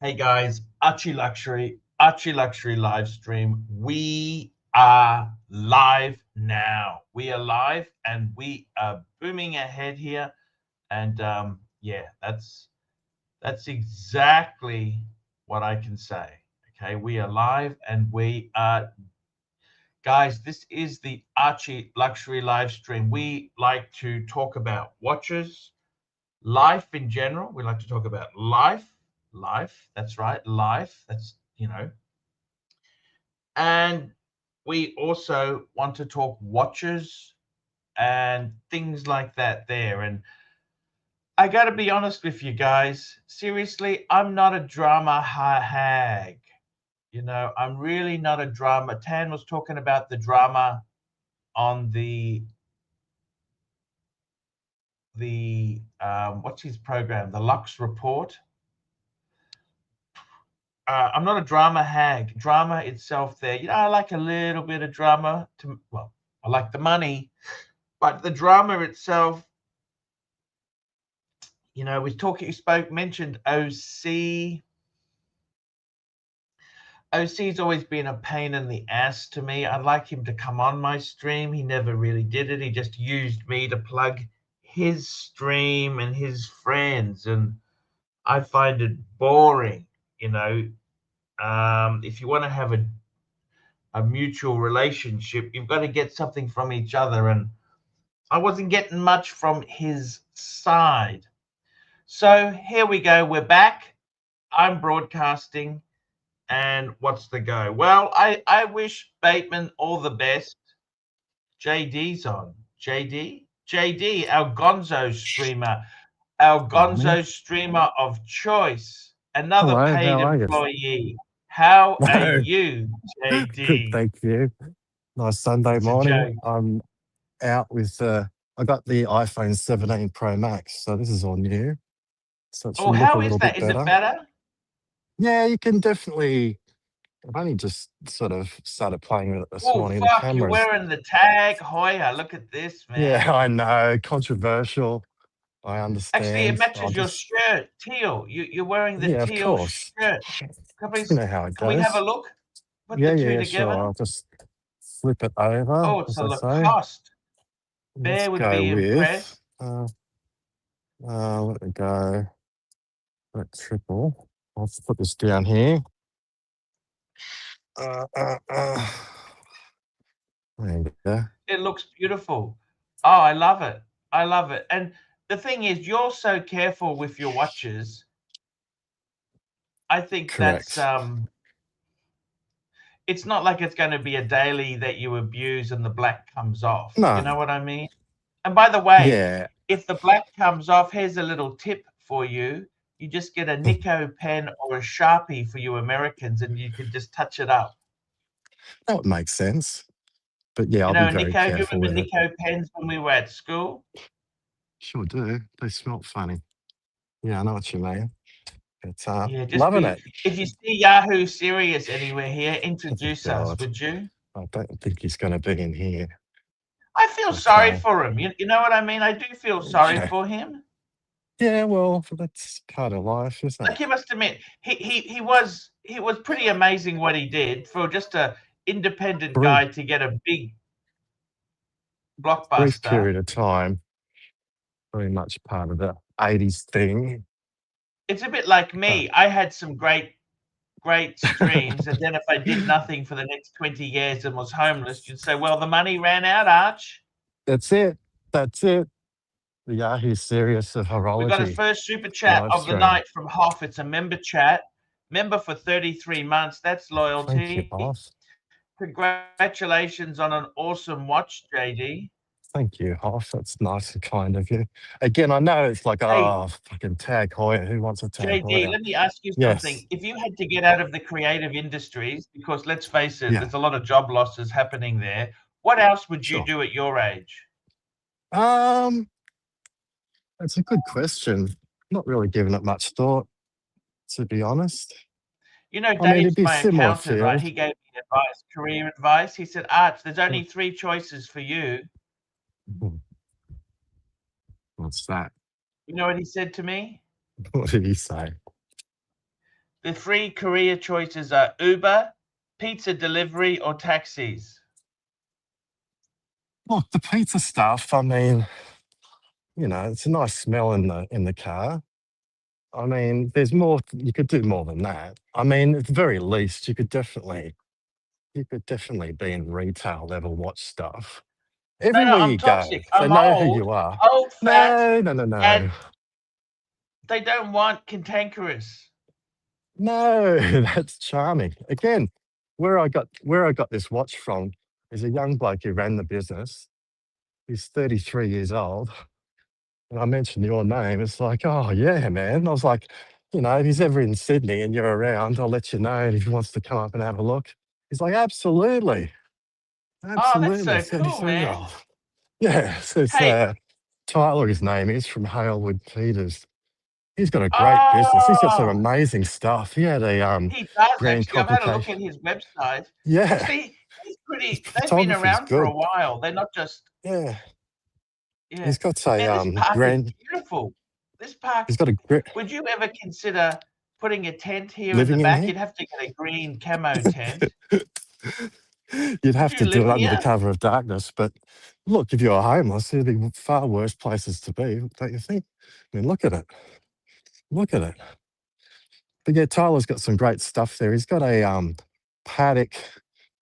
Hey guys, Archie Luxury live stream. We are live now. We are live and we are booming ahead here. And yeah, that's exactly what I can say. Okay, we are live and we are guys, this is the Archie Luxury live stream. We like to talk about watches, life in general. We like to talk about life. That's right, life. And we also want to talk watches and things like that there. And I got to be honest with you guys. Seriously, I'm not a drama hag. I'm really not a drama. Tan was talking about the drama on the what's his program, the Lux Report. I'm not a drama hag. Drama itself, there, I like a little bit of drama. I like the money, but the drama itself, mentioned OC. OC's always been a pain in the ass to me. I'd like him to come on my stream. He never really did it. He just used me to plug his stream and his friends, and I find it boring. If you want to have a mutual relationship, you've got to get something from each other, and I wasn't getting much from his side. So here we go. We're back. I'm broadcasting. And what's the go? Well, I wish Bateman all the best. JD's on. JD, our Gonzo streamer. Our Gonzo streamer of choice. Another Hello, paid how are you? employee. How are No. you, Good, JD? thank you. Nice Sunday It's a morning. joke. I'm out with, I got the iPhone 17 Pro Max, so this is all new. So it Oh, should look a how is little that? bit Is it better. better? Yeah, you can definitely, I've only just sort of started playing with it this Oh, morning. The fuck, you're cameras, wearing the tag. Hoya, look at this, yeah, man. I know, controversial. I Actually, it understand. I'll matches your just, shirt, teal. You're wearing the yeah, of teal course. shirt. Can we, You know how it can we have a goes. look? Put the Yeah, two yeah, sure. together. I'll just flip it over, Oh, it's as a I say. Lacoste. Let's Bear would go be impressed. with, let me go. That triple. I'll put this down here. Uh, uh, uh. There you go. It looks beautiful. Oh, I love it. I love it. And the thing is, you're so careful with your watches. I think that's Correct. it's not like it's going to be a daily that you abuse and the black comes off. You No. know what I mean? And by the way, Yeah. if the black comes off, here's a little tip for you. You just get a Nico pen or a Sharpie for you Americans, and you can just touch it up. That would make sense. But yeah, You I'll be know, very Nico, do you careful remember with it. Nico pens when we were at school? Sure do. They smell funny. Yeah, I know what you mean. But Yeah, just loving be. it. If you see Yahoo Serious anywhere here, Oh, introduce us, God. would you? I don't think he's going to be in here. I feel But sorry for him. You know what I mean? I do feel sorry yeah. for him. Yeah, well, that's part of life, isn't it? Like, you must admit, he was pretty amazing what he did for just a independent Brief, guy to get a big brief blockbuster. period of time, very much part of the 80s thing. It's a bit like Uh, me. I had some great streams, and then if I did nothing for the next 20 years and was homeless, you'd say, well, the money ran out, Arch. That's it. That's it. The Yahoo Serious of We got a Horology first super chat live of the stream. night from Hoff. It's a member chat. Member for 33 months. That's Thank you, loyalty. Hoff. Congratulations on an awesome watch, JD. Thank you, Hoff. That's nice and kind of you. Again, I know it's like, Hey, oh, fucking Tag Heuer. Who wants a Tag JD, Heuer? let me ask you something. Yes. If you had to get out of the creative industries, because let's face it, Yeah, there's a lot of job losses happening there, what else would you sure. do at your age? Um, That's a good question. Not really giving it much thought, to be honest. You know, I mean, it'd Dave's be a my similar accountant, right? field. He gave me advice, career advice. He said, Arch, there's only three choices for you. Hmm, What's that? You know what he said to me? What did he say? The 3 career choices are Uber, pizza delivery, or taxis. Look, the pizza stuff, I mean, you know, it's a nice smell in the car. I mean, there's more, you could do more than that. I mean, at the very least, you could definitely be in retail level watch stuff. No, Everywhere I'm you go, toxic. they I'm know who old, you are. fat, No, no, no, no. and they don't want cantankerous. No, that's charming. Again, where I got this watch from is a young bloke who ran the business. He's 33 years old. And I mentioned your name. It's like, oh yeah, man. I was like, you know, if he's ever in Sydney and you're around, I'll let you know. And if he wants to come up and have a look, he's like, absolutely. Oh, that's Absolutely. so cool, 33 year man. old. Yeah. So it's Hey, Tyler, his name is from Halewood Peters. He's got a great business. He's got some oh, amazing stuff. He had a he does grand actually. I've had a look complication. at his website. Yeah. Actually, His they've been photography's around for a good. while. They're not just, Yeah. yeah. He's got a Man, this park is grand beautiful. This park, he's got a great would you ever consider putting a tent here in the living in back? here. You'd have to get a green camo tent. You'd Would have you to do live it under the here? cover of darkness. But look, if you're homeless, there'd be far worse places to be, don't you think? I mean, look at it. Look at it. But yeah, Tyler's got some great stuff there. He's got a Paddock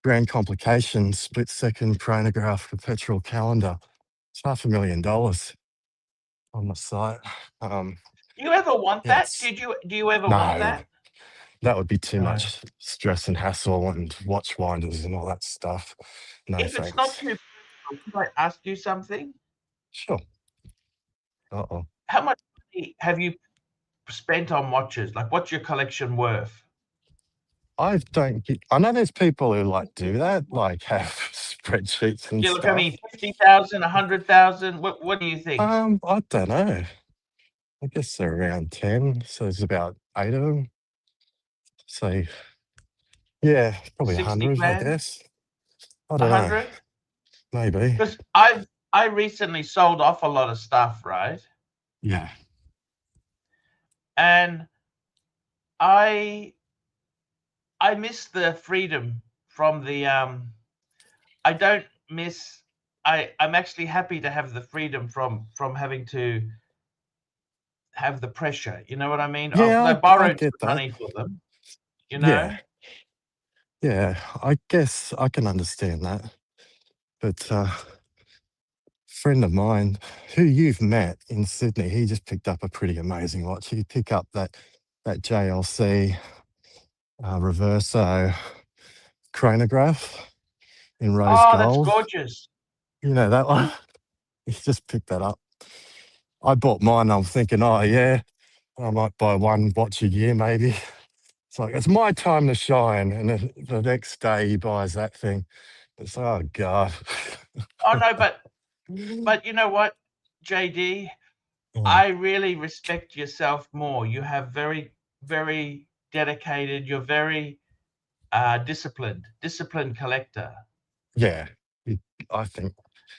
grand complication split second chronograph perpetual calendar. It's $500,000 on the site. Do you ever want Yeah, that? it's Do you ever want no, that? that would be too No. much stress and hassle and watch winders and all that stuff. No If it's not thanks. too, could I ask you something? Sure. Uh-oh. How much money have you spent on watches? Like, what's your collection worth? I don't get, I know there's people who like do that, like have spreadsheets and Do you look, I stuff. mean, 50,000, 100,000? What do you think? I don't know. I guess they're around 10, so there's about 8 of them. So yeah, probably 60 100, I grand? guess. I don't know. 100? Maybe. Because I recently sold off a lot of stuff, right? Yeah. And I miss the freedom from the I don't miss I'm actually happy to have the freedom from having to have the pressure. You know what I mean? Yeah, Because I I borrowed get some that. money for them, you Yeah. know? Yeah. I guess I can understand that. But friend of mine who you've met in Sydney, he just picked up a pretty amazing watch. He picked up that JLC Reverso chronograph in rose Oh, that's gold. gorgeous. You know that one? He just picked that up. I bought mine. I'm thinking, oh yeah, I might buy one watch a year maybe. It's like it's my time to shine, and the next day he buys that thing. It's like, oh god. Oh no, but you know what, JD? Mm, I really respect yourself more. You have very dedicated, you're very disciplined collector. yeah, I think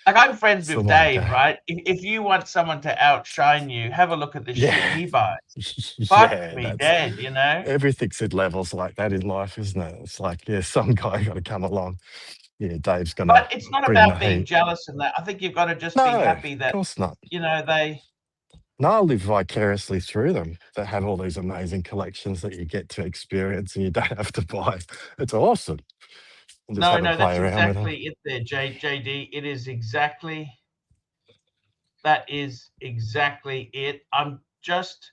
Like, I'm friends it's the with way to Dave, go. right? If you want someone to outshine you, have a look at the shit Yeah, he buys. Fuck yeah. me That's dead, you know? everything's at levels like that in life, isn't it? It's like, yeah, some guy got to come along. Yeah, Dave's gonna But it's not bring the about being heat. jealous and that. I think you've got to just be No, happy of that, course not. you know, they No, I live vicariously through them that have all these amazing collections that you get to experience and you don't have to buy. It's awesome. And just no, have a no, play that's around with them. exactly it there, JD. It is exactly that is exactly it. I'm just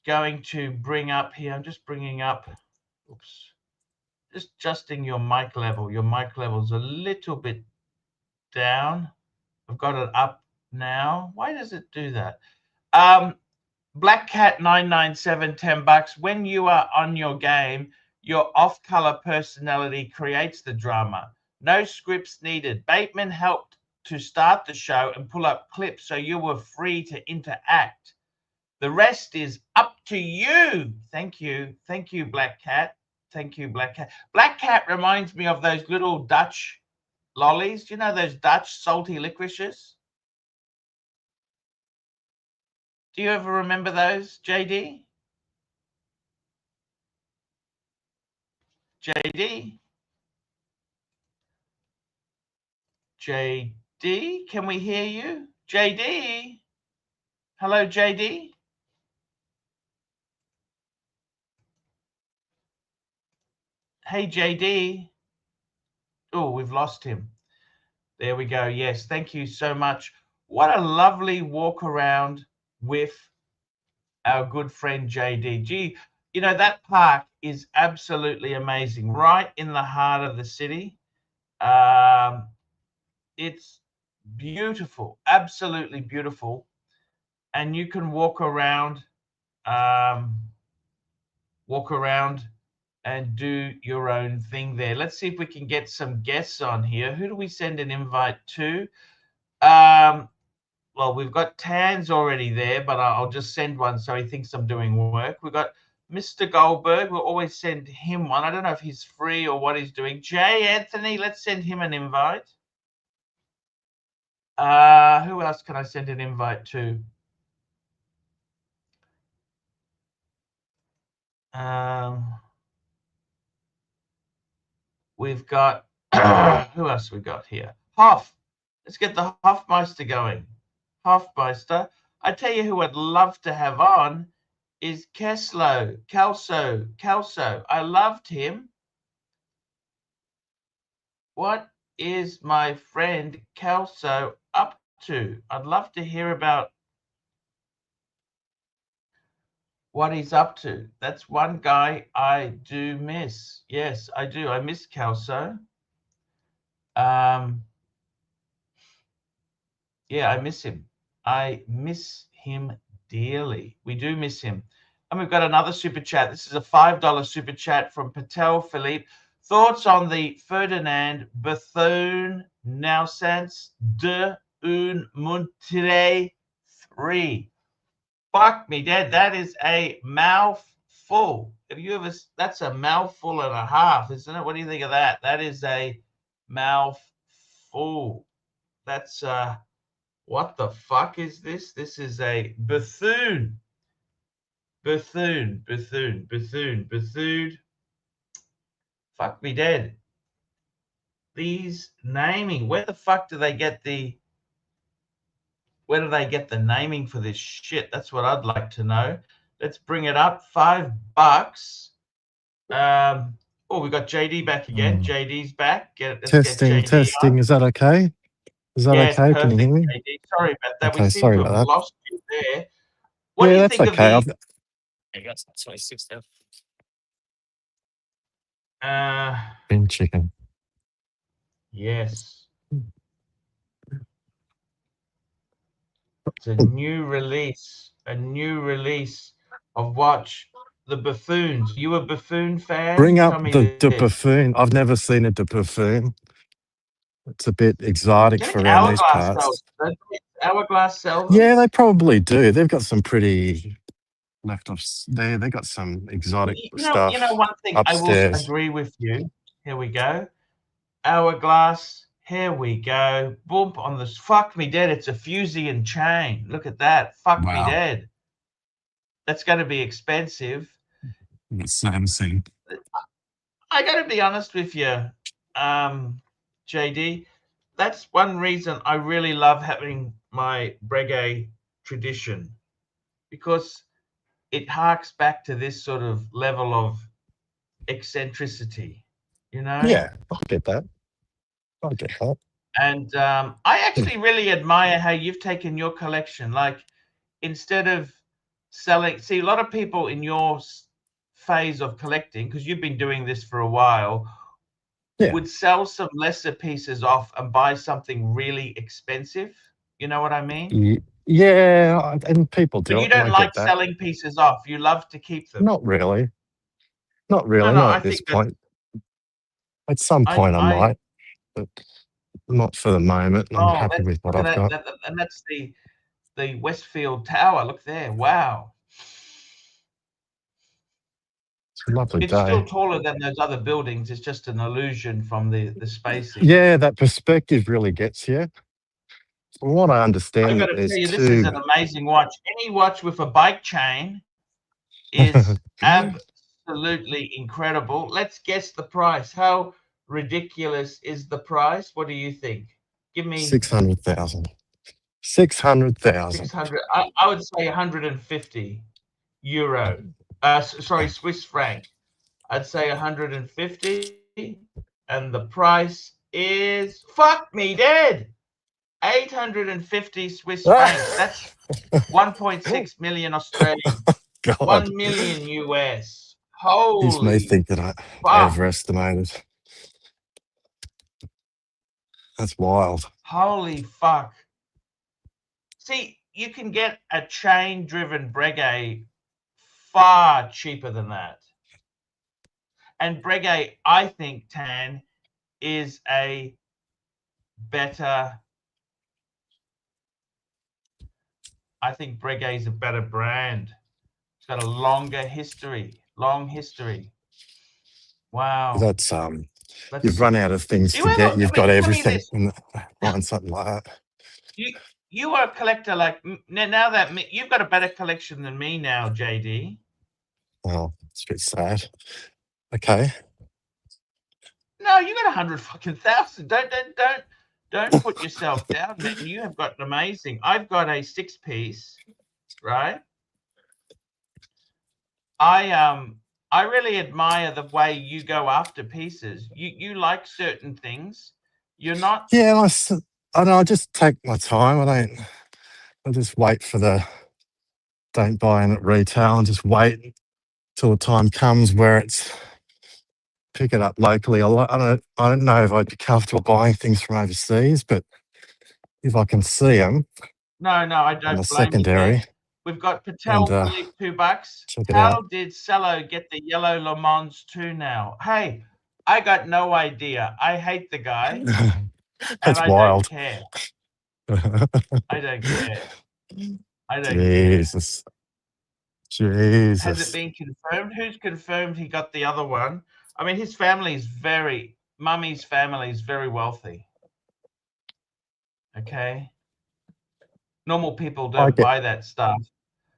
going to bring up here. I'm just bringing up, oops, just adjusting your mic level. Your mic level's a little bit down. I've got it up now. Why does it do that? Black Cat 997, $10. When you are on your game, your off-color personality creates the drama. No scripts needed. Bateman helped to start the show and pull up clips so you were free to interact. The rest is up to you. Thank you. Thank you, Black Cat. Thank you, Black Cat. Black Cat reminds me of those little Dutch lollies. Do you know those Dutch salty licorices? Do you ever remember those, JD? JD? JD, can we hear you? JD? Hello, JD? Hey, JD. Oh, we've lost him. There we go. Yes, thank you so much. What a lovely walk around with our good friend JD. Gee, you know, that park is absolutely amazing, right in the heart of the city. It's beautiful, absolutely beautiful. And you can walk around and do your own thing there. Let's see if we can get some guests on here. Who do we send an invite to? Well, we've got Tans already there, but I'll just send one so he thinks I'm doing work. We've got Mr. Goldberg. We'll always send him one. I don't know if he's free or what he's doing. Jay Anthony, let's send him an invite. Who else can I send an invite to? We've got, who else we got here? Hoff. Let's get the Hoffmeister going. Hoffmeister. I tell you who I'd love to have on is Calso. I loved him. What is my friend Calso up to? I'd love to hear about what he's up to. That's one guy I do miss. Yes, I do. I miss Calso. Yeah, I miss him. I miss him dearly. We do miss him. And we've got another super chat. This is a $5 super chat from Patel Philippe. Thoughts on the Ferdinand Bethune Naissance de un Monterey 3. Fuck me dead. That is a mouthful. Have you ever? That's a mouthful and a half, isn't it? What do you think of that? That is a mouthful. That's what the fuck is this? This is a Bethune. Bethune. Fuck me dead. These naming. Where the fuck do they get the naming for this shit? That's what I'd like to know. Let's bring it up. $5. Oh, we got JD back again. JD's back. Let's testing, get JD testing. on. Is that okay? Is that Yes, okay? perfect, Can you hear me? JD. Sorry about that. Okay, We seem sorry to about have that. lost you there. What do you that's think okay. of the? Bin chicken. Yes. It's a new release of Watch the Buffoons. You a Buffoon fan? Bring up Tell me the this. buffoon. I've never seen a buffoon. It's a bit exotic Do you for think around these Hourglass parts. sells? Don't you think Hourglass sell them? Yeah, they probably do. They've got some pretty left-offs there. They got some exotic stuff You know one thing I will upstairs. agree with you. Here we go. Hourglass. Here we go. Boom on this. Fuck me dead. It's a Fusian chain. Look at that. Fuck me dead. That's going to be expensive. It's Samsung. I got to be honest with you, JD. That's one reason I really love having my reggae tradition, because it harks back to this sort of level of eccentricity, you know? Yeah, I get that. And I actually really admire how you've taken your collection. Like, instead of selling, see, a lot of people in your phase of collecting, because you've been doing this for a while, would sell some lesser pieces off and buy something really expensive. You know what I mean? Yeah, and people do But it, you and don't I like get that. selling pieces off. You love to keep them. Not really. No, Not I at this think point. At some point I might, but not for the moment. I'm happy with what look I've at got. and that's the Westfield Tower. Look there. Wow. It's a lovely It's still day. taller than those other buildings. It's just an illusion from the spacing. Yeah, that perspective really gets you. From what I I understand, got that to there's tell you, this is an amazing watch. Any watch with a bike chain is absolutely absolutely incredible. Let's guess the price. How ridiculous is the price? What do you think? Give me 600,000. 600,000. 600. I would say 150 euro. Sorry, Swiss franc. I'd say 150, and the price is fuck me dead. 850 Swiss francs. That's 1.6 million Australian. God, 1 million US. he's me Holy thinking I fuck. overestimated. That's wild. Holy fuck. See, you can get a chain-driven Breguet far cheaper than that. And Breguet, I think, Tan, is a better... I think Breguet is a better brand. It's got a longer history. Long history. Wow. That's you've run out of things to get. You've got tell me everything. this. And find something like that. You are a collector like now that you've got a better collection than me now, JD. Oh, it's a bit sad. Okay. No, you got 100,000. Don't put yourself down, man. You have got amazing. I've got a 6-piece, right? I really admire the way you go after pieces. You like certain things. You're not. Yeah, I just take my time. I just wait for don't buy in at retail and just wait till the time comes where it's pick it up locally. I don't know if I'd be comfortable buying things from overseas, but if I can see them. No, I don't on the blame secondary. you. We've got And Patel Philippe, $2. check it How out. did Cello get the yellow Le Mans 2 now? Hey, I got no idea. I hate the guy. That's and wild. I don't care. I don't care. I don't Jesus. care. Jesus. Has it been confirmed? Who's confirmed he got the other one? I mean, his family is Mummy's family is very wealthy. Okay? Normal people don't buy that stuff.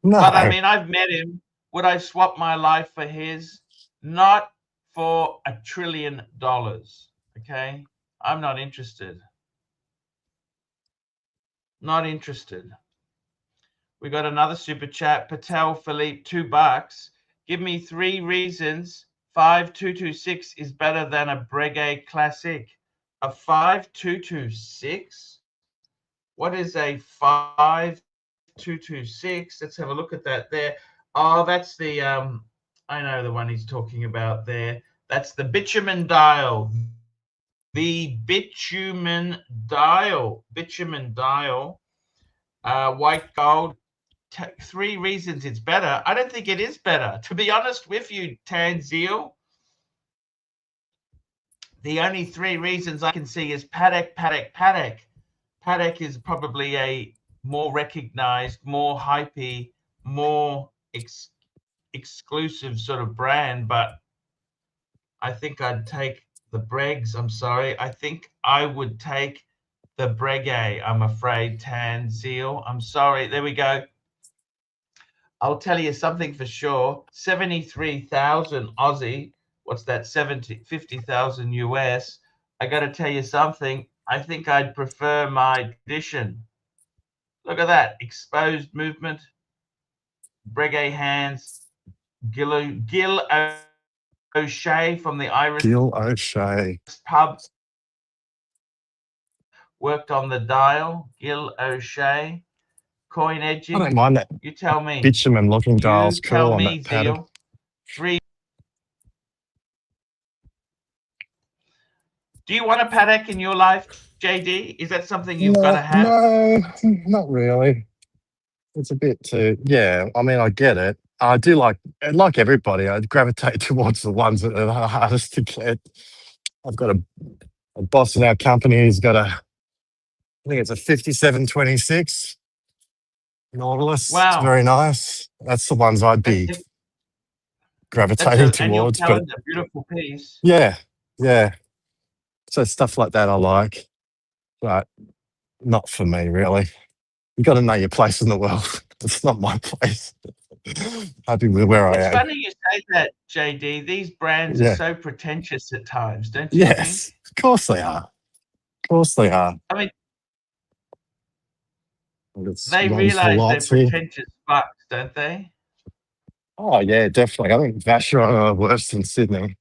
No. But I mean, I've met him. Would I swap my life for his? Not for $1 trillion. Okay? I'm not interested. Not interested. We got another super chat. Patel Philippe, $2. Give me 3 reasons 5226 is better than a Breguet Classic. A 5226? What is a 5226? Let's have a look at that there. Oh, that's the I know the one he's talking about there. That's the bitumen dial. The bitumen dial. White gold. 3 reasons it's better. I don't think it is better. To be honest with you, Tanzil, the only 3 reasons I can see is Paddock. Paddock is probably a more recognized, more hypey, more exclusive sort of brand, but I think I'd take the Bregs. I'm sorry. I think I would take the Breguet, I'm afraid, Tanzil. I'm sorry. There we go. I'll tell you something for sure. 73,000 Aussie. What's that? 50,000 US. I got to tell you something. I think I'd prefer my tradition. Look at that. Exposed movement. Breguet hands. Gil O'Shea from the Irish Gil O'Shea pub. Worked on the dial. Gil O'Shea. Coin edging. I don't mind that. You tell me. Bitumen looking dial's cool on that padded. Zeal. 3. Do you want a paddock in your life, JD? Is that something you've got to have? No, not really. It's a bit too, yeah, I mean, I get it. I do like everybody, I gravitate towards the ones that are the hardest to get. I've got a boss in our company who's got I think it's a 5726 Nautilus. Wow. It's very nice. That's the ones I'd be gravitating towards. But a beautiful piece. Yeah. So stuff like that I like, but not for me, really. You got to know your place in the world. It's not my place. Happy with where I It's am. funny you say that, JD. These brands are so pretentious at times, don't you think? Yes, of course they are. Of course they are. I mean, It's they one for realise they're lots here. pretentious fucks, don't they? Oh yeah, definitely. I think Vacheron are worse than Sydney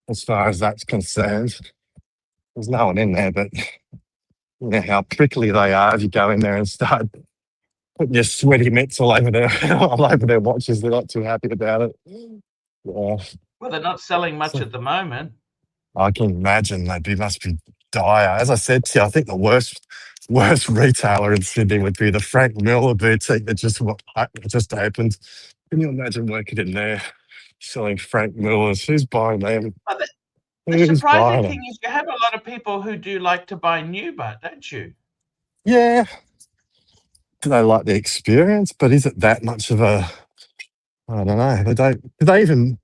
as far as that's concerned. There's no one in there, but you know how prickly they are if you go in there and start putting your sweaty mitts all over their watches. They're not too happy about it. Yeah. Well, they're not selling much So, at the moment. I can imagine must be dire. As I said to you, I think the worst retailer in Sydney would be the Frank Miller boutique that just opened. Can you imagine working in there selling Frank Millers? Who's buying them? But the Who's surprising buying thing them? is you have a lot of people who do like to buy new, but don't you? Yeah. Do they like the experience? But is it that much of a? I don't know. They don't. Do they even?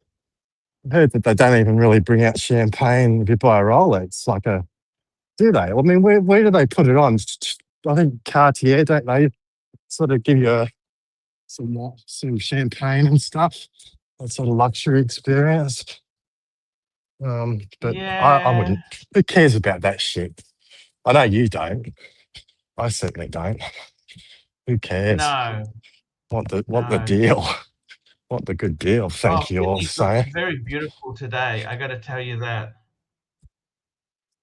I heard that they don't even really bring out champagne if you buy a Rolex. Like a. Do they? I mean, where do they put it on? I think Cartier, don't they? Sort of give you some champagne and stuff. That sort of luxury experience. But I Yeah. wouldn't. Who cares about that shit? I know you don't. I certainly don't. Who cares? No. Want the No. deal? Want the good deal? Oh, Thank you all Sydney's looking say. very beautiful today. I got to tell you that.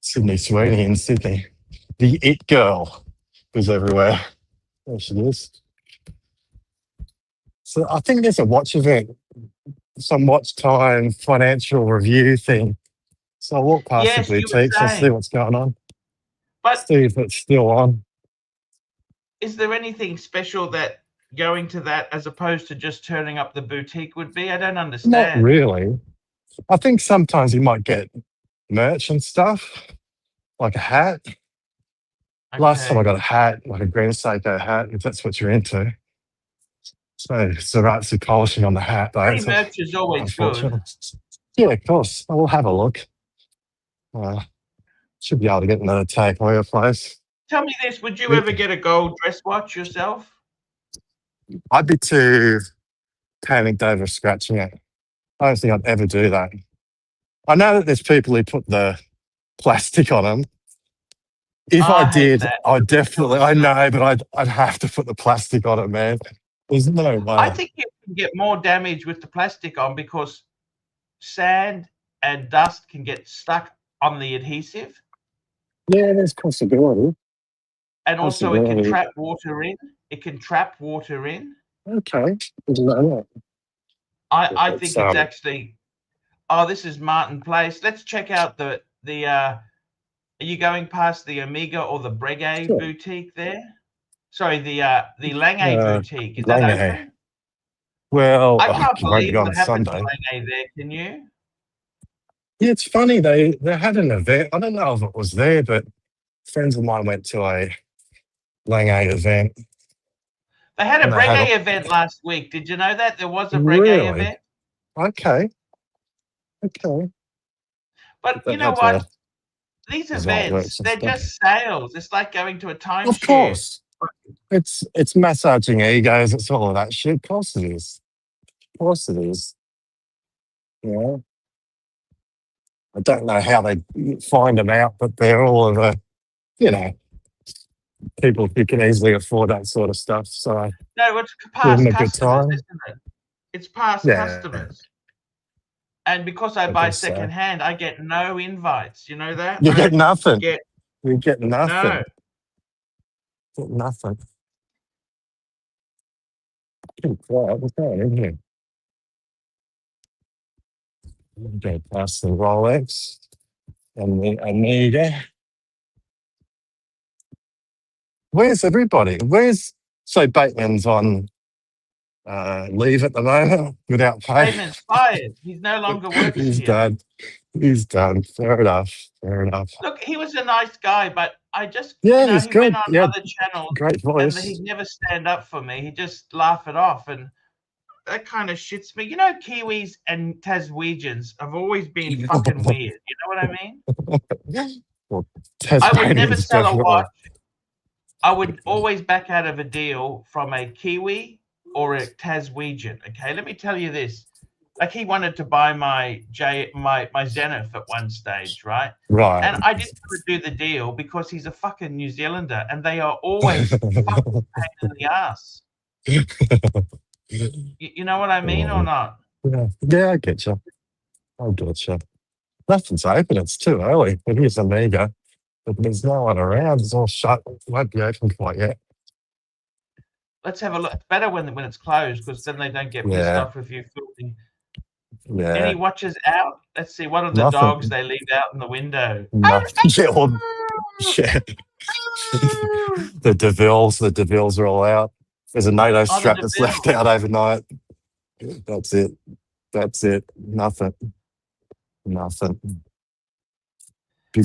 Sydney Sweeney in Sydney. The it girl was everywhere. There she is. So I think there's a watch event, some watch time financial review thing. So I'll walk past the Yes, you were boutiques and see saying. what's going on. But See if it's still on. is there anything special that going to that as opposed to just turning up the boutique would be? I don't Not understand. really. I think sometimes you might get merch and stuff, like a hat. Last time I Okay. got a hat, like a Green Seiko hat, if that's what you're into. So Saratsi polishing on the hat, though. Free It's merch is always good. unfortunate. Yeah, of course. I will have a look. Should be able to get another take on your place. Tell me this, would you ever get a gold dress watch yourself? I'd be too panicked over scratching it. I don't think I'd ever do that. I know that there's people who put the plastic on them. If I I hate did, that. I'd definitely, I know, but I'd have to put the plastic on it, man. There's no I way. think you can get more damage with the plastic on because sand and dust can get stuck on the adhesive. Yeah, there's possibility. And also it can trap water in. It can trap water in. Okay. Didn't know that. I It's, think it's actually, oh, this is Martin Place. Let's check out the are you going past the Omega or the Breguet sure. boutique there? Sorry, the Lange boutique. Is that Lange. open? Well, I I can't won't be believe on what happened to Sunday. Lange there, can you? Yeah, it's funny. They had an event. I don't know if it was there, but friends of mine went to a Lange event. They had a And they had Breguet event last week. Did you know that? There was a Breguet really event. okay. But They you know had what? These his events, artworks and they're stuff. just sales. It's like going to a Of timeshare. course, it's massaging egos. It's all of that shit. Of course it is. Of course it is. Yeah. I don't know how they find them out, but they're all of the, you know, people who can easily afford that sort of stuff. So No, it's give them past a good customers, time. isn't it? It's past Yeah, customers. And because I I buy guess so. secondhand, I get no invites. You know that? You I get don't nothing. get You get no. nothing. Get nothing. Pretty quiet. What's going on in here? Go past the Rolex and the Omega. Where's everybody? So Bateman's on leave at the moment without pay. Bateman's fired. He no longer works He's here. done. He's done. Fair enough. Fair enough. Look, he was a nice guy, but I just, Yeah, he's he went good. on Yeah, other channels great and voice. he'd never stand up for me. He'd just laugh it off. And that kind of shits me. You know, Kiwis and Taswegians have always been fucking weird. You know what I mean? Well, I would never Tasmanians sell a definitely. watch. I would always back out of a deal from a Kiwi or a Taswegian. Okay, let me tell you this. Like, he wanted to buy my Zenith at one stage, right? Right. And I didn't want to do the deal because he's a fucking New Zealander, and they are always fucking pain in the ass. You know what I mean or not? Yeah, I get you. I get you. Nothing's open. It's too early. It is Amiga, but there's no one around. It's all shut. It won't be open quite yet. Let's have a look. It's better when it's closed, because then they don't get pissed off if you're filming. Yeah. Any watches out? Let's see. What are the Nothing. dogs they leave out in the window? Nothing. Yeah. The DeVilles are all out. There's a NATO strap that's left out overnight. That's it. Nothing. Big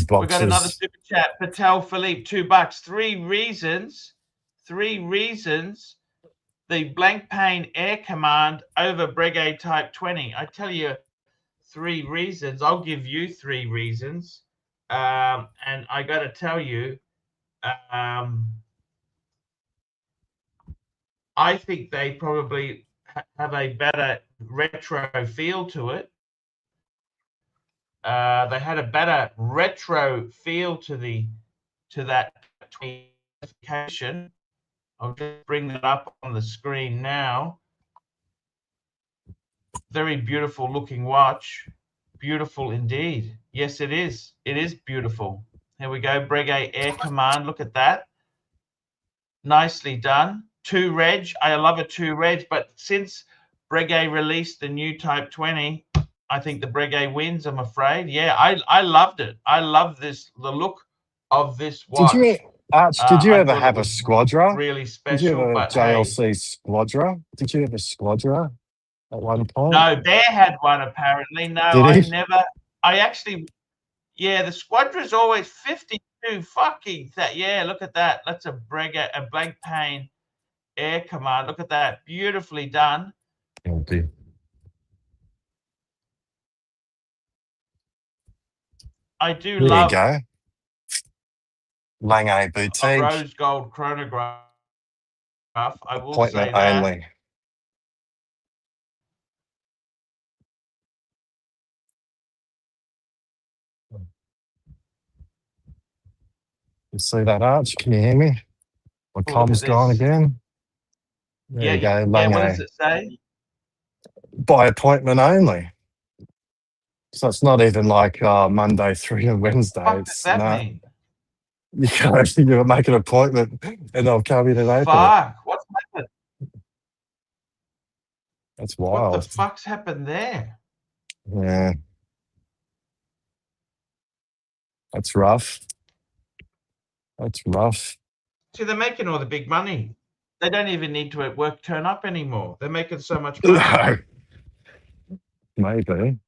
boxes. We've got another super chat. Patel Philippe, $2. 3 reasons. 3 reasons. The blank pane air command over Breguet Type 20. I tell you 3 reasons. I'll give you 3 reasons. And I got to tell you, I think they probably have a better retro feel to it. They had a better retro feel to that specification. I'll just bring that up on the screen now. Very beautiful looking watch. Beautiful indeed. Yes, it is. It is beautiful. Here we go. Breguet Air Command. Look at that. Nicely done. 2 reg. I love a 2 reg, but since Breguet released the new Type 20, I think the Breguet wins, I'm afraid. Yeah, I loved it. I love the look of this watch. Did you ever have a Squadra? Really special. Did you have a but JLC hey. Squadra? Did you have a Squadra at one point? No, Bear had one apparently. No, I never. I actually, yeah, the Squadra's always 52 fucking that. Yeah, look at that. That's a Breguet, a blank pane air command. Look at that. Beautifully done. Okay. I do there love. There you go. Lange Boutique. A rose gold chronograph. I will Appointment say that. only. You see that, Arch? Can you hear me? My com's gone again. There you go. Lange. What does it say? By appointment only. So it's not even like Monday through to Wednesday. What does that mean? You make an appointment and they'll come in and open it. Fuck, what's happened? That's wild. What the fuck's happened there? Yeah. That's rough. That's rough. See, they're making all the big money. They don't even need to turn up anymore. They're making so much money. No. Maybe.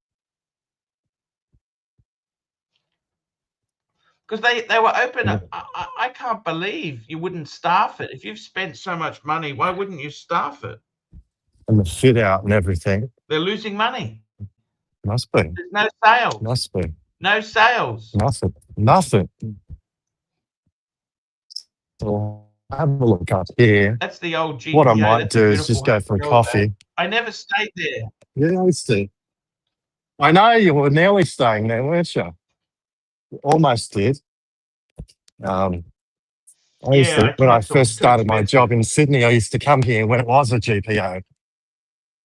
Because they were open. I can't believe you wouldn't staff it. If you've spent so much money, why wouldn't you staff it? And the fit out and everything. They're losing money. Must be. There's no sales. Must be. No sales. Nothing. So have a look up here. That's the old GPO. What I might do is just go for a coffee. I never stayed there. Yeah, I see. I know you were nearly staying there, weren't you? Almost did. When I first started my job in Sydney, I used to come here when it was a GPO.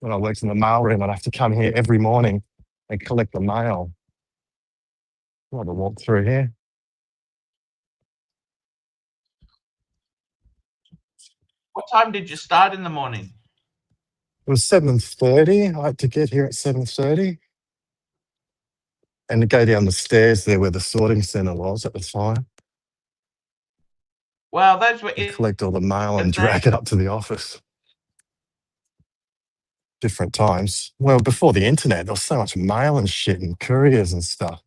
When I worked in the mail room, I'd have to come here every morning and collect the mail. I'll have a walk through here. What time did you start in the morning? It was 7:30. I had to get here at 7:30. And to go down the stairs there where the sorting centre was at the time. Well, those were collect all the mail and drag it up to the office. Different times. Well, before the internet, there was so much mail and shit and couriers and stuff.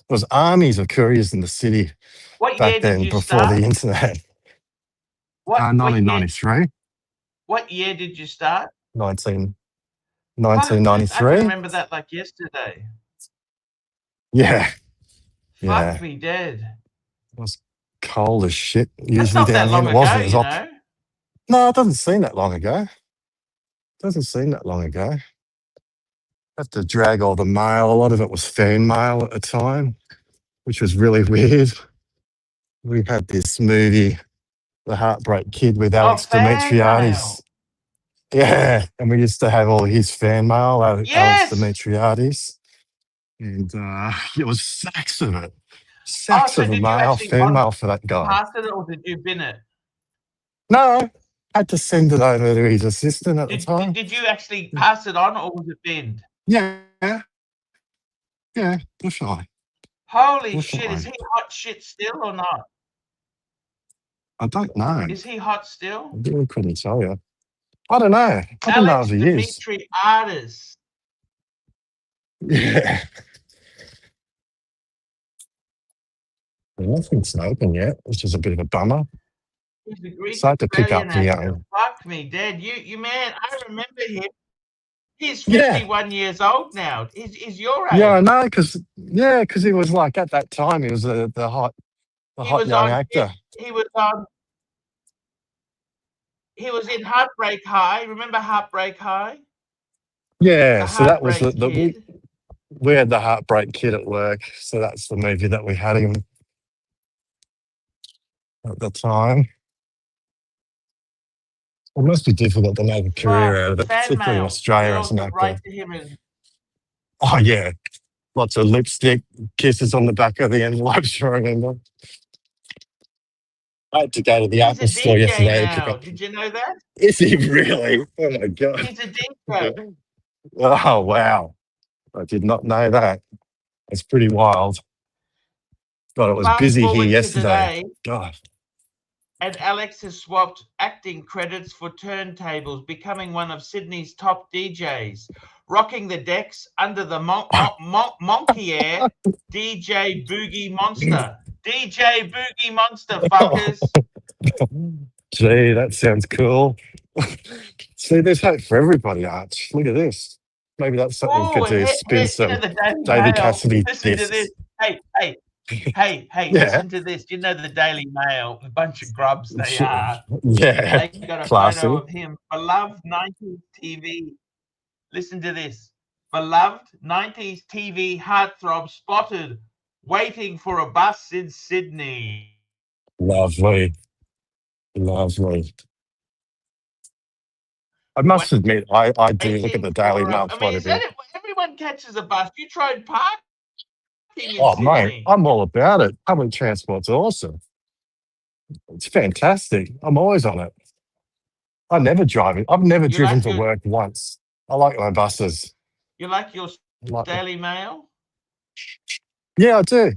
There was armies of couriers in the city back then before the internet. 1993. What year did you start? 1993. I remember that like yesterday. Yeah. Fuck me dead. It was cold as shit usually down here. It wasn't. No, it doesn't seem that long ago. Doesn't seem that long ago. Have to drag all the mail. A lot of it was fan mail at the time, which was really weird. We had this movie, The Heartbreak Kid, with Oh, Alex fan mail. Demetriades. Yeah, and we used to have all his fan mail, Alex Yes. Demetriades, and it was sacks of it. Oh, Sacks so of did you mail, actually fan mail for that guy. pass it or did you bin it? No, had to send it over to his assistant at the time. Did you actually pass it on or was it binned? Yeah, yeah, definitely. Holy shit, Definitely. is he hot shit still or not? I don't know. Is he hot I still? really couldn't tell you. I don't know. I don't know if Alex he is. Demetriades. Yeah. Nothing's open yet, which is a bit of a bummer. He's a Greek So I had to pick up Australian the actor. Fuck me, Dad. You man, I remember him. He's yeah, 51 years old now. He's your yeah, I age. know, because he was like at that time he was the He hot was young on actor. he was on he was in Heartbreak High. Remember Heartbreak High? Yeah, The so that was Heartbreak Kid. we had the Heartbreak Kid at work, so that's the movie that we had him at the time. It must be difficult to make a career Fuck. out of it, Fan particularly in mail. Australia as Girls an would actor. write to him and Oh yeah, lots of lipstick, kisses on the back of the envelopes. I remember. I had to go to the he's a Apple store DJ yesterday to pick now. up. Did you know that? Is he really? Oh my god! He's a DJ. Oh wow! I did not know that. It's pretty wild. God, it was Fast busy here forward to yesterday. today, God. and Alex has swapped acting credits for turntables, becoming one of Sydney's top DJs. Rocking the decks under the monkey air, DJ Boogie Monster. DJ Boogie Monster, fuckers. Gee, that sounds cool. See, there's hope for everybody, Arch. Look at this. Maybe that's something we Oh, could do, spin you know some the Daily David Mail. Cassidy Listen to this. discs. Hey, Yeah. listen to this. Do you know the Daily Mail? A bunch of grubs they Sure. are. Yeah. They got a photo Classy. of him. Beloved 90s TV. Listen to this. Beloved 90s TV heartthrob spotted waiting for a bus in Sydney. Lovely. Lovely. I must admit, I do look at the Waiting Daily for a. Mail I mean, quite a is that bit. it? Everyone catches a bus. You tried parking in Oh, mate, Sydney. I'm all about it. Public transport's awesome. It's fantastic. I'm always on it. I never drive it. I've never You driven like to your work once. I like my buses. I like them. Daily Mail? Yeah, I do.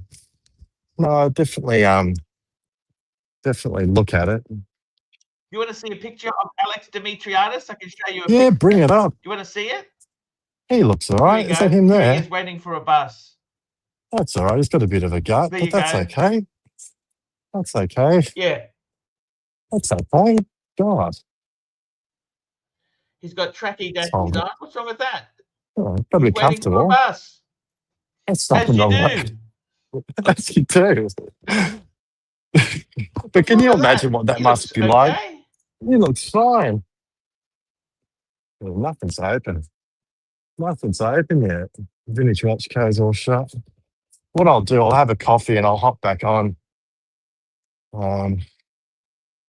No, I definitely look at it. You want to see a picture of Alex Demetriades? I can show you a Yeah, picture. bring it up. You want to see it? He looks all Here right. you Is go. that him Here he there? is waiting for a bus. That's all right. He's got a bit of a gut, There but you that's go. okay. That's okay. Yeah. That's okay. God. He's got tracky It's dackies fine. on. What's wrong with that? Oh, got to He's be waiting for a comfortable. bus. That's As nothing you wrong with do. that. As you do. But What's can wrong you with imagine that? what that He must looks be like? okay. He looks fine. Well, nothing's open. Nothing's open yet. Vintage watch co's all shut. What I'll do, I'll have a coffee and I'll hop back on. But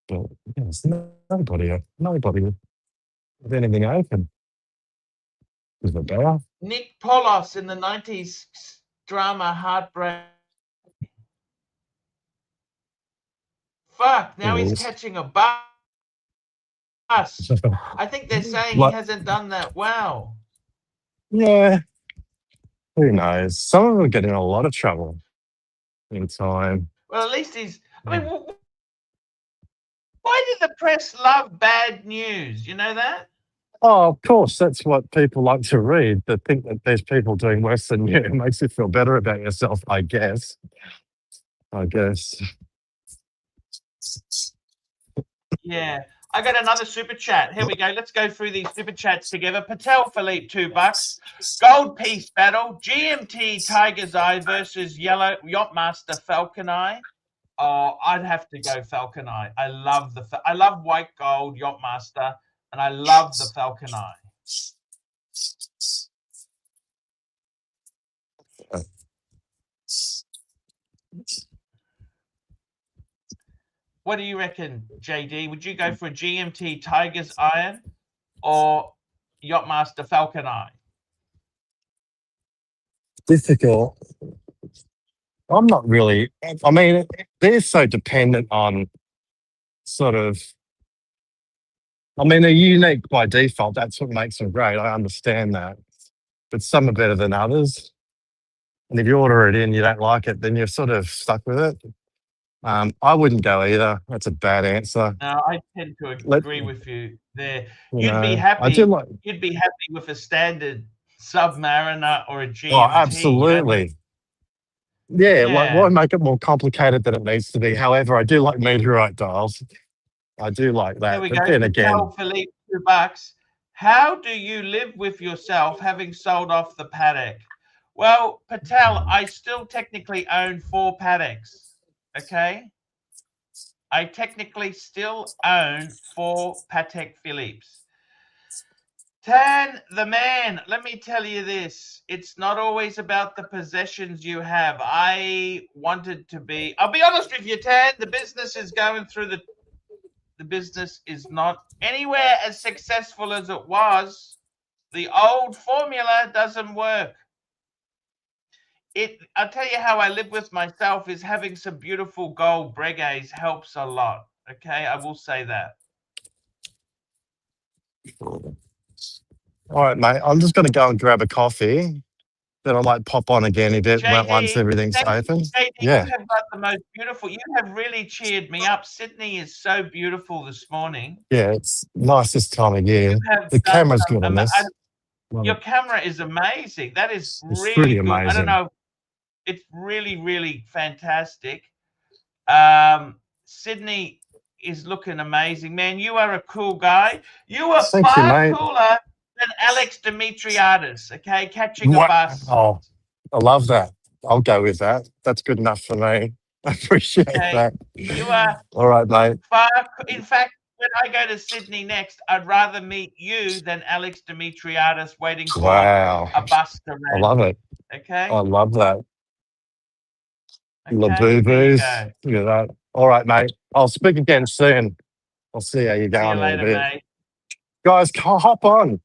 yeah, there's nobody with anything open. Is it better? Nick Polos in the 90s drama Heartbreak. Fuck, now he's catching a bus. I think they're saying he hasn't done that well. Yeah, who knows? Some of them are getting in a lot of trouble in time. Well, at least he's. I mean, why did the press love bad news? You know that? Oh, of course, that's what people like to read. They think that there's people doing worse than you. It makes you feel better about yourself, I guess. Yeah. I got another super chat. Here we go. Let's go through these super chats together. Patel Philippe, $2. Gold Piece Battle. GMT Tiger's Eye versus Yellow Yachtmaster Falcon Eye. Oh, I'd have to go Falcon Eye. I love White Gold Yachtmaster, and I love the Falcon Eye. What do you reckon, JD? Would you go for a GMT Tiger's Iron or Yachtmaster Falcon Eye? Difficult. I'm not really. I mean, they're so dependent on sort of. I mean, they're unique by default. That's what makes them great. I understand that. But some are better than others. And if you order it in, you don't like it, then you're sort of stuck with it. I wouldn't go either. That's a bad answer. No, I tend to agree with you there. You'd be I do happy. like. You'd be happy with a standard Submariner or a GMT. Oh, absolutely. Yeah, like why Yeah. make it more complicated than it needs to be? However, I do like meteorite dials. I do like There that. we But go. then again, Tell Philippe $2. How do you live with yourself having sold off the paddock? Well, Patel, I still technically own 4 paddocks. Okay. I technically still own 4 Patek Philippe's. Tan, the man, let me tell you this. It's not always about the possessions you have. I wanted to be, I'll be honest with you, Tan, the business is going through the business is not anywhere as successful as it was. The old formula doesn't work. I'll tell you how I live with myself is having some beautiful gold breguets helps a lot. Okay, I will say that. all right, mate. I'm just going to go and grab a coffee. Then I might pop on again if it once JD, everything's thank you, open. JD. Yeah, You have got the most beautiful. You have really cheered me up. Sydney is so beautiful this morning. yeah. It's nice this time of year. You have The done camera's good on some. this. Your camera is amazing. That is It's really pretty good. I don't amazing. know. It's really, really fantastic. Sydney is looking amazing, man. You are a cool guy. You are Thank you, far mate. cooler than Alex Dimitriadis. Okay, catching a What? bus. Oh, I love that. I'll go with that. That's good enough for me. I appreciate Okay, that. you are All right, mate. far. In fact, when I go to Sydney next, I'd rather meet you than Alex Dimitriadis waiting for Wow. a bus to I land. love it. Okay. I love that. Okay. There you Labubu's. go. Look at that. All right, mate. I'll speak again soon. I'll see how you're See you going in a later, bit. mate. Guys, hop on.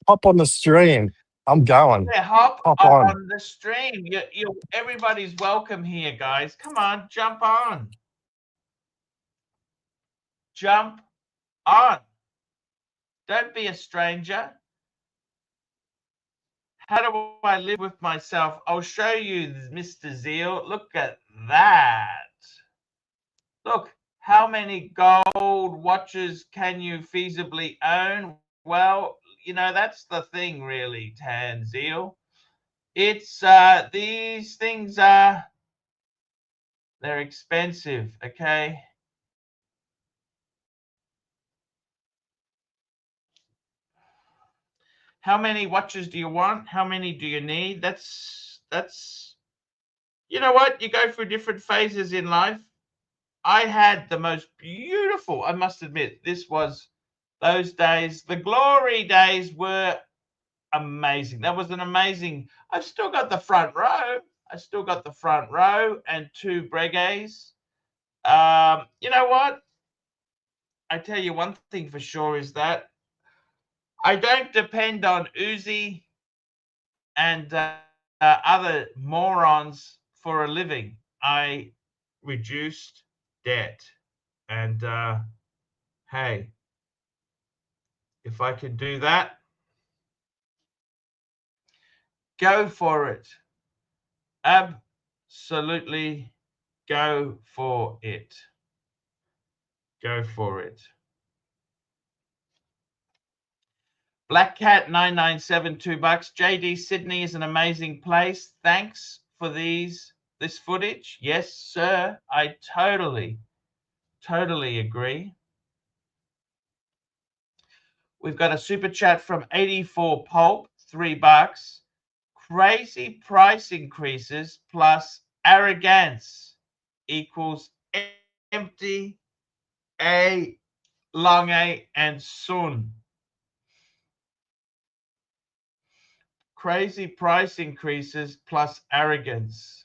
Hop on the stream. I'm going. Yeah, hop on. on the stream. Everybody's welcome here, guys. Come on, jump on. Jump on. Don't be a stranger. How do I live with myself? I'll show you, Mr. Zeal. Look at that. Look, how many gold watches can you feasibly own? Well, that's the thing, really, Tan Zeal. It's these things they're expensive, okay? How many watches do you want? How many do you need? That's you know what? You go through different phases in life. I had the most beautiful, I must admit, this was those days. The glory days were amazing. That was an amazing. I've still got the front row. I still got the front row and 2 breguets. You know what? I tell you one thing for sure is that I don't depend on Uzi and other morons for a living. I reduced debt. And hey, if I can do that, go for it. Absolutely go for it. Go for it. Black Cat 997, $2. JD, Sydney is an amazing place. Thanks for this footage. Yes, sir. I totally agree. We've got a super chat from 84 Pulp, $3. Crazy price increases plus arrogance equals empty A, Lange, and Sun. Crazy price increases plus arrogance.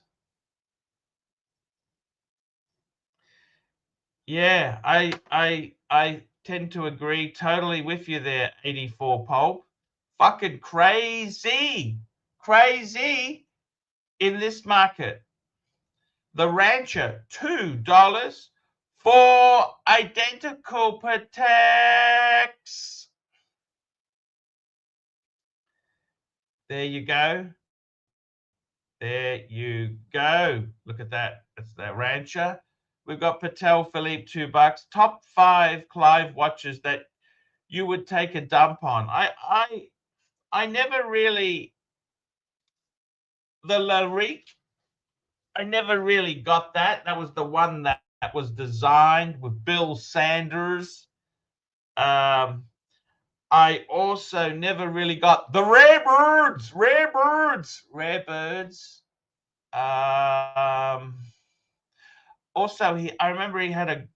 Yeah, I tend to agree totally with you there, 84 Pulp. Fucking crazy. Crazy in this market. The Rancher, $2 for identical Pateks. There you go. There you go. Look at that. It's the Rancher. We've got Patel Philippe, $2. Top 5 Clive watches that you would take a dump on. I never really, the Larique, I never really got that. That was the one that was designed with Bill Sanders. I also never really got the Rare Birds. Also, I remember he had a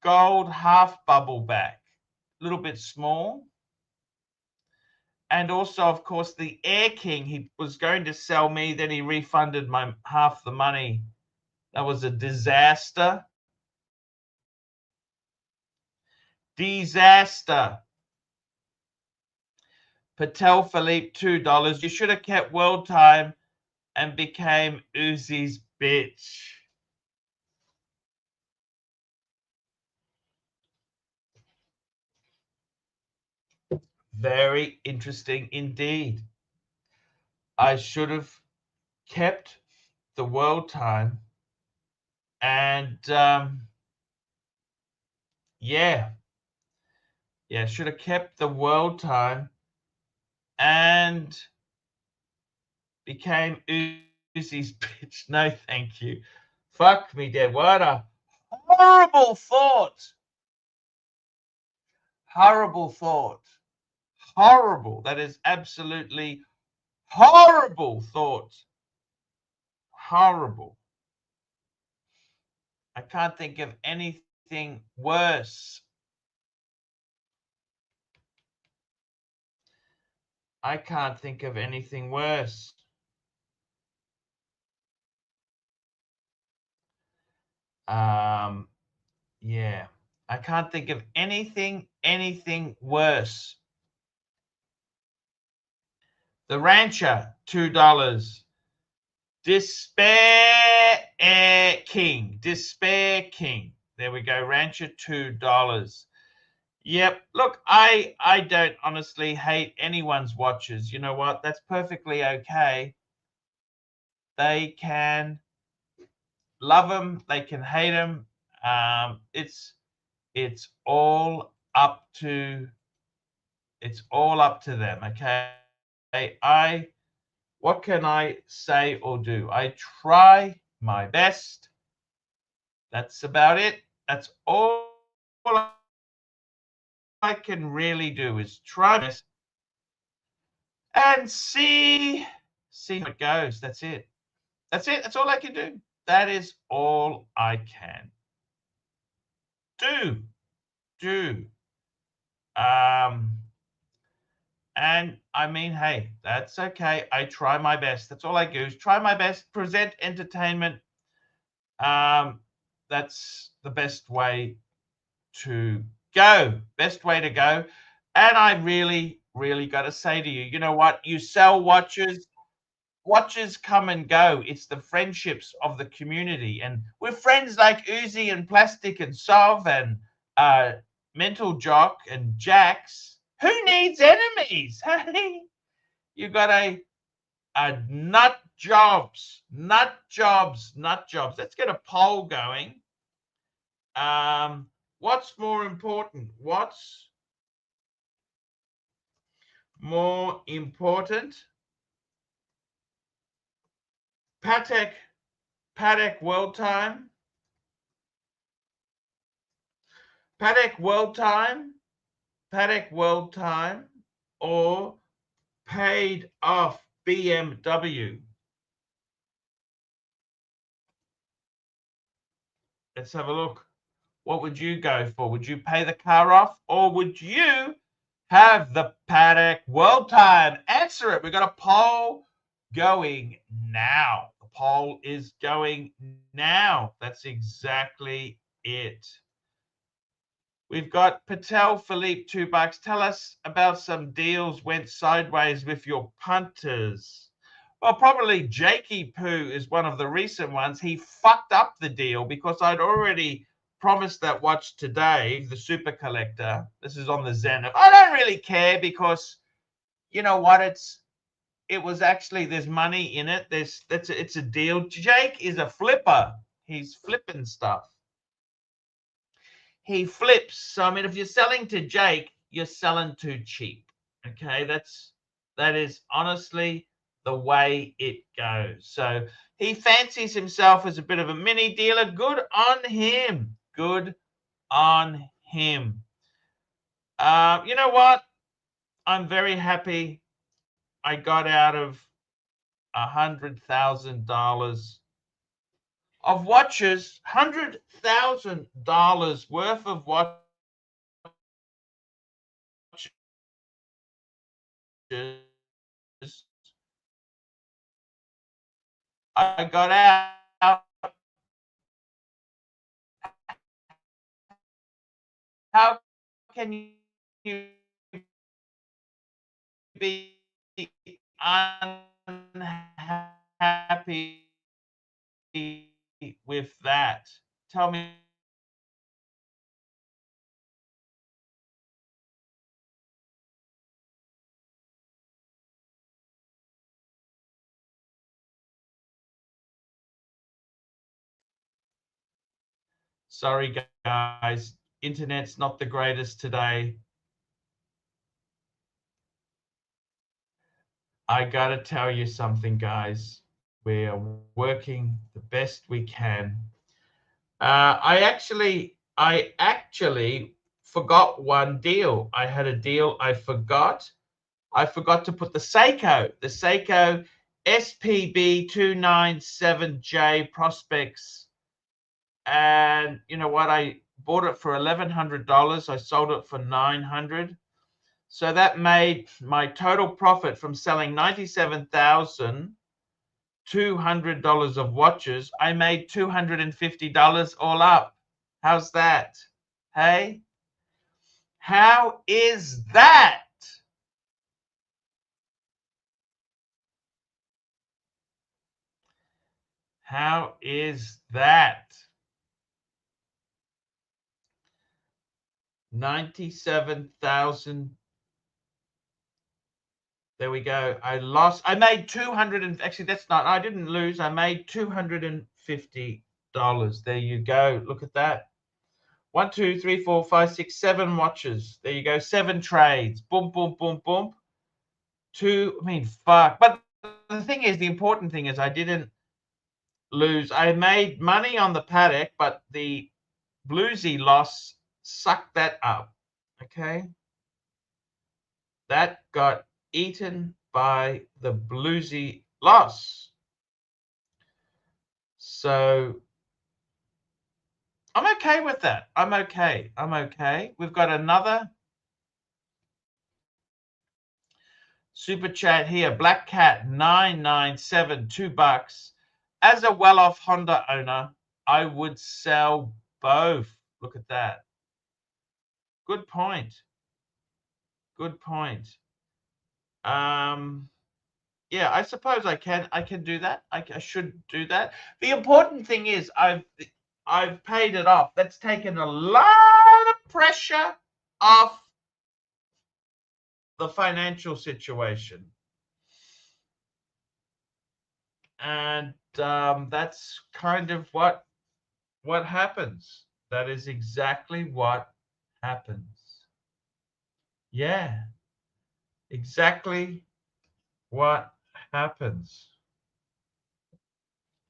gold half bubble back, a little bit small. And also, of course, the Air King, he was going to sell me, then he refunded my half the money. That was a disaster. Disaster. Patel Philippe, $2. You should have kept World Time and became Uzi's bitch. Very interesting indeed. I should have kept the World Time and yeah, should have kept the World Time and became Uzi's bitch. No, thank you. Fuck me dead. What a horrible thought. Horrible thought. Horrible. That is absolutely horrible thought. Horrible. I can't think of anything worse. I can't think of anything worse. Yeah, I can't think of anything worse. The Rancher, $2. Despair King. Despair King. There we go. Rancher, $2. Yep. Look, I don't honestly hate anyone's watches. You know what? That's perfectly okay. They can love them. They can hate them. It's all up to them. Okay. What can I say or do? I try my best. That's about it. That's all I can really do is try my best and see how it goes. That's it. That's it. That's all I can do. That is all I can do. And I mean, hey, that's okay. I try my best. That's all I do is try my best, present entertainment. That's the best way to go. Best way to go. And I really, really got to say to you, you know what? You sell watches. Watches come and go. It's the friendships of the community. And with friends like Uzi and Plastic and Sov and Mental Jock and Jax, who needs enemies? Hey, you got a nut jobs. Let's get a poll going. What's more important? What's more important? Patek World Time. Patek World Time or paid off BMW. Let's have a look. What would you go for? Would you pay the car off or would you have the Patek World Time? And answer it. We've got a poll going now. The poll is going now. That's exactly it. We've got Patel Philippe, $2. Tell us about some deals went sideways with your punters. Well, probably Jakey Poo is one of the recent ones. He fucked up the deal because I'd already promised that watch to Dave, the super collector. This is on the Zenith. I don't really care because you know what? It was actually, there's money in it. It's a deal. Jake is a flipper. He's flipping stuff. He flips. So I mean, if you're selling to Jake, you're selling too cheap. Okay, that is honestly the way it goes. So he fancies himself as a bit of a mini dealer. Good on him. Good on him. You know what? I'm very happy I got out of $100,000 of watches. $100,000 worth of watches I got out. How can you be unhappy with that? Tell me. Sorry, guys. Internet's not the greatest today. I got to tell you something, guys. We are working the best we can. I actually forgot one deal. I had a deal I forgot. I forgot to put the Seiko SPB 297J prospects. And you know what? I bought it for $1,100. I sold it for $900. So that made my total profit from selling $97,200 of watches. I made $250 all up. How's that? Hey? How is that? How is that? 97,000. There we go. I made 200 and actually that's not, I didn't lose. I made $250. There you go. Look at that. 1, 2, 3, 4, 5, 6, 7 watches. There you go. 7 trades. Boom, boom, boom, boom. Fuck. But the thing is, the important thing is I didn't lose. I made money on the paddock, but the bluesy loss sucked that up. Okay. That got eaten by the bluesy loss. So I'm okay with that. I'm okay. We've got another super chat here. Black Cat 997, $2. As a well-off Honda owner, I would sell both. Look at that. Good point. Good point. Yeah, I suppose I can do that. I should do that. The important thing is I've paid it off. That's taken a lot of pressure off the financial situation. And that's kind of what happens. That is exactly what happens. Yeah, exactly what happens.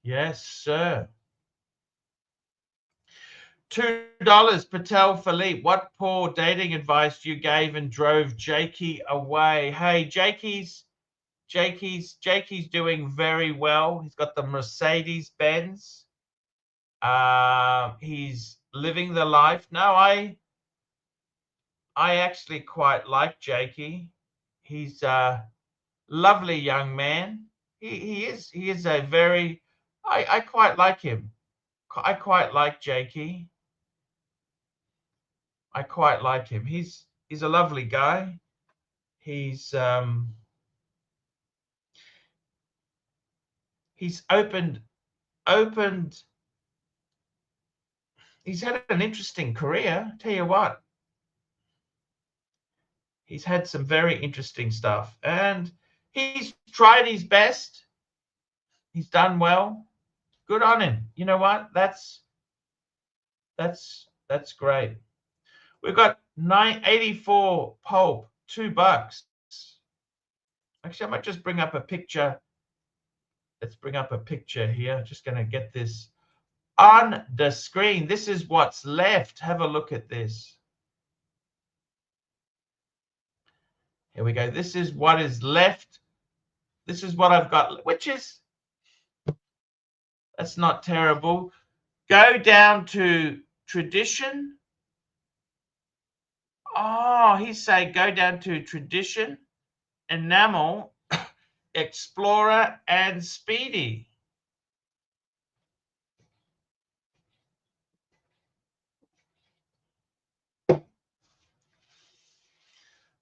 Yes, sir. $2, Patel Philippe. What poor dating advice you gave and drove Jakey away? Hey, Jakey's doing very well. He's got the Mercedes Benz. He's living the life. No, I actually quite like Jakey. He's lovely young man. He is a very, I quite like him. I quite like Jakey. I quite like him. He's a lovely guy. He's opened. He's had an interesting career. Tell you what, he's had some very interesting stuff, and he's tried his best. He's done well. Good on him. You know what? That's great. We've got 984 pulp, $2. Actually, I might just bring up a picture. Let's bring up a picture here. Just going to get this on the screen. This is what's left. Have a look at this. Here we go. This is what is left. This is what I've got, which is, that's not terrible. Go down to tradition. Oh, he's saying go down to tradition, enamel, explorer, and speedy.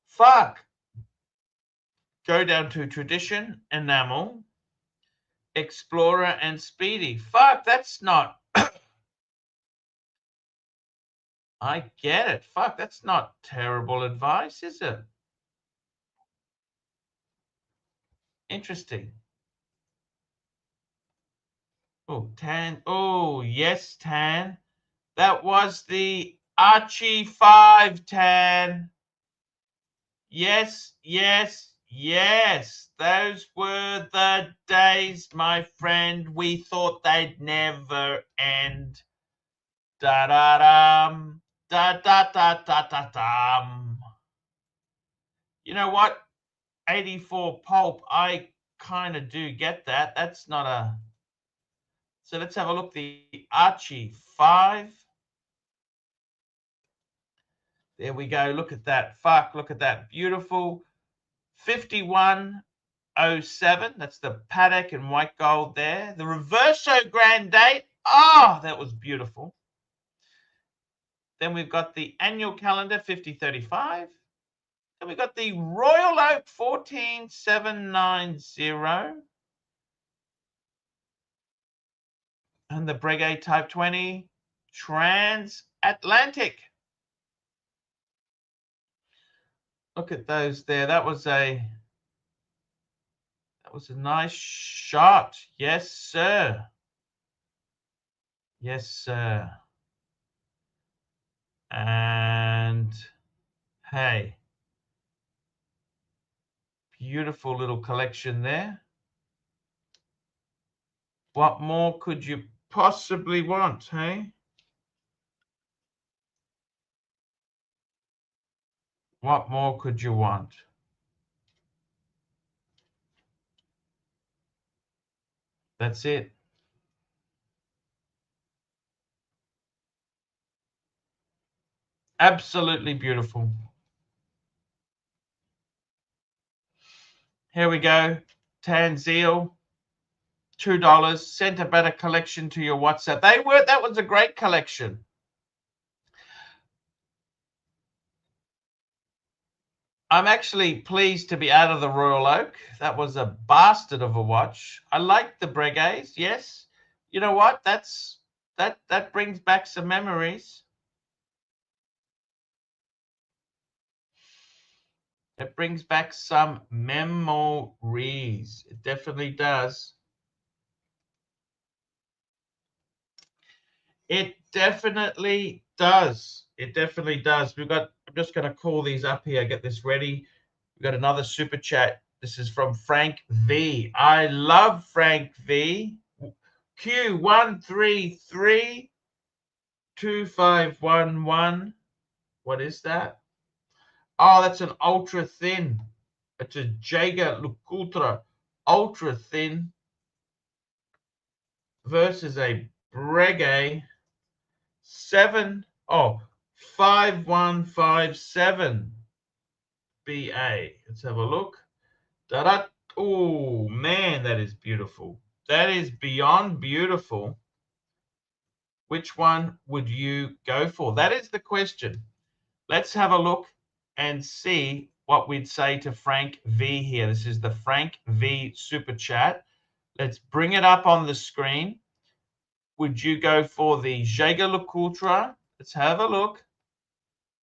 Fuck. Go down to tradition, enamel, explorer, and speedy. Fuck, that's not. I get it. Fuck, that's not terrible advice, is it? Interesting. Oh, Tan. Oh, yes, Tan. That was the Archie 5, Tan. Yes, yes, yes. Those were the days, my friend. We thought they'd never end. Da-da-dum. Da-da-da-da-da-dum. You know what? 84 pulp. I kind of do get that. That's not a... So let's have a look. The Archie 5. There we go. Look at that. Fuck. Look at that. Beautiful. 5107. That's the paddock and white gold there. The Reverso Grand Date. Oh, that was beautiful. Then we've got the annual calendar 5035. Then we've got the Royal Oak 14790. And the Breguet Type 20 Transatlantic. Look at those there. That was a nice shot. Yes, sir. Yes, sir. And hey, beautiful little collection there. What more could you possibly want, hey? What more could you want? That's it. Absolutely beautiful. Here we go. Tanzeel, $2. Sent a better collection to your WhatsApp. That was a great collection. I'm actually pleased to be out of the Royal Oak. That was a bastard of a watch. I like the Breguets, yes. You know what? That brings back some memories. It brings back some memories. It definitely does. It definitely does. It definitely does. I'm just going to call these up here, get this ready. We've got another super chat. This is from Frank V. I love Frank V. Q1332511. What is that? Oh, that's an ultra thin. It's a Jaeger LUXURIA ultra thin versus a Breguet 5157 BA. Let's have a look. Da-da, Oh, man, that is beautiful. That is beyond beautiful. Which one would you go for? That is the question. Let's have a look and see what we'd say to Frank V here. This is the Frank V super chat. Let's bring it up on the screen. Would you go for the Jaeger LeCoultre? Let's have a look.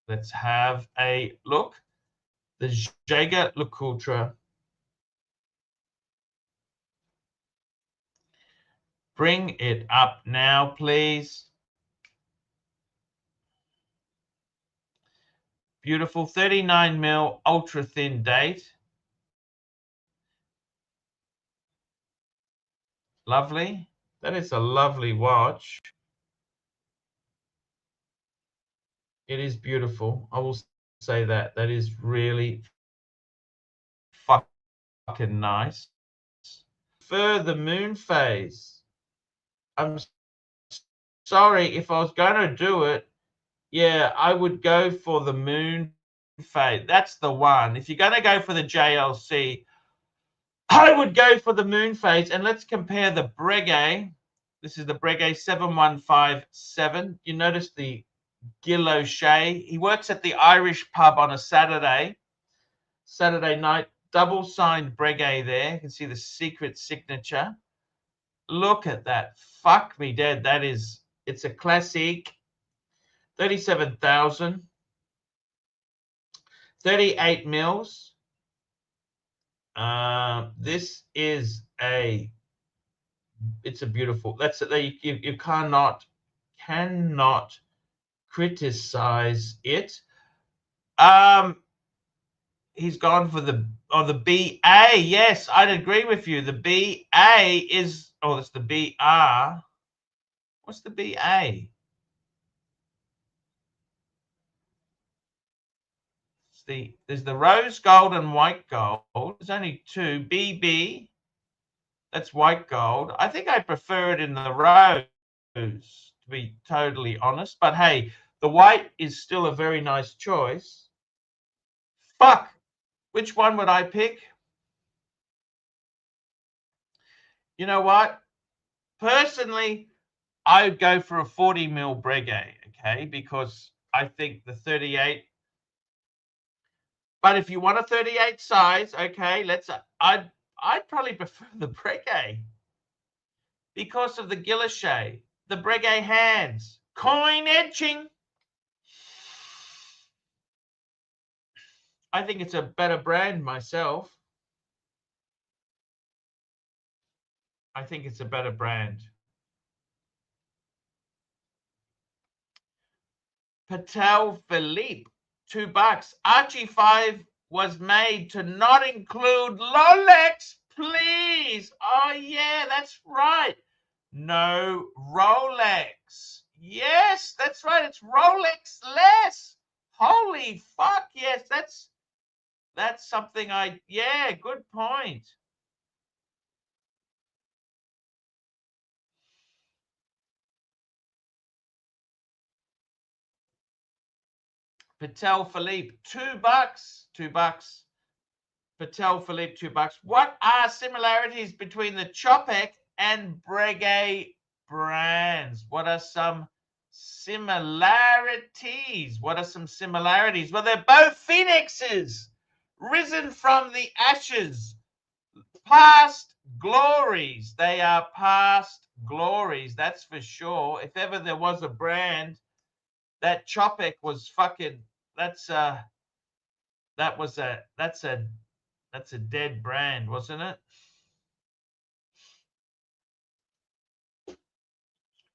Let's have a look. The Jaeger LeCoultre. Bring it up now, please. Beautiful 39mm ultra thin date. Lovely. That is a lovely watch. It is beautiful. I will say that. That is really fucking nice. For the moon phase, I'm sorry, if I was going to do it, yeah, I would go for the moon phase. That's the one. If you're going to go for the JLC, I would go for the moon phase. And let's compare the Breguet. This is the Breguet 7157. You notice the Guilloche. He works at the Irish pub on a Saturday night. Double signed Breguet there. You can see the secret signature. Look at that. Fuck me dead. That is, it's a classic. 37,000. 38 mils. This is it's a beautiful, you cannot criticize it. He's gone for the BA. Yes, I'd agree with you. The BA is, oh, that's the BR. What's the BA? There's the rose gold and white gold. There's only two. BB, that's white gold. I think I prefer it in the rose, to be totally honest. But hey, the white is still a very nice choice. Fuck, which one would I pick? You know what? Personally, I would go for a 40mm Breguet, okay, because I think the 38. But if you want a 38 size, okay, I'd probably prefer the Breguet because of the Guilloche, the Breguet hands, coin etching. I think it's a better brand myself. I think it's a better brand. Patel Philippe, $2. Archie 5 was made to not include Rolex, please. Oh, yeah, that's right. No Rolex. Yes, that's right. It's Rolex less. Holy fuck. Yes, that's something yeah, good point. Patel Philippe, $2. $2. Patel Philippe, $2. What are similarities between the Chopek and Breguet brands? What are some similarities? What are some similarities? Well, they're both phoenixes, risen from the ashes, past glories. They are past glories, that's for sure. If ever there was a brand, that Chopek was fucking, that's a dead brand, wasn't it?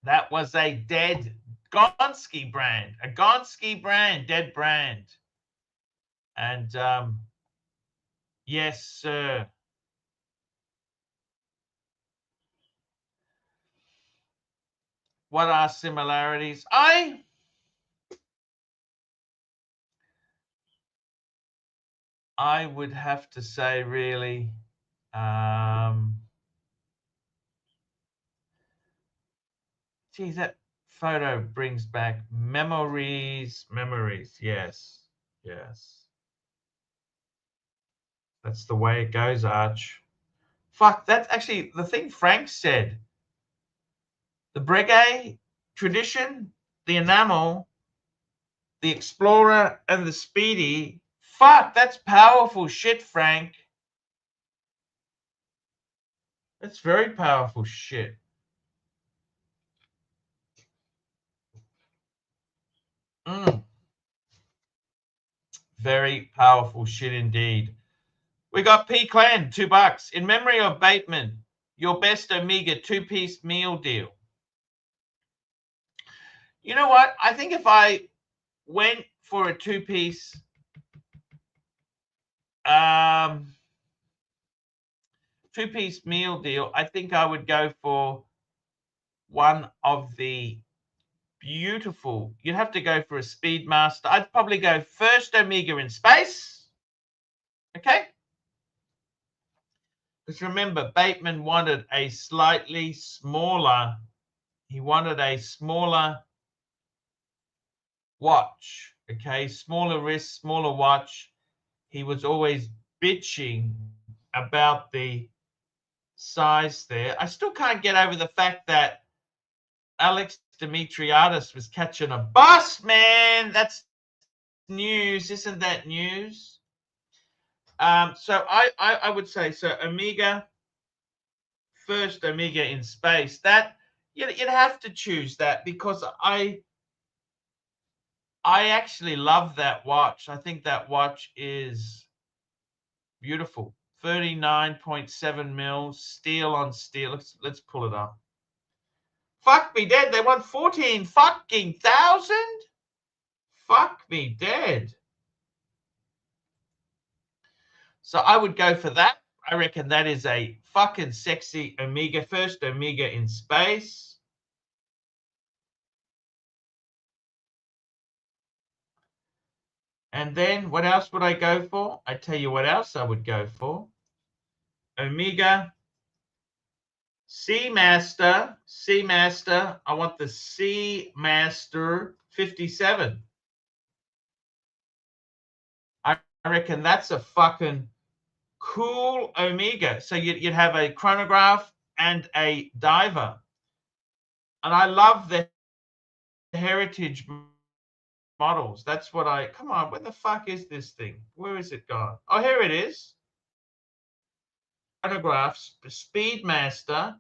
That was a dead Gonski brand, dead brand. And yes, sir. What are similarities? I would have to say, really, geez, that photo brings back memories. Yes. That's the way it goes, Arch. Fuck, that's actually the thing Frank said. The Breguet tradition, the enamel, the Explorer, and the Speedy. Fuck, that's powerful shit, Frank. That's very powerful shit. Very powerful shit indeed. We got P. Clan, $2. In memory of Bateman, your best Omega two-piece meal deal. You know what? I think if I went for a two-piece two-piece meal deal, I think I would go for one of the beautiful. You'd have to go for a Speedmaster. I'd probably go first Omega in space. Okay? Because remember, Bateman wanted a slightly smaller, he wanted a smaller watch. Okay? Smaller wrist, smaller watch. He was always bitching about the size there. I still can't get over the fact that Alex Dimitriadis was catching a bus, man. That's news. Isn't that news? So I would say, so Omega, first Omega in space. That you'd have to choose that because I actually love that watch. I think that watch is beautiful. 39.7 mils, steel on steel. Let's pull it up. Fuck me dead. They won 14 fucking thousand. Fuck me dead. So I would go for that. I reckon that is a fucking sexy Omega, first Omega in space. And then what else would I go for? I tell you what else I would go for. Omega Seamaster. I want the Seamaster 57. I reckon that's a fucking cool Omega. So you'd have a chronograph and a diver. And I love the heritage models. That's what come on, where the fuck is this thing? Where is it gone? Oh, here it is. Chronographs, Speedmaster.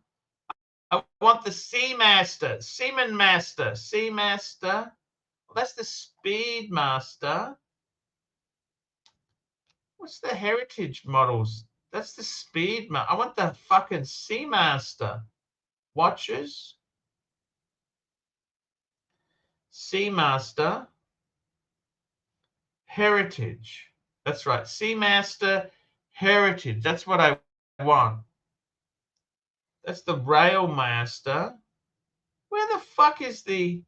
I want the Seamaster, Seamaster. Well, that's the Speedmaster. What's the heritage models? That's the Speedmaster. I want the fucking Seamaster watches. Seamaster heritage. That's right. Seamaster heritage. That's what I want. That's the Railmaster. Where the fuck is the...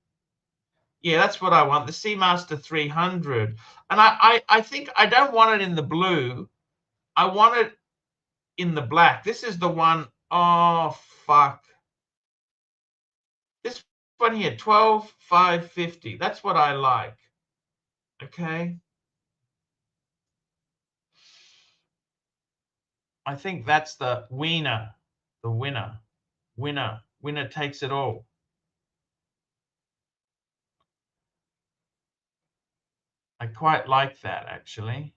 Yeah, that's what I want. The Seamaster 300. And I think I don't want it in the blue. I want it in the black. This is the one. Oh, fuck. This one here, 12,550. That's what I like. Okay. I think that's the winner. The winner. Winner takes it all. I quite like that, actually.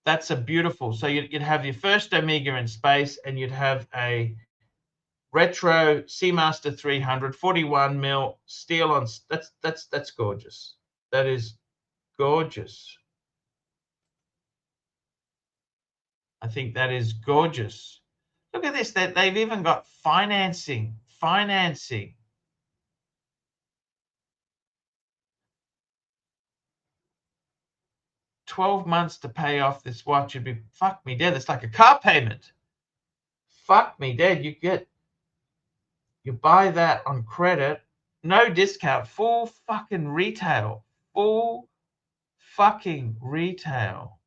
That's a beautiful. So you'd have your first Omega in space, and you'd have a retro Seamaster 300, 41 mil steel on. That's gorgeous. That is gorgeous. I think that is gorgeous. Look at this. They've even got financing. 12 months to pay off this watch. It'd be, fuck me dead. It's like a car payment. Fuck me dead. You buy that on credit, no discount, full fucking retail. Full fucking retail.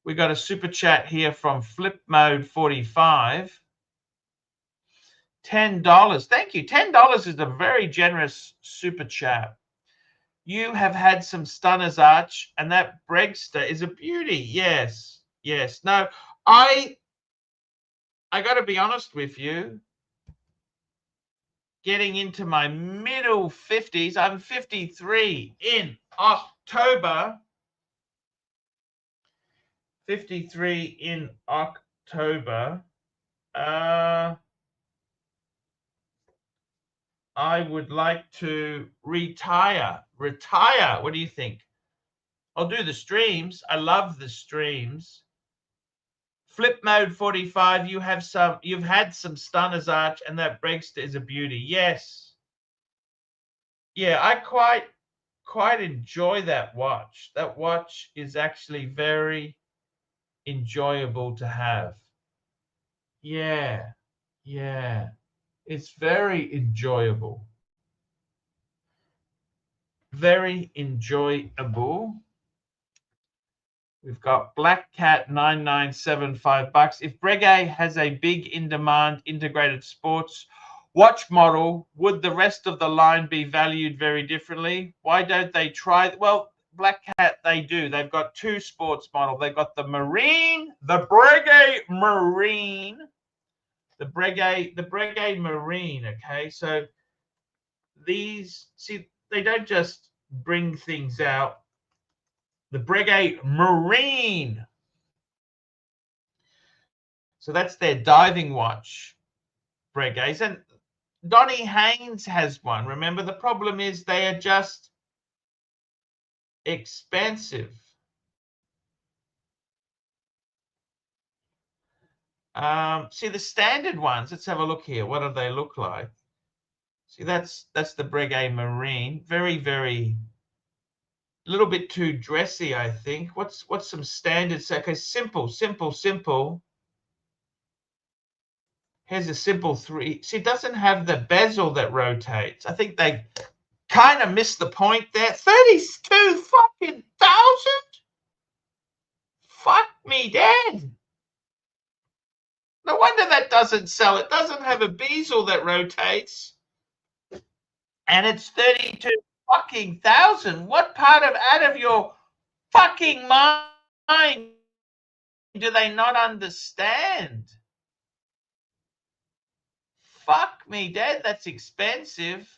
We got a super chat here from Flip Mode 45. $10. Thank you. $10 is a very generous super chat. You have had some stunners, Arch, and that Bregster is a beauty. Yes, yes. No, I got to be honest with you. Getting into my middle 50s, I'm 53 in October. 53 in October. I would like to retire. Retire. What do you think? I'll do the streams. I love the streams. Flip mode 45. You've had some stunners, Arch, and that Bregster is a beauty. Yes. Yeah, I quite enjoy that watch. That watch is actually very enjoyable to have. Yeah. Yeah. It's very enjoyable. Very enjoyable. We've got Black Cat 9975 bucks. If Breguet has a big in-demand integrated sports watch model, would the rest of the line be valued very differently? Why don't they try? Well, Black Cat, they do. They've got two sports models. They've got the Marine, the Breguet Marine, the Breguet Marine. Okay, so these, see, they don't just bring things out. The Breguet Marine. So that's their diving watch, Breguets. And Donny Haynes has one. Remember, the problem is they are just expensive. See the standard ones. Let's have a look here. What do they look like? See, that's the Breguet Marine. Very, very, a little bit too dressy, I think. What's some standards? Okay, simple. Here's a simple 3. See, it doesn't have the bezel that rotates. I think they kind of missed the point there. 32 fucking thousand? Fuck me dead. No wonder that doesn't sell. It doesn't have a bezel that rotates. And it's 32 fucking thousand. What part of out of your fucking mind do they not understand? Fuck me dead. That's expensive.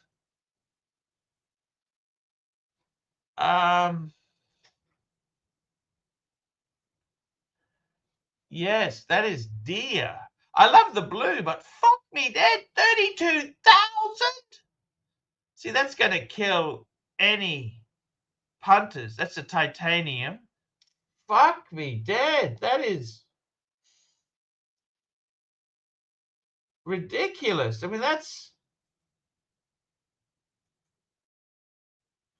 Yes, that is dear. I love the blue, but fuck me dead. 32,000? See, that's going to kill any punters. That's a titanium. Fuck me dead. That is ridiculous. I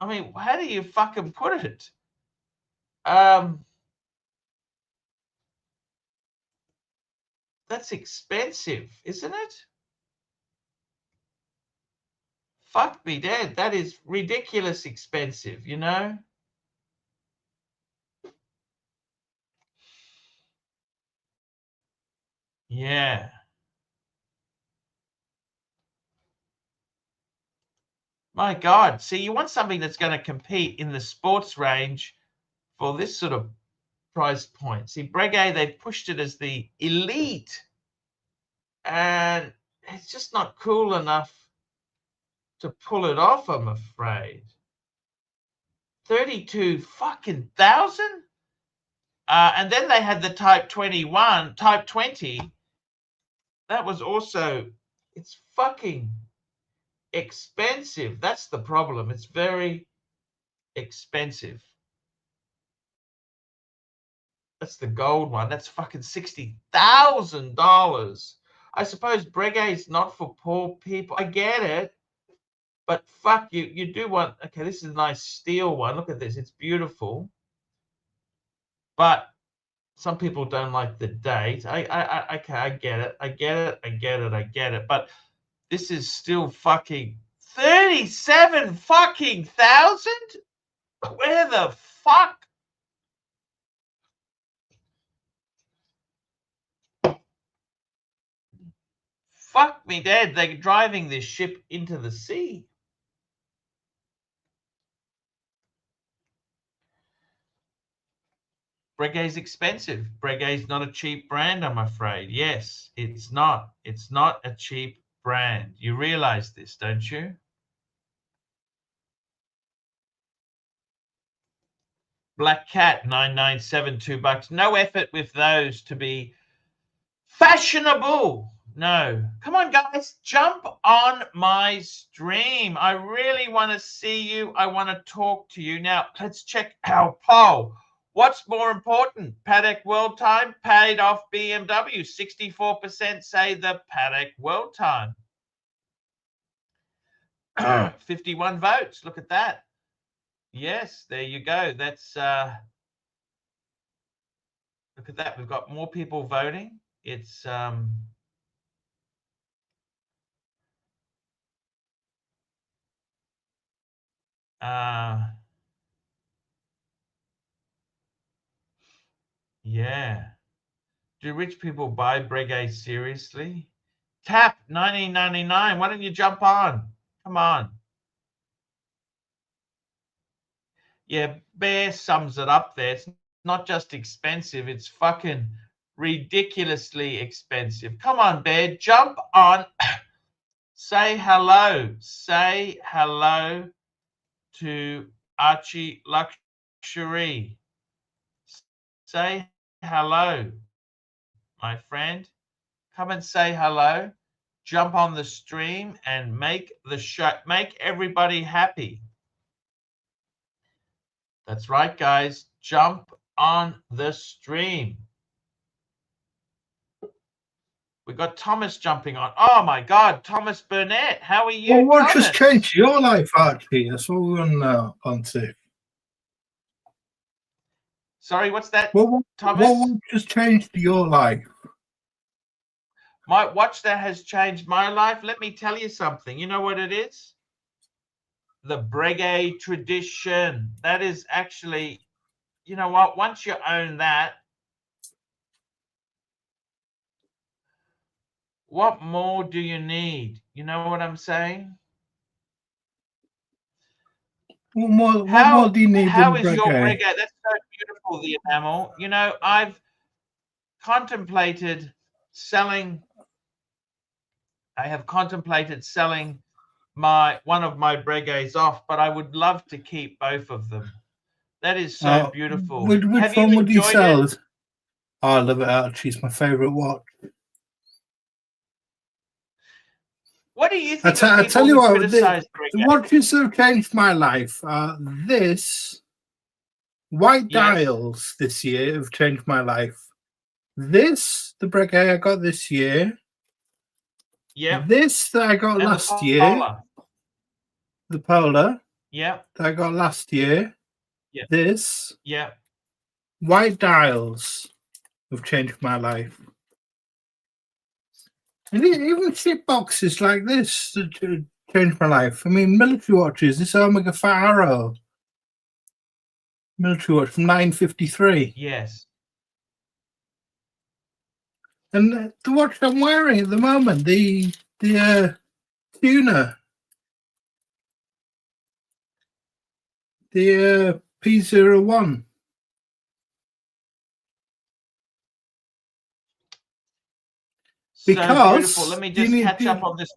mean, how do you fucking put it? That's expensive, isn't it? Fuck me dead. That is ridiculous expensive, you know? Yeah. My God. See, you want something that's going to compete in the sports range for this sort of price point. See, Breguet, they've pushed it as the elite, and it's just not cool enough to pull it off, I'm afraid. 32 fucking thousand? And then they had the Type 21, Type 20. That was also, it's fucking expensive. That's the problem. It's very expensive. That's the gold one. That's fucking $60,000. I suppose Breguet is not for poor people. I get it. But fuck you. You do want, okay, this is a nice steel one. Look at this. It's beautiful. But some people don't like the date. Okay, I get it. I get it. But this is still fucking 37 fucking thousand? Where the fuck? Fuck me dead. They're driving this ship into the sea. Breguet's expensive. Breguet's not a cheap brand, I'm afraid. Yes, it's not. It's not a cheap brand. You realize this, don't you? Black Cat 997, $2. No effort with those to be fashionable. No. Come on, guys. Jump on my stream. I really want to see you. I want to talk to you. Now, let's check our poll. What's more important? Paddock World Time, paid off BMW. 64% say the Paddock World Time. 51 votes. Look at that. Yes, there you go. That's look at that. We've got more people voting. It's yeah. Do rich people buy Breguet seriously? Tap 1999. Why don't you jump on? Come on. Yeah, Bear sums it up there. It's not just expensive, it's fucking ridiculously expensive. Come on, Bear, jump on. Say hello. Say hello to Archie Luxury. Say hello, my friend. Come and say hello. Jump on the stream and make the show, make everybody happy. That's right, guys. Jump on the stream. We got Thomas jumping on. Oh my God, Thomas Burnett. How are you? Well, what Thomas? just changed your life, Archie? That's what we want on to. Sorry, what's that, Well, Thomas? what just changed your life? My watch that has changed my life. Let me tell you something. You know what it is? The Breguet tradition. That is actually, you know what? Once you own that, what more do you need? You know what I'm saying? What more do you need how than is your Breguet? Breguet? That's so beautiful, the enamel. You know, I've contemplated selling. I have contemplated selling one of my Breguets off, but I would love to keep both of them. That is so beautiful. Which have one you would you sell? it? Oh, I love it, Archie. It's my favourite watch. What do you think? I tell you what, the watches that have changed my life. This white dials this year have changed my life. This, the Breguet I got this year. Yeah. This that I got last year. The Polar. Yeah. That I got last year. Yeah. This. Yeah. White dials have changed my life. And even ship boxes like this changed my life. I mean, military watches. This Omega Faro military watch from 953. Yes. And the watch I'm wearing at the moment, the tuner, the P01. So beautiful. Let me just catch up on this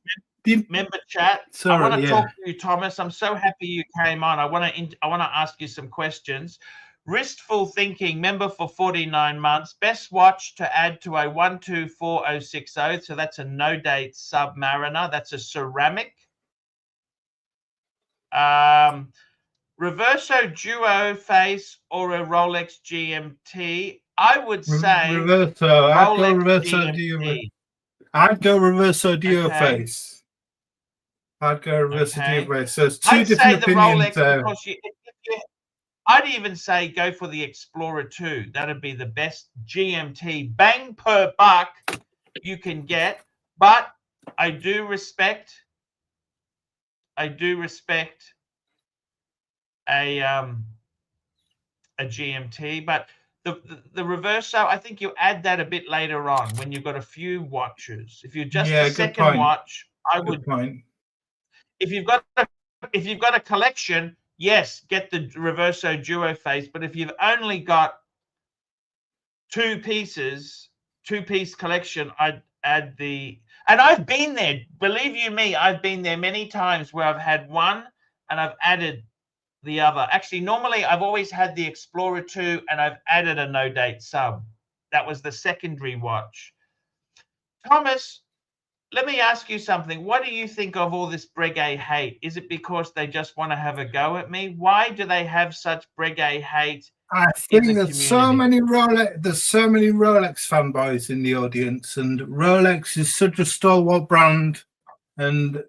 member chat. Sorry, I want to talk to you, Thomas. I'm so happy you came on. I want to ask you some questions. Wristful Thinking, member for 49 months. Best watch to add to a 124060. So that's a no-date Submariner. That's a ceramic. Reverso Duo Face or a Rolex GMT. I would say Reverso. I'd go Reverso Duo. I'd go Reverso Duo Face. I'd go Reverso Duo Face. So it's two different opinions. I'd even say go for the Explorer 2. That'd be the best GMT bang per buck you can get. But I do respect a GMT, but the Reverso, I think you add that a bit later on when you've got a few watches. If you're just a second watch, I would. If you've got a collection, yes, get the Reverso Duo Face. But if you've only got two-piece collection, I'd add the, and I've been there, believe you me, I've been there many times where I've had one and I've added the other. Actually, normally I've always had the Explorer 2 and I've added a no date sub. That was the secondary watch. Thomas, let me ask you something. What do you think of all this Breguet hate? Is it because they just want to have a go at me? Why do they have such Breguet hate? I think there's so many Rolex fanboys in the audience, and Rolex is such a stalwart brand and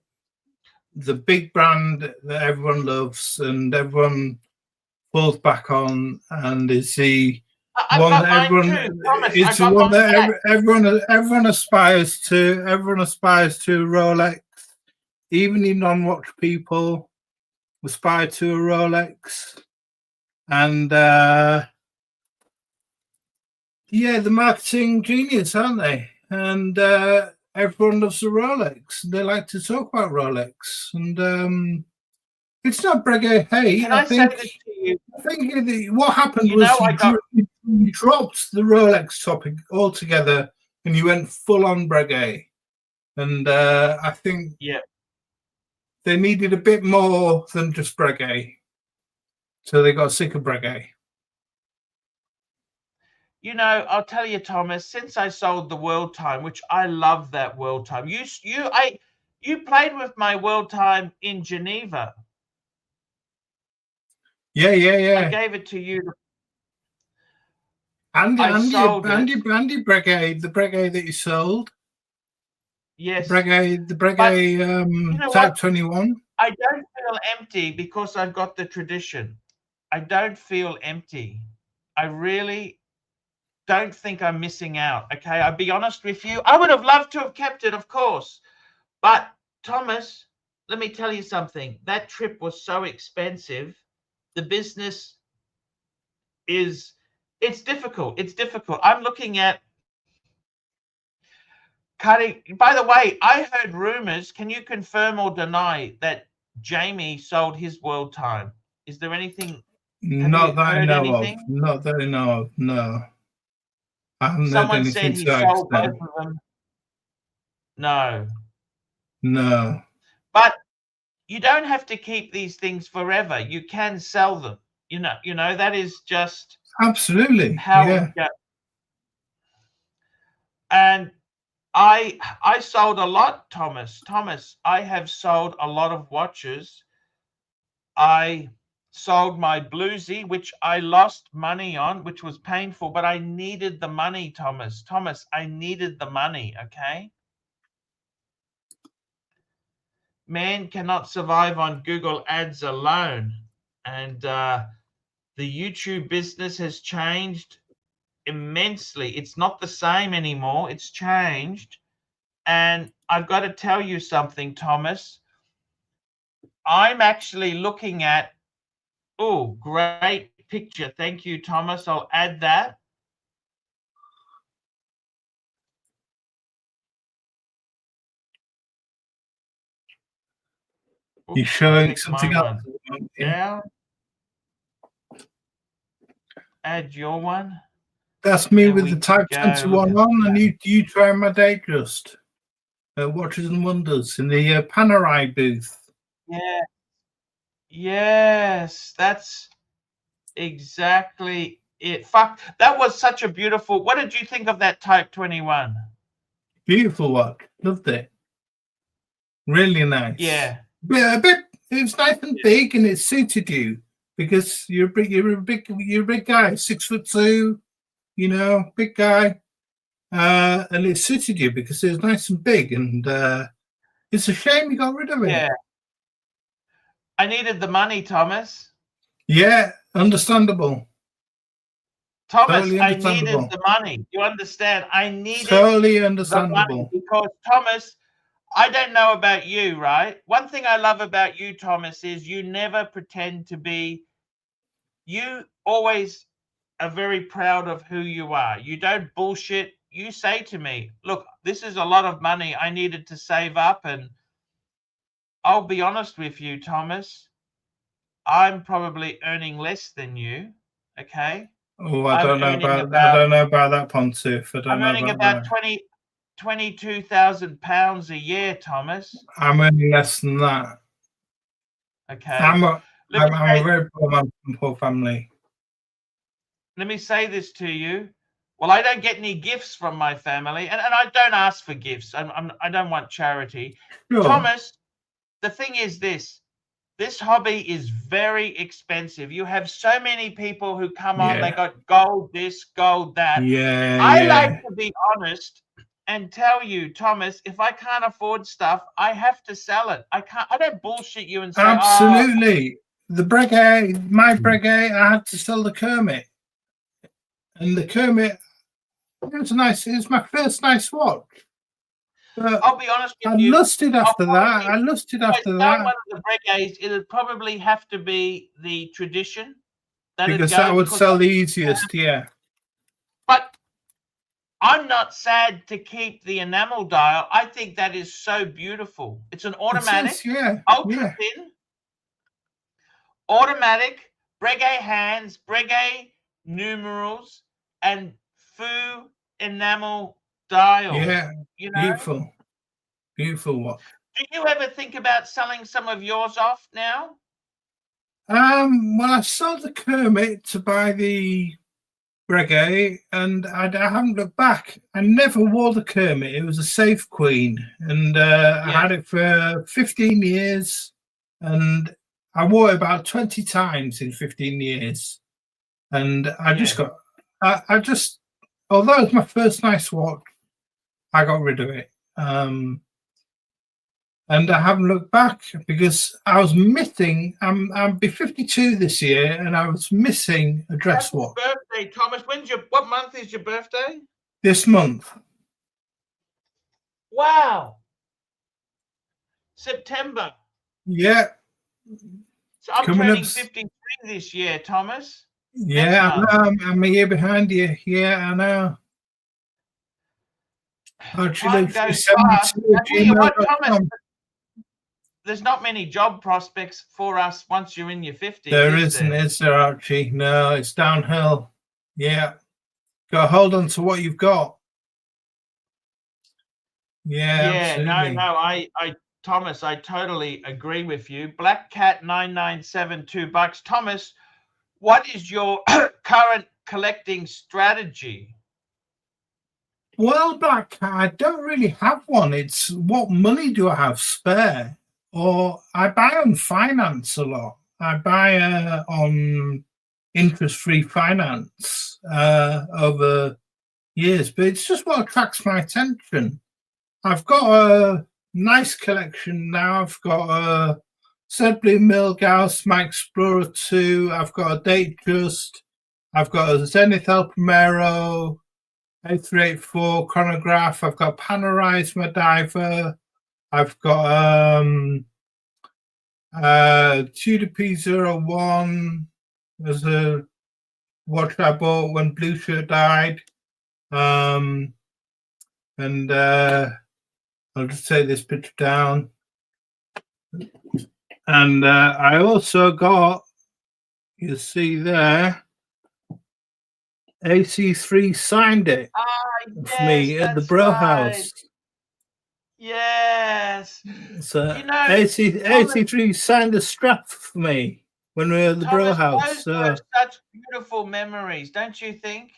the big brand that everyone loves and everyone falls back on, and is the one that everyone aspires to. Everyone aspires to a Rolex. Even the non-watch people aspire to a Rolex. And yeah, the marketing genius, aren't they? And everyone loves a Rolex. They like to talk about Rolex, and it's not Breguet hate. I think what happened was you dropped the Rolex topic altogether, and you went full on Breguet. And I think they needed a bit more than just Breguet, so they got sick of Breguet. You know, I'll tell you, Thomas, since I sold the World Time, which I love that World Time. You played with my World Time in Geneva. Yeah. I gave it to you. Andy Breguet, the Breguet that you sold. Yes. The Breguet Type 21. I don't feel empty because I've got the tradition. I don't feel empty. I really don't think I'm missing out. Okay, I'll be honest with you. I would have loved to have kept it, of course. But Thomas, let me tell you something. That trip was so expensive. The business it's difficult. It's difficult. I'm looking at cutting. By the way, I heard rumors. Can you confirm or deny that Jamie sold his World Time? Is there anything? Not that I know of. Not that I know of. No. I haven't heard anything. Someone said he sold both of them. No. But you don't have to keep these things forever. You can sell them. You know that is just absolutely how it goes. And I sold a lot, Thomas. I have sold a lot of watches. I sold my Bluesy, which I lost money on, which was painful, but I needed the money, Thomas. I needed the money, okay? Man cannot survive on Google ads alone. And the YouTube business has changed immensely. It's not the same anymore. It's changed. And I've got to tell you something, Thomas. I'm actually looking at, oh, great picture. Thank you, Thomas. I'll add that. You're showing something else. Yeah. Add your one. That's me with the Type 21 on, and you try my Datejust. Watches and Wonders in the Panerai booth. Yeah. Yes, that's exactly it. Fuck, that was such a beautiful. What did you think of that Type 21? Beautiful watch. Loved it. Really nice. Yeah. A bit. It was nice and big, and it suited you because you're a big guy, 6'2", you know, big guy, and it suited you because it was nice and big, and it's a shame you got rid of it. Yeah. I needed the money, Thomas. Yeah, understandable. Thomas, totally understandable. I needed the money. You understand? I needed totally understandable because Thomas, I don't know about you, right? One thing I love about you, Thomas, is you never pretend to be. You always are very proud of who you are. You don't bullshit. You say to me, look, this is a lot of money I needed to save up. And I'll be honest with you, Thomas, I'm probably earning less than you, okay? Oh, I'm I don't earning know about that, Pontiff. I don't I'm know earning about about that. 22,000 pounds a year, Thomas. I'm earning less than that. Okay. I'm a Let me say, very poor man from poor family. let me say this to you. Well, I don't get any gifts from my family, and I don't ask for gifts. I don't want charity. Sure. Thomas, the thing is this hobby is very expensive. You have so many people who come on, they got gold this, gold that. I like to be honest and tell you, Thomas, if I can't afford stuff, I have to sell it. I don't bullshit you and say, absolutely. The Breguet, my Breguet, I had to sell the Kermit. And the Kermit, it was my first nice watch. But I'll be honest with I you. lusted after that. I lusted after that. One of the Breguets, it'd probably have to be the Tradition. Because that would sell the easiest, yeah. But I'm not sad to keep the enamel dial. I think that is so beautiful. It's an automatic, ultra thin, automatic, Breguet hands, Breguet numerals, and faux enamel dial. Yeah, you know? Beautiful watch. Do you ever think about selling some of yours off now? Well, I sold the Kermit to buy the Breguet, and I haven't looked back. I never wore the Kermit. It was a safe queen, and I had it for 15 years, and I wore it about 20 times in 15 years. And I just got, I just, although it's my first nice watch, I got rid of it. And I haven't looked back because I was missing. I'll be 52 this year, and I was missing a dress watch. Birthday, Thomas. What month is your birthday? This month. Wow. September. Yeah. So I'm turning 53 this year, Thomas. Yeah, I'm a year behind you. Yeah, I know. Time goes fast. Thomas, there's not many job prospects for us once you're in your 50s. There isn't, is there, Archie? No, it's downhill. Yeah. Got to hold on to what you've got. Yeah, absolutely. No, Thomas, I totally agree with you. Black Cat 997, $2. Thomas, what is your current collecting strategy? Well, Black Cat, I don't really have one. It's what money do I have spare? Or I buy on finance a lot. I buy on interest-free finance over years, but it's just what attracts my attention. I've got a nice collection now. I've got a Sedley Milgauss, my Explorer 2. I've got a Datejust. I've got a Zenith El Primero, A384 chronograph. I've got Panerai, my diver. I've got Tudor P01 as a watch I bought when Blue Shirt died. And I'll just take this picture down. And I also got, you see there, AC3 signed it for me at the Bro House. Yes. So AC3 signed a strap for me when we were at the Bro House. Those were such beautiful memories, don't you think?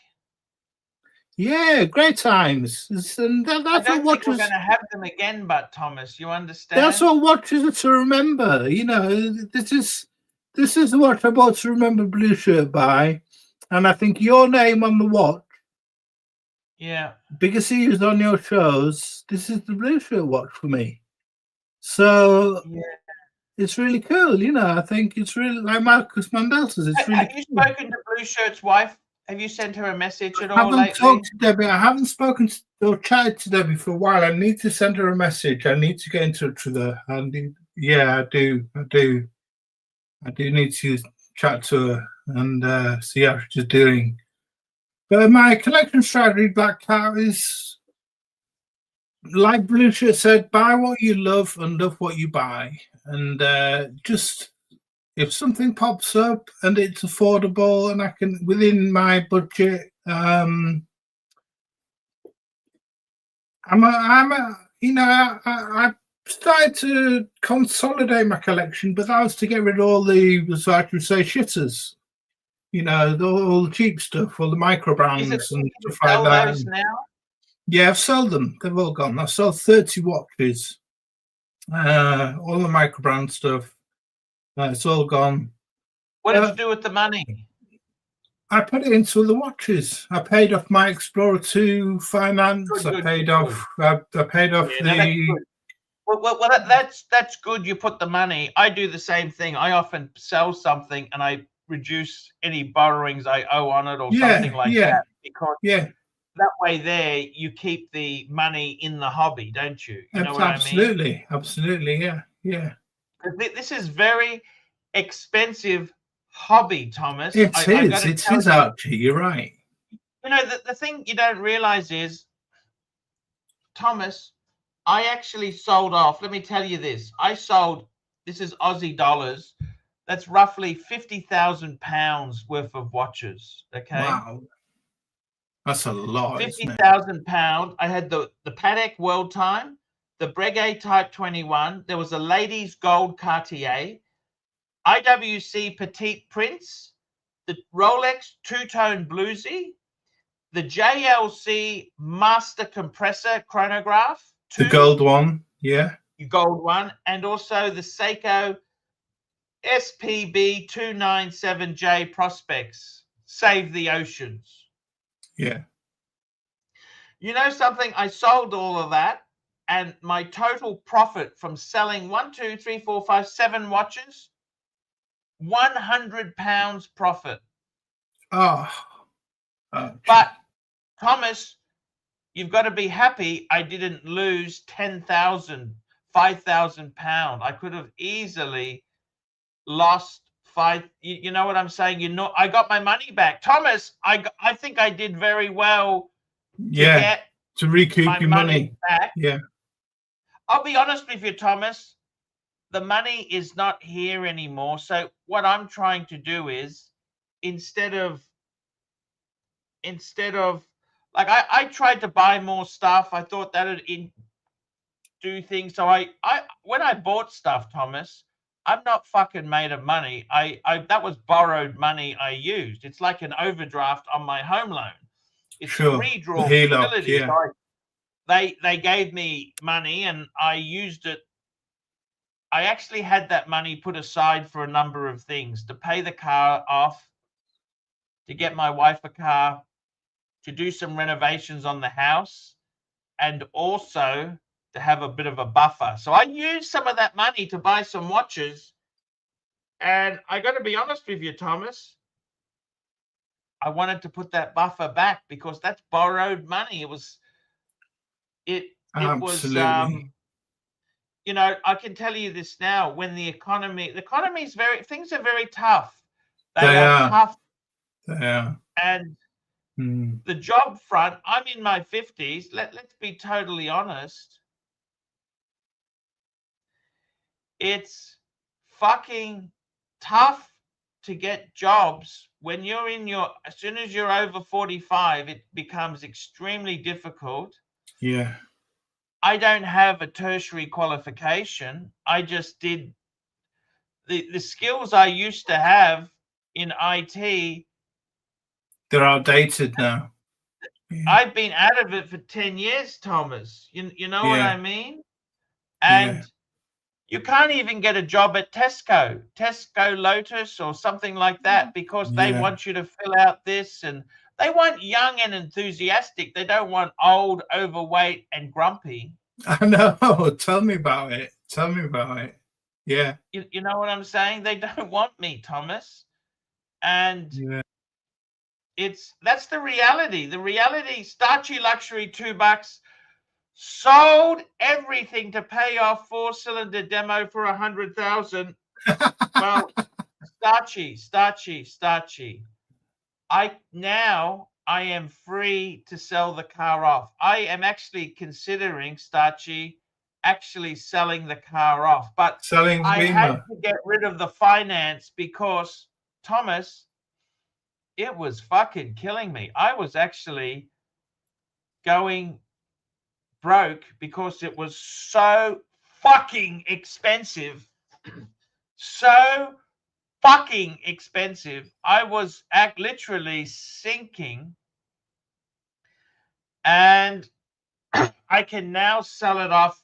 Yeah, great times. And that's I don't think we're going to have them again, but Thomas, you understand? That's what watches are to remember. You know, this is the watch I bought to remember Blue Shirt by, and I think your name on the watch. Yeah. Because he was on your shows. This is the Blue Shirt watch for me. So it's really cool. You know, I think it's really like Marcus Mandel's. It's really. Have you spoken to Blue Shirt's wife? Have you sent her a message at all? I haven't talked to Debbie. I haven't spoken to or chatted to Debbie for a while. I need to send her a message. I need to get in touch with her. I do need to chat to her and see how she's doing. But my collection strategy, Black Cat, is like Blue Shirt said: buy what you love and love what you buy. And just if something pops up and it's affordable and I can within my budget, I'm I started to consolidate my collection, but that was to get rid of all the, as I could say, shitters. All the cheap stuff, all the micro brands and stuff like that. Those now? Yeah, I've sold them. They've all gone. I've sold 30 watches. All the micro brand stuff. It's all gone. What did you do with the money? I put it into the watches. I paid off my Explorer 2 finance. Good, I paid off the. Well, that's good. You put the money. I do the same thing. I often sell something and I reduce any borrowings I owe on it or something like that, because that way there you keep the money in the hobby, don't you? You know what I mean? Absolutely, yeah. This is very expensive hobby, Thomas. It is, Archie. You're right. The thing you don't realize is, Thomas, I actually sold off. Let me tell you this. This is Aussie dollars. That's roughly £50,000 worth of watches. Okay. Wow. That's a lot. £50,000. I had the Patek World Time, the Breguet Type 21. There was a ladies gold Cartier, IWC Petite Prince, the Rolex two-tone bluesy, the JLC Master Compressor chronograph. The gold one, yeah. Gold one, and also the Seiko SPB 297J Prospects. Save the Oceans. Yeah. You know something? I sold all of that, and my total profit from selling 1, 2, 3, 4, 5, 7 watches, £100 profit. Oh. But Thomas, you've got to be happy I didn't lose 10,000, 5,000 pounds. I could have easily lost you know what I'm saying? I got my money back. Thomas, I think I did very well to recoup your money back. Yeah. I'll be honest with you, Thomas. The money is not here anymore. So what I'm trying to do is, instead of like I tried to buy more stuff. I thought that would do things. So when I bought stuff, Thomas, I'm not fucking made of money. That was borrowed money I used. It's like an overdraft on my home loan. It's a redraw facility. Yeah. So they gave me money and I used it. I actually had that money put aside for a number of things: to pay the car off, to get my wife a car, to do some renovations on the house, and also to have a bit of a buffer. So I used some of that money to buy some watches. And I got to be honest with you, Thomas, I wanted to put that buffer back because that's borrowed money. It was, Absolutely. I can tell you this now, when the economy is things are very tough. They are tough. They are. And the job front, I'm in my 50s. Let's be totally honest. It's fucking tough to get jobs when you're as soon as you're over 45, it becomes extremely difficult. Yeah. I don't have a tertiary qualification. I just did the skills I used to have in IT. They're outdated now. Yeah. I've been out of it for 10 years, Thomas. You know what I mean? And you can't even get a job at Tesco Lotus or something like that because they want you to fill out this, and they want young and enthusiastic. They don't want old, overweight, and grumpy. I know. Tell me about it. Yeah. You know what I'm saying? They don't want me, Thomas. And that's the reality. The reality, Starchy Luxury, $2. Sold everything to pay off 4-cylinder demo for 100,000. Well, Starchy. I am free to sell the car off. I am actually considering, Starchy, actually selling the car off. But Selling the I had Beamer. to get rid of the finance because, Thomas, it was fucking killing me. I was actually going broke because it was so fucking expensive. So fucking expensive. I was literally sinking, and I can now sell it off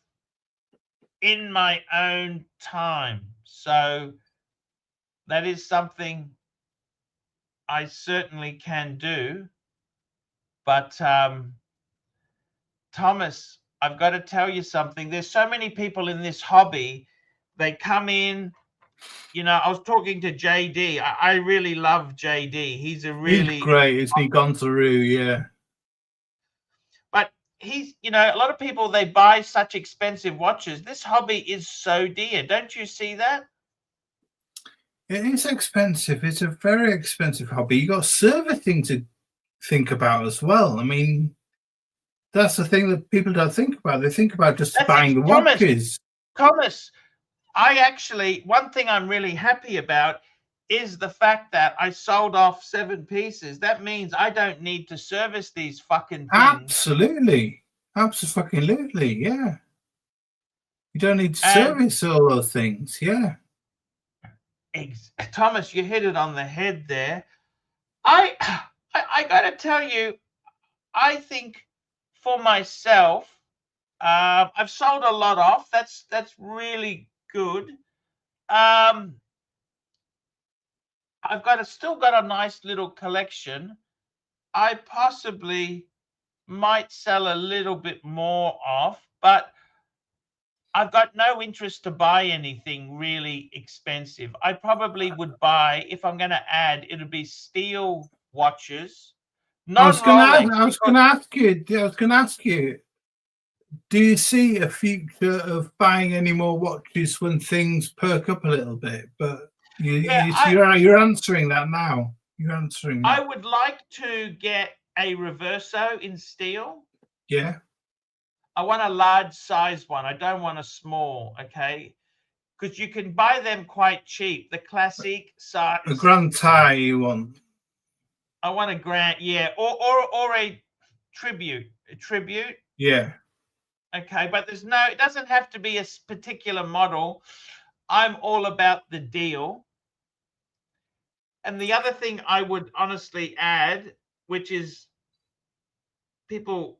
in my own time. So that is something I certainly can do. But Thomas, I've got to tell you something. There's so many people in this hobby. They come in, you know, I was talking to JD. I really love JD. He's great, isn't he? Gone through, yeah. But he's, you know, a lot of people, they buy such expensive watches. This hobby is so dear. Don't you see that? It is expensive. It's a very expensive hobby. You got servicing to think about as well. I mean, that's the thing that people don't think about. They think about just buying the watches. Thomas, I actually, one thing I'm really happy about is the fact that I sold off 7 pieces. That means I don't need to service these fucking things. Absolutely. Absolutely, yeah. You don't need to service all those things, yeah. Thomas, you hit it on the head there. I got to tell you, I think for myself, I've sold a lot off. That's really good. I've still got a nice little collection. I possibly might sell a little bit more off, but I've got no interest to buy anything really expensive. I probably would buy, if I'm going to add, it'd be steel watches. I was going to ask you, do you see a future of buying any more watches when things perk up a little bit? But you're answering that now. You're answering that. I would like to get a Reverso in steel. Yeah. I want a large size one. I don't want a small, okay? Because you can buy them quite cheap. The classic size. A Grand Tie you want? I want a Grand, yeah, or a Tribute. A Tribute. Yeah. Okay, but it doesn't have to be a particular model. I'm all about the deal. And the other thing I would honestly add, which is people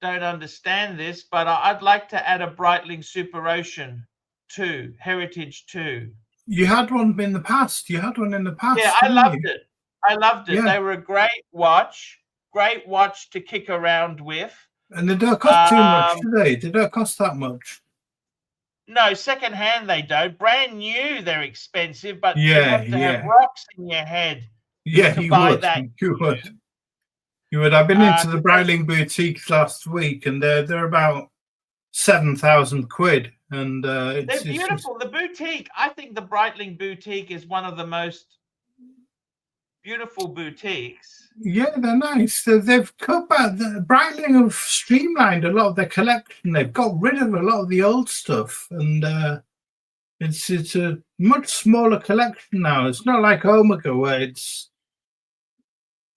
don't understand this, but I'd like to add a Breitling Super Ocean 2, Heritage 2. You had one in the past. Yeah, I loved it. Yeah. They were a great watch to kick around with. And they don't cost too much, do they? They don't cost that much. No, secondhand they don't. Brand new, they're expensive, but you have to have rocks in your head. Yeah, you would. You would. I've been into the Breitling boutiques last week, and they're about 7,000 quid, and they're beautiful. The boutique, I think the Breitling boutique is one of the most beautiful boutiques. Yeah, they're nice. They've cut back. The Breitling have streamlined a lot of their collection. They've got rid of a lot of the old stuff, and it's a much smaller collection now. It's not like Omega where it's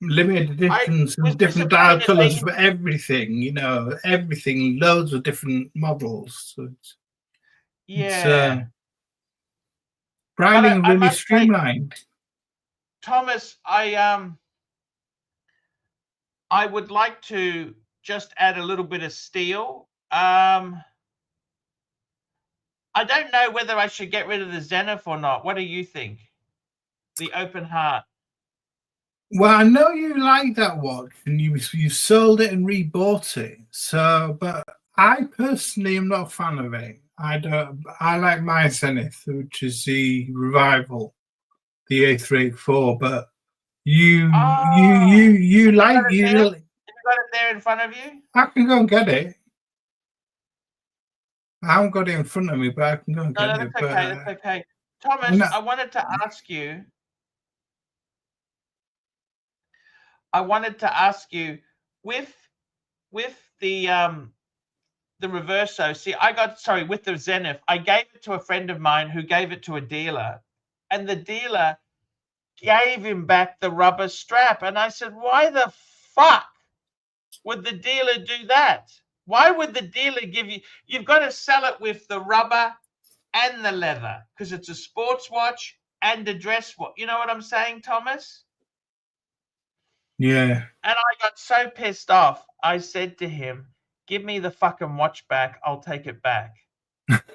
limited editions and different dial colors for everything. You know, everything, loads of different models. So Breitling really streamlined. Thomas, I would like to just add a little bit of steel. I don't know whether I should get rid of the Zenith or not. What do you think? The Open Heart. Well, I know you like that watch, and you sold it and rebought it. So, but I personally am not a fan of it. I like my Zenith, which is the Revival, the A384. But you like you. You got it there in front of you? I can go and get it. I haven't got it in front of me, but I can go and get it. That's okay. Thomas, I wanted to ask you. with the the reverso. See, I got, sorry, with the Zenith, I gave it to a friend of mine who gave it to a dealer, and the dealer gave him back the rubber strap. And I said, why the fuck would the dealer do that? Why would the dealer give you, you've got to sell it with the rubber and the leather, because it's a sports watch and a dress watch. You know what I'm saying, Thomas? Yeah. And I got so pissed off, I said to him, give me the fucking watch back, I'll take it back.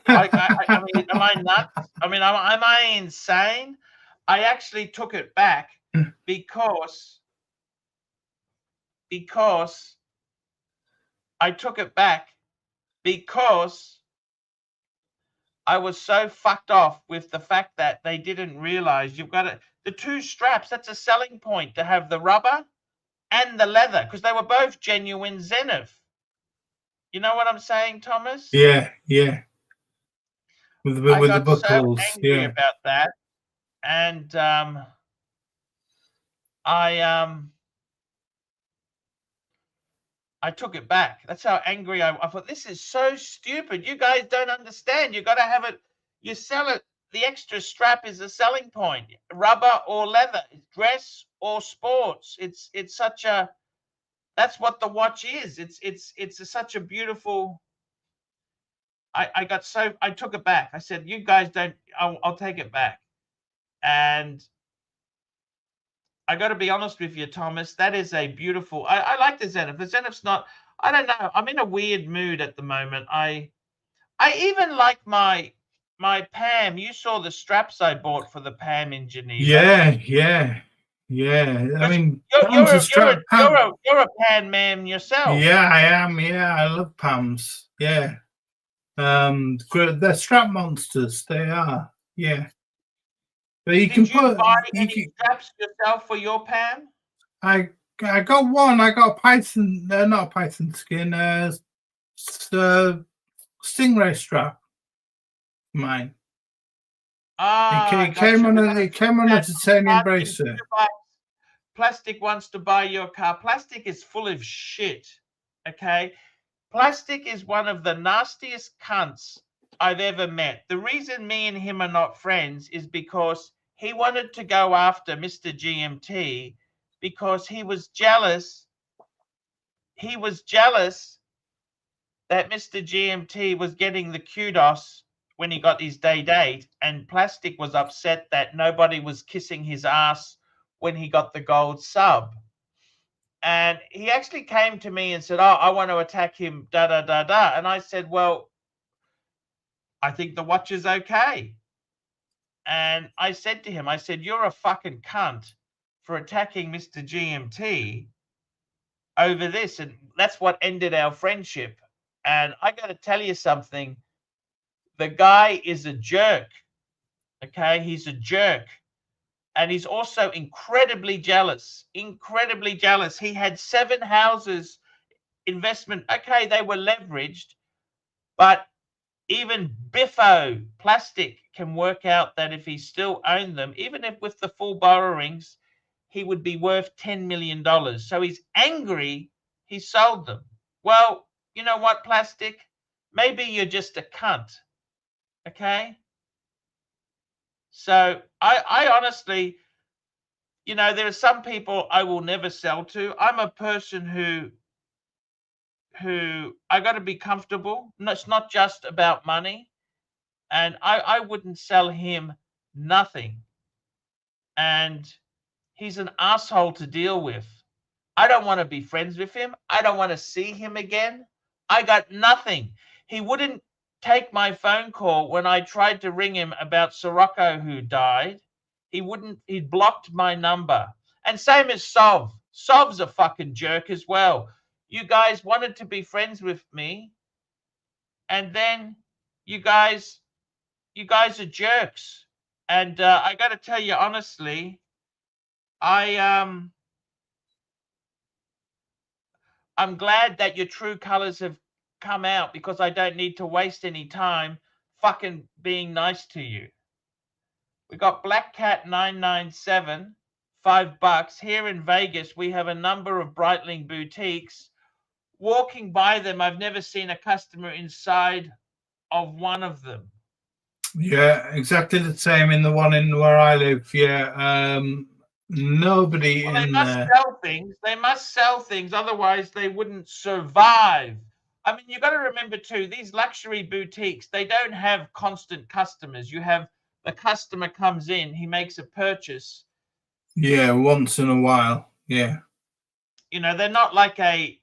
I mean, am I nuts? I mean, am I insane? I actually took it back because I took it back because I was so fucked off with the fact that they didn't realize you've got to, the two straps, that's a selling point, to have the rubber and the leather, because they were both genuine Zenith. You know what I'm saying, Thomas? Yeah, yeah. With the buckles. So angry about that, and I took it back. That's how angry I thought, this is so stupid. You guys don't understand. You got to have it. You sell it. The extra strap is a selling point. Rubber or leather, dress or sports. It's such a. That's what the watch is. It's such a beautiful. I took it back. I said, you guys don't. I'll take it back. And I got to be honest with you, Thomas, that is a beautiful, I like the Zenith. The Zenith's not, I don't know, I'm in a weird mood at the moment. I even like my Pam. You saw the straps I bought for the Pam in Geneva. Yeah. I mean, you're a Pam man yourself. Yeah, I am. Yeah, I love Pams. Yeah. They're strap monsters. They are. Yeah. But you Did you buy any straps yourself for your Pam? I got one. I got a python. Not a python skin. Stingray strap. Mine. It came on a titanium bracelet. Plastic wants to buy your car. Plastic is full of shit. Okay. Plastic is one of the nastiest cunts I've ever met. The reason me and him are not friends is because he wanted to go after Mr. GMT because he was jealous. He was jealous that Mr. GMT was getting the kudos when he got his day date, and Plastic was upset that nobody was kissing his ass when he got the gold sub. And he actually came to me and said, oh, I want to attack him, da-da-da-da. And I said, well, I think the watch is okay. And I said to him, I said, you're a fucking cunt for attacking Mr. GMT over this. And that's what ended our friendship. And I got to tell you something. The guy is a jerk. Okay, he's a jerk. And he's also incredibly jealous. Incredibly jealous. He had 7 houses investment. Okay, they were leveraged, but even Biffo Plastic can work out that if he still owned them, even if with the full borrowings, he would be worth $10 million. So he's angry he sold them. Well, you know what, Plastic? Maybe you're just a cunt. Okay? So I honestly, you know, there are some people I will never sell to. I'm a person who I got to be comfortable. No, it's not just about money. And I wouldn't sell him nothing. And he's an asshole to deal with. I don't want to be friends with him. I don't want to see him again. I got nothing. He wouldn't take my phone call when I tried to ring him about Sirocco who died. He wouldn't. He blocked my number. And same as Sov. Sov's a fucking jerk as well. You guys wanted to be friends with me, and then you guys are jerks. And I got to tell you honestly, I'm glad that your true colors have come out, because I don't need to waste any time fucking being nice to you. We got Black Cat 997, $5 here in Vegas. We have a number of Breitling boutiques. walking by them, I've never seen a customer inside of one of them. Yeah, exactly the same in the one in where I live. Yeah, nobody Well, they in must there. sell things. They must sell things, otherwise they wouldn't survive. I mean, you've got to remember too, these luxury boutiques, they don't have constant customers. You have the customer comes in, he makes a purchase. Yeah, once in a while. Yeah. You know, they're not like a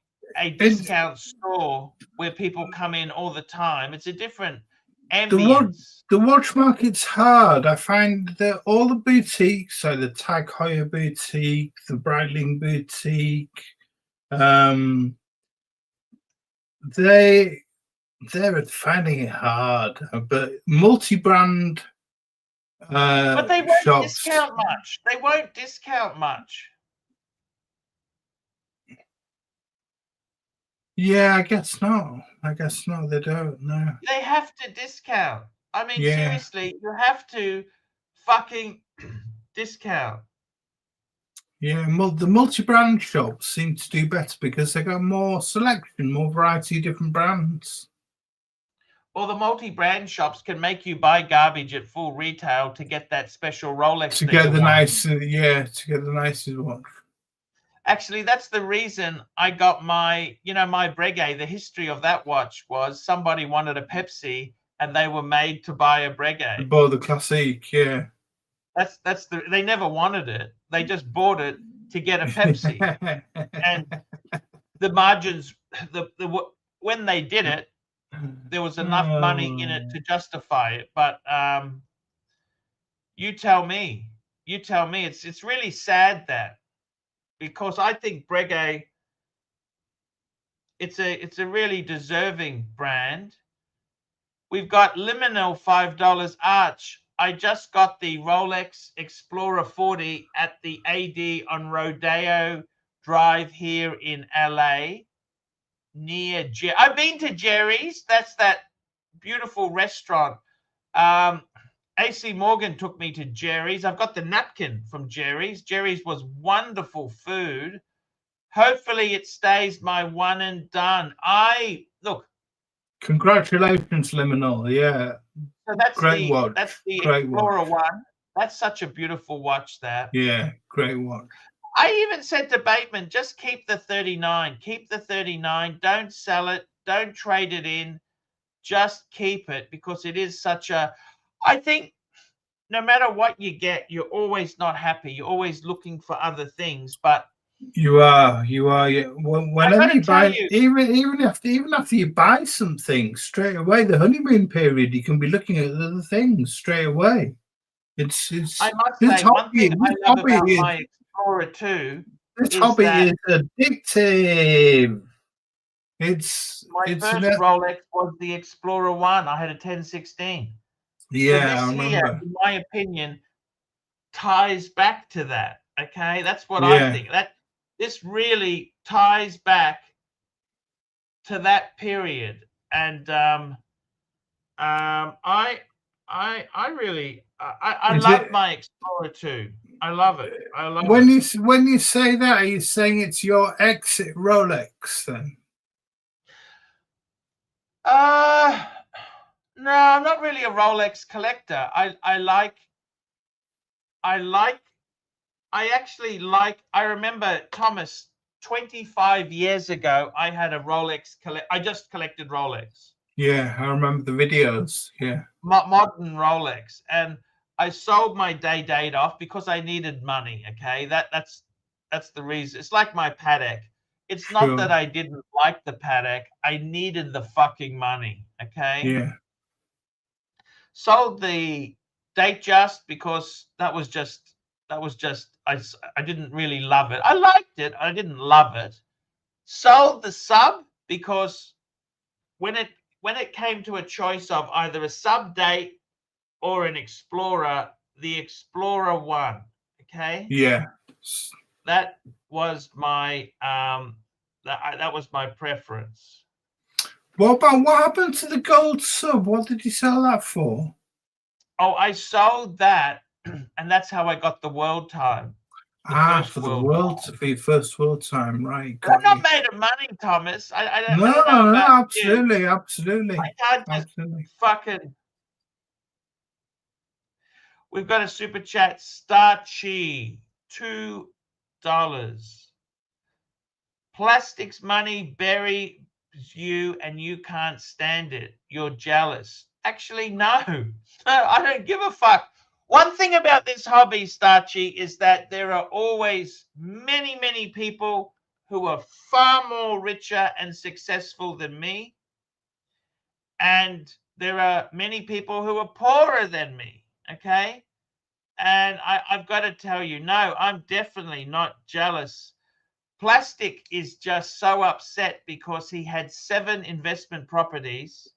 discount store where people come in all the time. It's a different ambience. The watch market's hard. I find that all the boutiques, so the Tag Heuer boutique, the Breitling boutique, they're finding it hard. But multi-brand But they won't shops. discount much. They won't discount much. Yeah, I guess not. I guess not. They don't. No. They have to discount. I mean, Yeah. seriously, you have to fucking discount. Yeah, the multi-brand shops seem to do better because they got more selection, more variety of different brands. Well, the multi-brand shops can make you buy garbage at full retail to get that special Rolex. To get the nice, yeah, to get the nicest watch. Actually, that's the reason I got my, you know, my Breguet. The history of that watch was somebody wanted a Pepsi and they were made to buy a Breguet. They bought the Classique, yeah. They never wanted it. They just bought it to get a Pepsi. And the margins, when they did it, there was enough money in it to justify it. But you tell me. It's really sad that, because I think Breguet, it's a really deserving brand. We've got Liminal $5 Arch. I just got the Rolex Explorer 40 at the AD on Rodeo Drive here in LA. I've been to Jerry's. That's that beautiful restaurant. AC Morgan took me to Jerry's. I've got the napkin from Jerry's. Jerry's was wonderful food. Hopefully it stays my one and done. Look. Congratulations, Liminal. Yeah. So that's great watch. That's the great Explorer watch. one. That's such a beautiful watch, that. Yeah, great watch. I even said to Bateman, just keep the 39. Keep the 39. Don't sell it. Don't trade it in. Just keep it, because it is such a... I think no matter what you get, you're always not happy. You're always looking for other things, but... You are. Yeah. Whenever you buy, even after you buy something, straight away, the honeymoon period, you can be looking at other things straight away. It's. I must say, one thing I love about my Explorer 2 this hobby is addictive. My first Rolex was the Explorer 1. I had a 1016. Yeah, so this I here, remember. in my opinion, ties back to that. Okay, that's what I think. This really ties back to that period, and I really love my Explorer 2. I love it. I love it. When you say that, are you saying it's your exit Rolex then? No, I'm not really a Rolex collector. I remember, Thomas, 25 years ago, I had a Rolex I just collected Rolex. Yeah, I remember the videos. Yeah. Modern Rolex. And I sold my date off because I needed money. Okay. That's the reason. It's like my Patek. It's not that I didn't like the Patek. I needed the fucking money. Okay. Yeah. Sold the date just because that was just I didn't really love it. I liked it. I didn't love it. Sold the sub because when it came to a choice of either a sub date or an Explorer, the Explorer won. Okay. Yeah. That was my that was my preference. What happened to the gold sub? What did you sell that for? Oh, I sold that, and that's how I got the world time. For the world, for your first world time, right? I'm not made of money, Thomas. I don't know about absolutely, you. absolutely. I can't just fucking. We've got a super chat. Starchy, $2. Plastics money buries you and you can't stand it. You're jealous. Actually, no. No, I don't give a fuck. One thing about this hobby, Starchy, is that there are always many, many people who are far more richer and successful than me. And there are many people who are poorer than me. Okay. And I've got to tell you, no, I'm definitely not jealous. Plastic is just so upset because he had 7 investment properties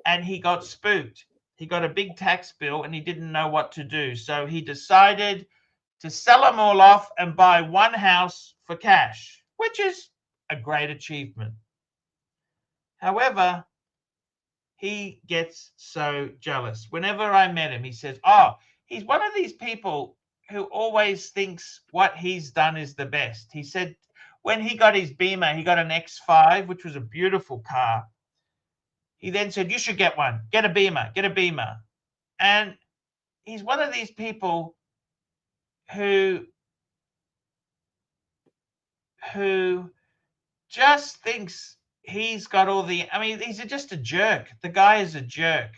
and he got spooked. He got a big tax bill and he didn't know what to do. So he decided to sell them all off and buy one house for cash, which is a great achievement. However, he gets so jealous. Whenever I met him, he says, oh, he's one of these people who always thinks what he's done is the best. He said when he got his Beamer, he got an X5, which was a beautiful car. He then said, you should get one. Get a Beamer. Get a Beamer. And he's one of these people who just thinks he's got all the... I mean, he's just a jerk. The guy is a jerk.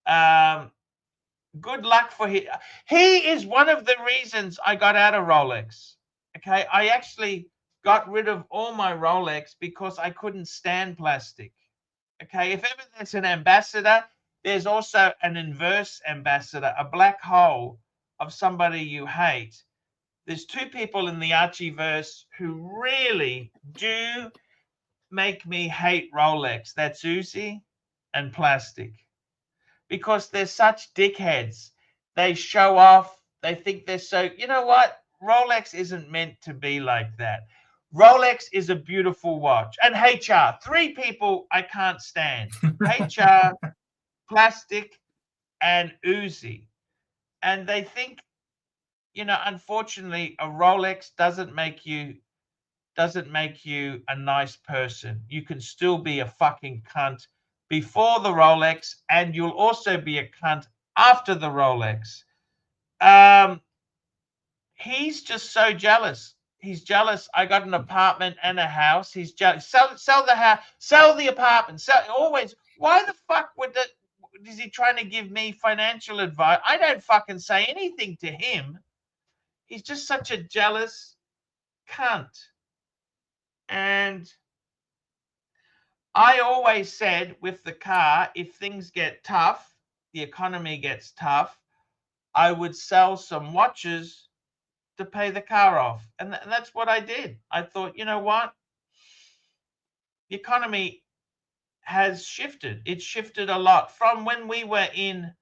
Good luck for him. He is one of the reasons I got out of Rolex. Okay, I actually got rid of all my Rolex because I couldn't stand plastic. Okay, if ever there's an ambassador, there's also an inverse ambassador, a black hole of somebody you hate. There's 2 people in the Archieverse who really do make me hate Rolex. That's Uzi and plastic. Because they're such dickheads. They show off. They think they're so... You know what? Rolex isn't meant to be like that. Rolex is a beautiful watch. And HR, 3 people I can't stand. HR, plastic, and Uzi. And they think, you know, unfortunately, a Rolex doesn't make you a nice person. You can still be a fucking cunt before the Rolex, and you'll also be a cunt after the Rolex. He's just so jealous. He's jealous. I got an apartment and a house. He's jealous. Sell the house, sell the apartment. Sell always. Why the fuck is he trying to give me financial advice? I don't fucking say anything to him. He's just such a jealous cunt. And I always said with the car, if things get tough, the economy gets tough, I would sell some watches to pay the car off. And that's what I did. I thought, you know what? The economy has shifted. It's shifted a lot from when we were in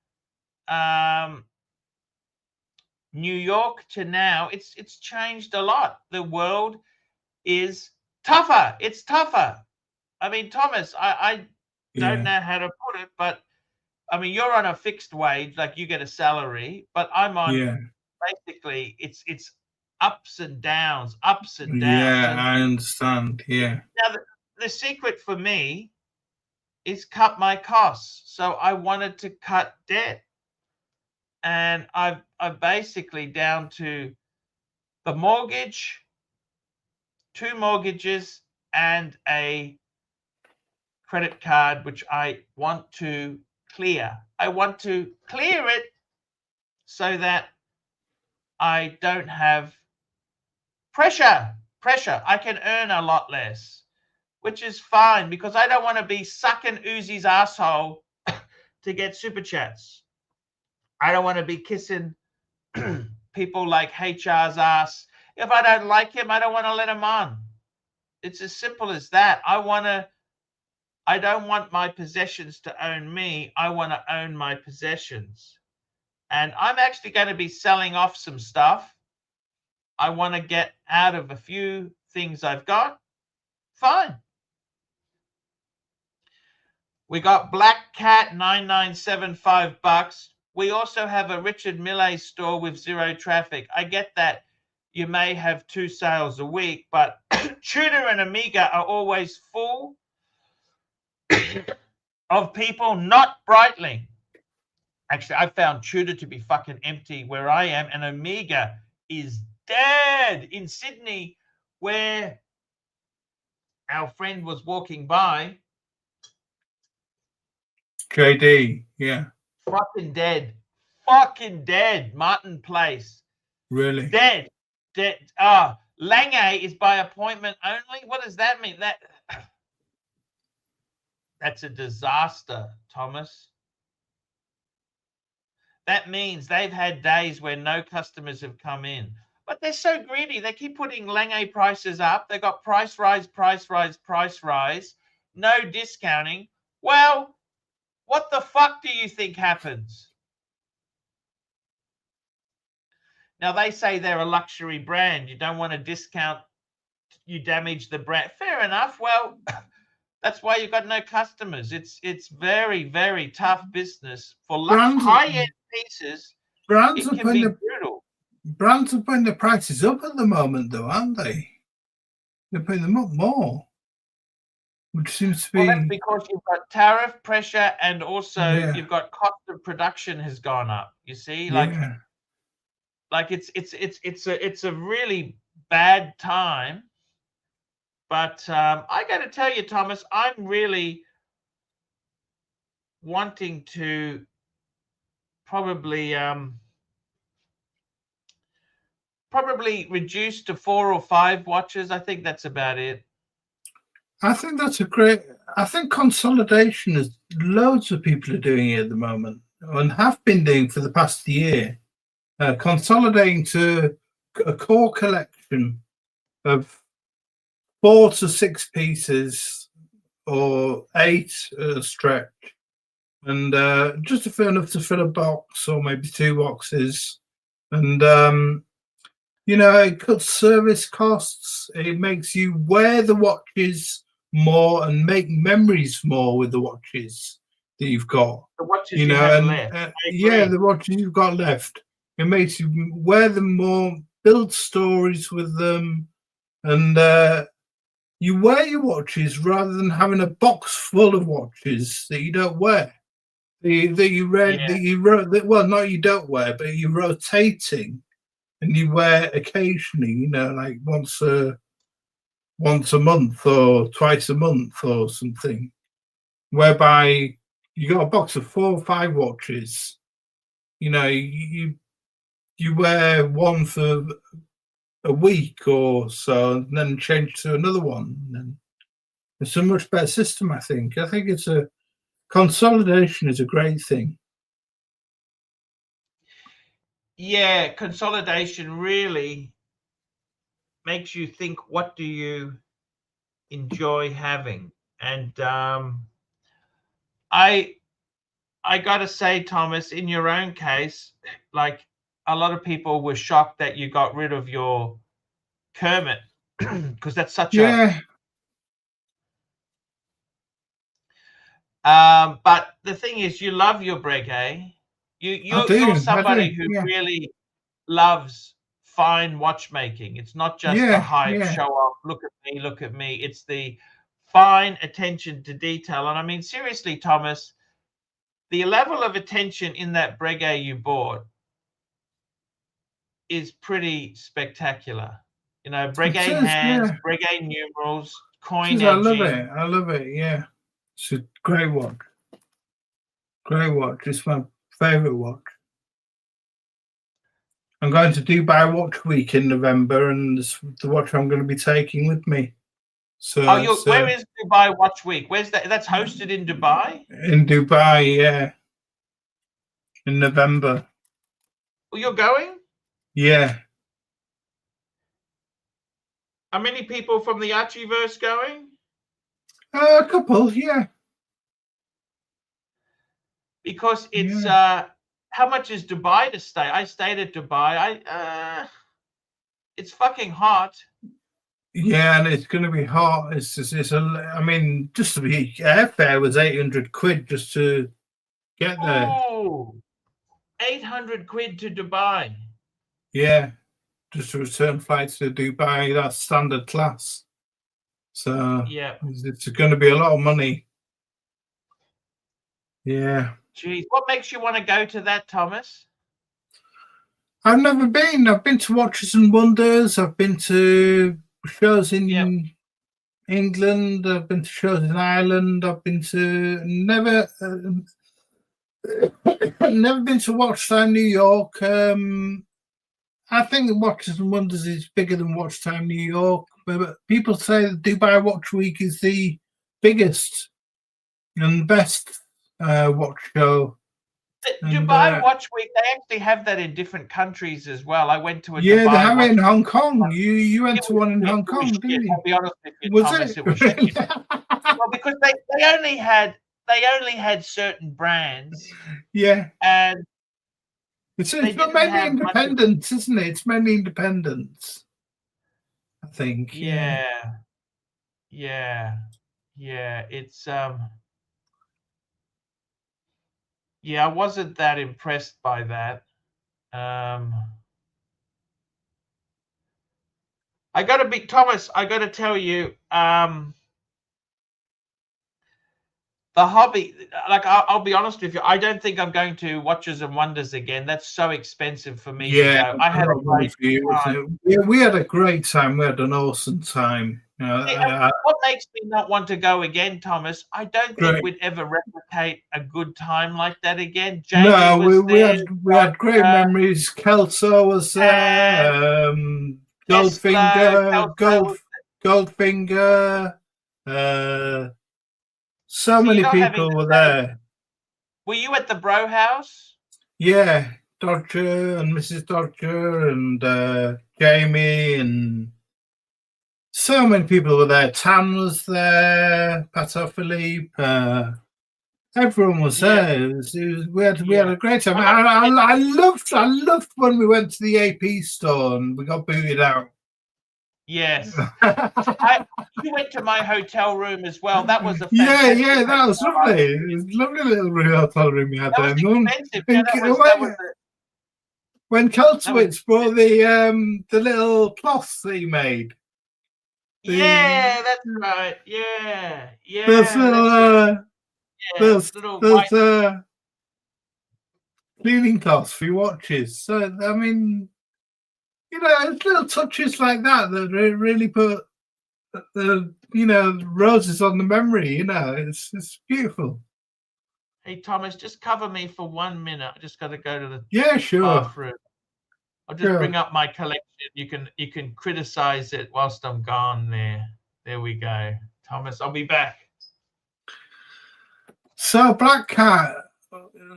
New York to now. It's changed a lot. The world is tougher. It's tougher. I mean, Thomas, I don't know how to put it, but I mean, you're on a fixed wage, like you get a salary, but I'm on basically it's ups and downs. Yeah, and I understand. Yeah. Now, the secret for me is cut my costs. So I wanted to cut debt. And I'm basically down to the mortgage, 2 mortgages, and a credit card, which I want to clear. I want to clear it so that I don't have pressure. I can earn a lot less, which is fine because I don't want to be sucking Uzi's asshole to get super chats. I don't want to be kissing people like HR's ass. If I don't like him, I don't want to let him on. It's as simple as that. I don't want my possessions to own me. I want to own my possessions. And I'm actually going to be selling off some stuff. I want to get out of a few things I've got. Fine. We got Black Cat, $9975. We also have a Richard Millet store with 0 traffic. I get that. you may have 2 sales a week, but Tudor and Amiga are always full of people, not Breitling. Actually, I found Tudor to be fucking empty where I am, and Amiga is dead in Sydney, where our friend was walking by. JD, yeah. Fucking dead. Fucking dead. Martin Place. Really? Dead. Dead. Lange is by appointment only. What does that mean? That's a disaster, Thomas. That means they've had days where no customers have come in. But they're so greedy. They keep putting Lange prices up. They got price rise, price rise, price rise. No discounting. Well, what the fuck do you think happens? Now, they say they're a luxury brand. You don't want to discount. You damage the brand. Fair enough. Well, that's why you've got no customers. It's very, very tough business for high-end pieces. Brands it can be brutal. Brands are putting the prices up at the moment, though, aren't they? They're putting them up more, which seems to be. Well, that's because you've got tariff pressure, and also you've got cost of production has gone up. You see, like it's a really bad time. But I got to tell you, Thomas, I'm really wanting to probably reduce to 4 or 5 watches. I think that's about it. I think that's a great. I think consolidation is loads of people are doing it at the moment and have been doing for the past year. Consolidating to a core collection of 4 to 6 pieces or 8 stretch, and just enough to fill a box or maybe 2 boxes. And it cuts service costs. It makes you wear the watches more and make memories more with the watches that you've got. The watches you have left. The watches you've got left. It makes you wear them more, build stories with them, and you wear your watches rather than having a box full of watches that you don't wear. Not you don't wear, but you're rotating, and you wear occasionally. Like once a month or twice a month or something. Whereby you got a box of 4 or 5 watches. You wear one for a week or so, and then change to another one. And it's a much better system, I think. I think consolidation is a great thing. Yeah, consolidation really makes you think, what do you enjoy having? And I got to say, Thomas, in your own case, like a lot of people were shocked that you got rid of your Kermit, because that's such a but the thing is, you love your Breguet. You're somebody who really loves fine watchmaking. It's not just the hype, show off, look at me. It's the fine attention to detail. And I mean, seriously, Thomas, the level of attention in that Breguet you bought is pretty spectacular. Breguet hands, Breguet numerals, coin edging. I love it. Yeah, it's a great watch. It's my favorite watch. I'm going to Dubai Watch Week in November, and it's the watch I'm going to be taking with me. So, where is Dubai Watch Week? Where's that? That's hosted in Dubai? In Dubai, yeah. In November. Well, you're going? Yeah. Are many people from the Archieverse going? A couple, yeah. Because it's how much is Dubai to stay? I stayed at Dubai. It's fucking hot. Yeah, and it's going to be hot. Just to be airfare was 800 quid just to get there. Oh, 800 quid to Dubai. Yeah, just a return flight to Dubai. That's standard class. So yeah, it's going to be a lot of money. Yeah. Geez, what makes you want to go to that, Thomas? I've never been. I've been to Watches and Wonders. I've been to shows in England. I've been to shows in Ireland. I've been to never been to Watch Time New York. I think Watches and Wonders is bigger than Watch Time New York. But people say that Dubai Watch Week is the biggest and best watch show. Dubai Watch Week, they actually have that in different countries as well. I went to a Dubai they have Watch it in Hong Kong. You went to one in Hong Kong, didn't you? I'll be honest with you, was Thomas, it was shit. Well, because they only had certain brands. Yeah. And it's not mainly independents, isn't it? It's mainly independents, I think. Yeah. It's yeah, I wasn't that impressed by that. Thomas, I got to tell you, the hobby, like I'll be honest with you, I don't think I'm going to Watches and Wonders again. That's so expensive for me to go. I had a great time. Yeah, we had a great time. We had an awesome time. What makes me not want to go again, Thomas? I don't think we'd ever replicate a good time like that again. Jamie we had great memories. Kelso was there. Goldfinger. So many people were there. Were you at the Bro House? Yeah, Dodger and Mrs. Dodger and Jamie and so many people were there. Tan was there, Pato Philippe, everyone was there. We had a great time. I loved when we went to the AP store and we got booted out. Yes. You went to my hotel room as well. That was a fantastic that was lovely. It was a lovely little hotel room you had there. When Keltowitz brought the little cloths that he made. That's right. Yeah. Those cleaning cloths for your watches. So I mean, it's little touches like that really put the roses on the memory. It's beautiful. Hey Thomas, just cover me for 1 minute. I just got to go to the bathroom. I'll just bring up my collection. You can criticize it whilst I'm gone. There we go, Thomas. I'll be back. So Black Cat,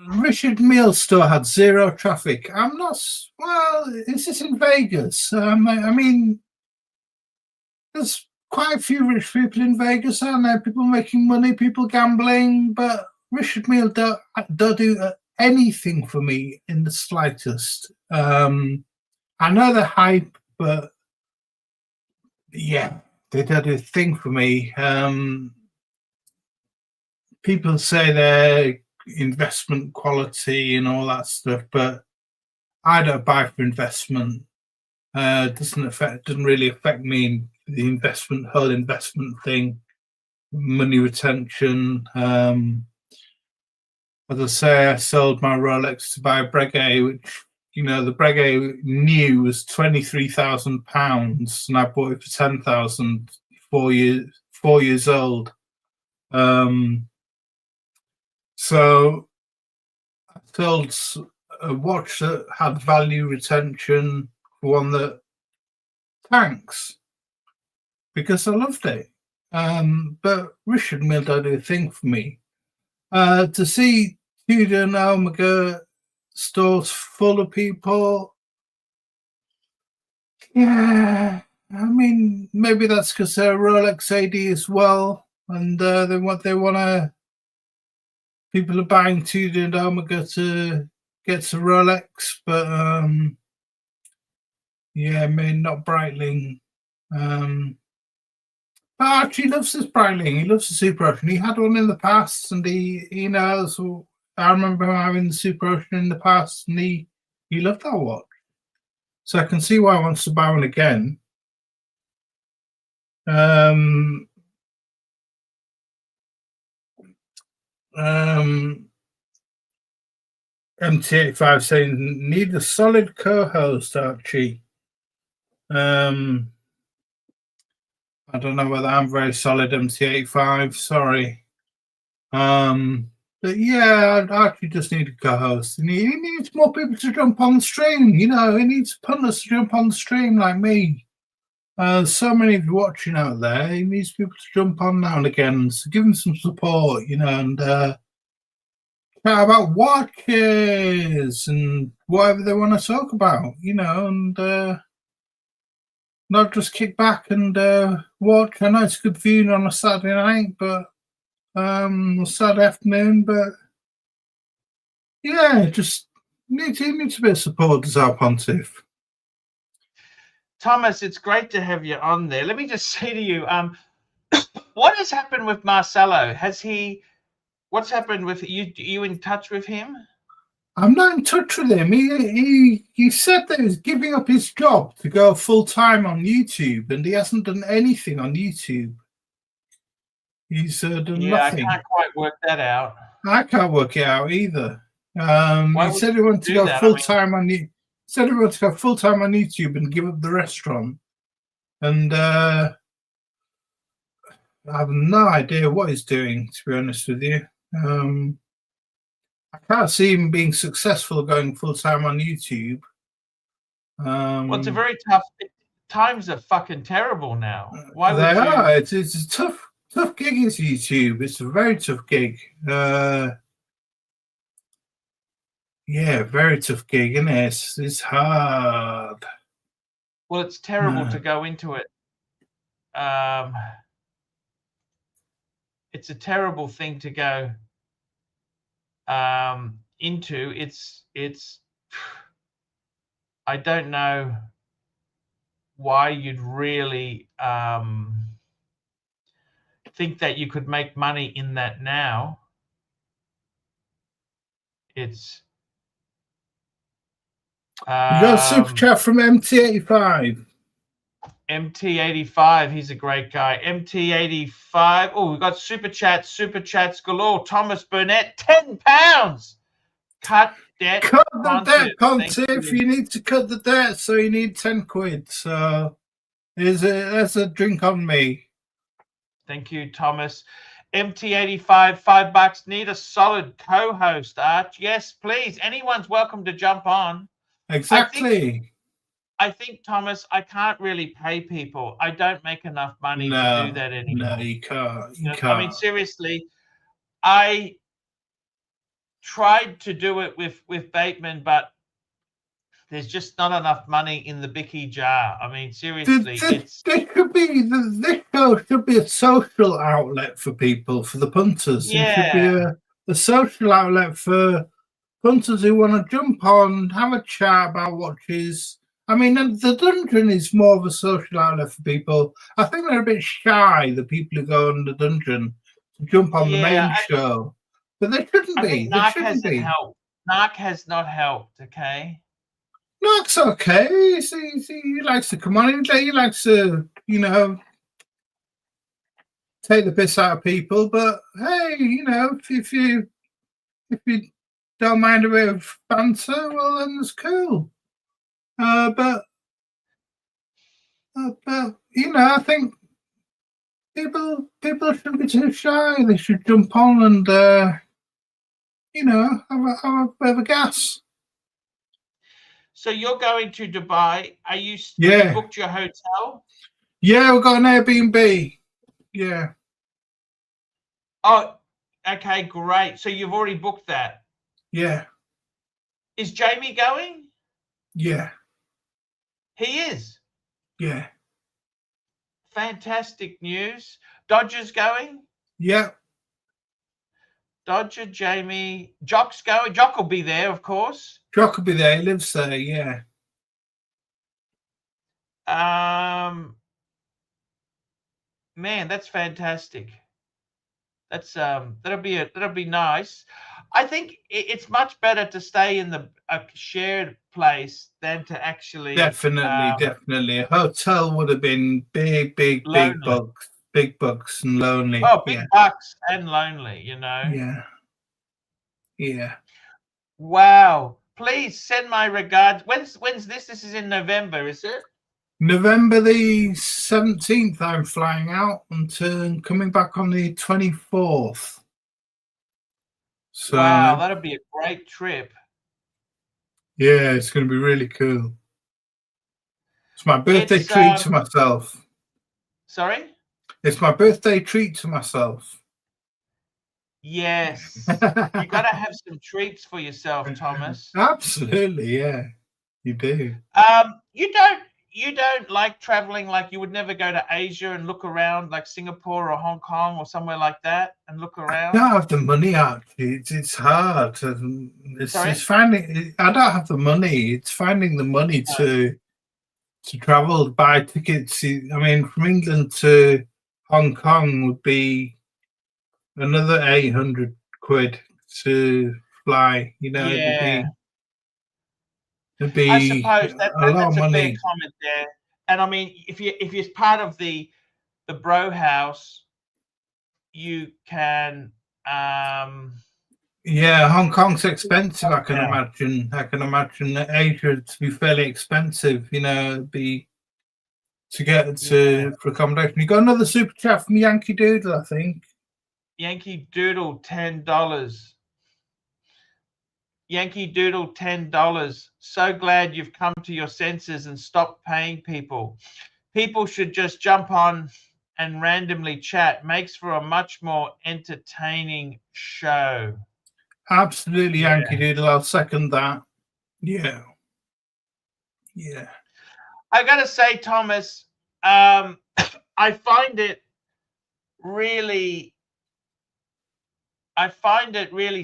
Richard Meals store had zero traffic. I'm not. Well, is this in Vegas? I mean, there's quite a few rich people in Vegas, aren't there? People making money, people gambling, but Richard Meal don't do anything for me in the slightest. I know the hype, but yeah, they don't do a thing for me. People say they're investment quality and all that stuff, but I don't buy for investment. Doesn't really affect me. The whole investment thing, money retention. As I say, I sold my Rolex to buy a Breguet, which the Breguet new was £23,000, and I bought it for 10,000. 4 years old. So I sold a watch that had value retention for one that tanks because I loved it. But Richard Mille don't do a thing for me. To see Tudor and Omega stores full of people, yeah, I mean, maybe that's because they're Rolex AD as well, and they want to. People are buying Tudor and Omega to get to Rolex, but maybe not Breitling. But Archie loves his Breitling. He loves the Super Ocean. He had one in the past, and he knows. I remember him having the Super Ocean in the past, and he loved that watch. So I can see why he wants to buy one again. MT85 saying, need a solid co-host, Archie. I don't know whether I'm very solid, MT85, sorry. But yeah, Archie just need a co-host. And he needs more people to jump on the stream, you know, he needs punters to jump on the stream like me. So many of you watching out there, he needs people to jump on now and again, so give him some support, you know, and chat about watches and whatever they want to talk about, you know, and not just kick back and watch. I know it's good viewing on a Saturday night, but Saturday afternoon, but yeah, just needs a bit of support as our pontiff. Thomas, it's great to have you on there. Let me just say to you, what has happened with Marcelo? What's happened with you? Are you in touch with him? I'm not in touch with him. He said that he's giving up his job to go full-time on YouTube, and he hasn't done anything on YouTube. He's done nothing. I can't quite work that out. I can't work it out either. He said he wanted to go full-time on YouTube. Said he wanted to go full-time on YouTube and give up the restaurant. And I have no idea what he's doing, to be honest with you. I can't see him being successful going full-time on YouTube. Well, it's a very tough. Times are fucking terrible now. Why would they are? It's a tough gig. Is YouTube? It's a very tough gig. Yeah, very tough gig, isn't it? It's hard. Well, it's terrible to go into it. It's a terrible thing to go into. It's I don't know why you'd really think that you could make money in that now. It's you got a super chat from MT85. MT85, he's a great guy. MT85. Oh, we've got super chats galore. Thomas Burnett, £10. Cut debt. Cut the debt, Pontiff. You need to cut the debt, so you need 10 quid. So there's a drink on me. Thank you, Thomas. MT85, $5. Need a solid co-host, Arch. Yes, please. Anyone's welcome to jump on. Exactly. I think, Thomas, I can't really pay people. I don't make enough money to do that anymore. No, you can't. You can't. I mean, seriously, I tried to do it with Bateman, but there's just not enough money in the Bicky jar. I mean, seriously, this should be a social outlet for people, for the punters. Yeah. It should be a social outlet for punters who want to jump on, have a chat about watches. I mean, the dungeon is more of a social outlet for people. I think they're a bit shy, the people who go in the dungeon, to jump on the main show. But they shouldn't be. Narc hasn't helped. Narc has not helped, okay? Narc's okay. He likes to come on. He likes to, you know, take the piss out of people. But, hey, you know, if you don't mind a bit of banter, well, then it's cool. But you know, I think people shouldn't be too shy. They should jump on and you know, have a bit of a gas. So you're going to Dubai? Are you? Yeah. You booked your hotel? Yeah, we've got an Airbnb. Yeah. Oh, okay, great. So you've already booked that? Yeah. Is Jamie going? Yeah. He is? Yeah. Fantastic news. Dodger's going? Yeah. Dodger, Jamie, Jock's going. Jock will be there, of course. Jock will be there. He lives there, yeah. Man, that's fantastic. That's that'll be nice. I think it's much better to stay in a shared place than to actually definitely. A hotel would have been big lonely. bucks and lonely. Oh, big bucks and lonely, you know. Yeah. Wow. Please send my regards. When's this? This is in November, is it? November the 17th, I'm flying out and coming back on the 24th. So, wow, that'll be a great trip. Yeah, it's going to be really cool. It's my birthday treat to myself. Sorry? It's my birthday treat to myself. Yes. You got to have some treats for yourself, Thomas. Absolutely, yeah. You do. You don't like traveling, like you would never go to Asia and look around, like Singapore or Hong Kong or somewhere like that and look around? I don't have the money, Archie. It's hard. It's finding. I don't have the money. It's finding the money to travel, buy tickets. I mean, from England to Hong Kong would be another 800 quid to fly. You know, it'd be I suppose that's a fair money. comment there. And I mean, if you're part of the bro house, you can. Yeah, Hong Kong's expensive. I can imagine. that Asia to be fairly expensive. You know, it'd be to get for accommodation. You got another super chat from Yankee Doodle, I think. Yankee Doodle, $10. Yankee Doodle, $10. So glad you've come to your senses and stopped paying people. People should just jump on and randomly chat. Makes for a much more entertaining show. Absolutely, Yankee Doodle. I'll second that. Yeah. I gotta say, Thomas, I find it really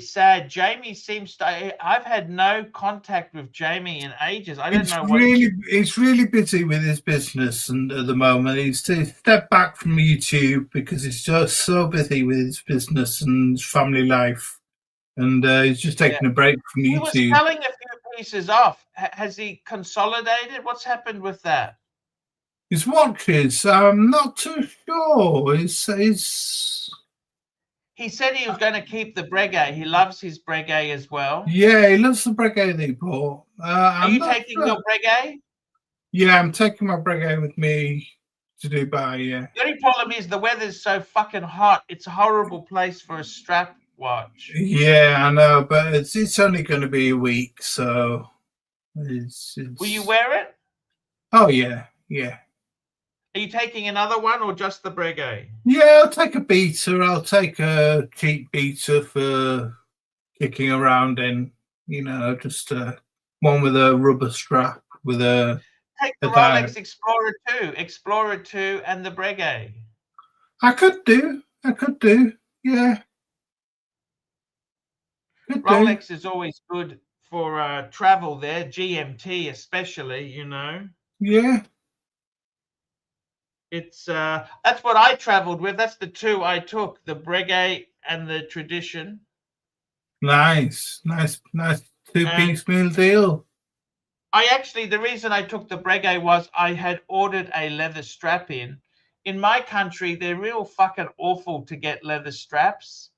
sad. Jamie seems to. I've had no contact with Jamie in ages. I don't know what. He's really busy with his business, and at the moment he's stepped back from YouTube because he's just so busy with his business and his family life, and he's just taking a break from YouTube. He was selling a few pieces off. Has he consolidated? What's happened with that? His watches, I'm not too sure. He said he was going to keep the Breguet. He loves his Breguet as well. Yeah, he loves the Breguet that he bought. Are you taking your Breguet? Yeah, I'm taking my Breguet with me to Dubai, yeah. The only problem is the weather's so fucking hot. It's a horrible place for a strap watch. Yeah, I know, but it's only going to be a week, so... Will you wear it? Oh, yeah. Are you taking another one or just the Breguet? Yeah, I'll take a beater. I'll take a cheap beater for kicking around in, you know, just one with a rubber strap with a... Take the Rolex Explorer 2 and the Breguet. I could do, yeah. Rolex is always good for travel there, GMT especially, you know. Yeah. It's that's what I traveled with. That's the two I took, the Breguet and the Tradition. Nice two-piece meal deal. The reason I took the Breguet was I had ordered a leather strap in. In my country, they're real fucking awful to get leather straps.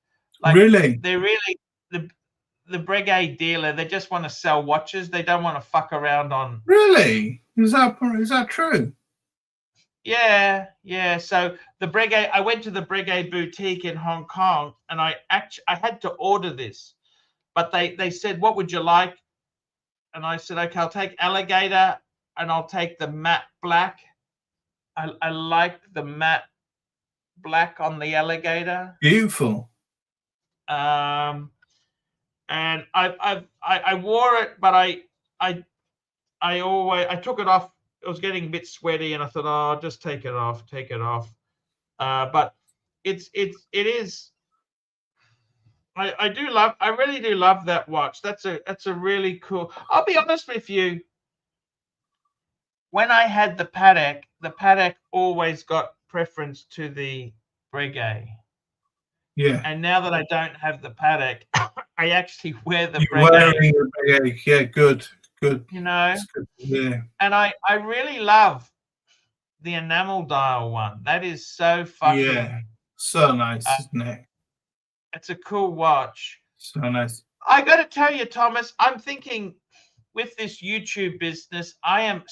Like, really? They're really the Breguet dealer. They just want to sell watches. They don't want to fuck around on. Really? Is that true? Yeah. So the Breguet, I went to the Breguet boutique in Hong Kong, and I had to order this, but they said, "What would you like?" And I said, "Okay, I'll take alligator, and I'll take the matte black." I like the matte black on the alligator. Beautiful. And I wore it, but I took it off. It was getting a bit sweaty, and I thought, oh, I'll just take it off. But it is. I really do love that watch. That's a really cool. I'll be honest with you. When I had the Patek always got preference to the Breguet. Yeah. And now that I don't have the Patek, I actually wear the Breguet. You're wearing the Breguet. Yeah, good. good. You know, It's good. Yeah. and I really love the enamel dial one. That is so fucking so nice, isn't it? It's a cool watch. So nice. I got to tell you, Thomas, I'm thinking with this YouTube business, I am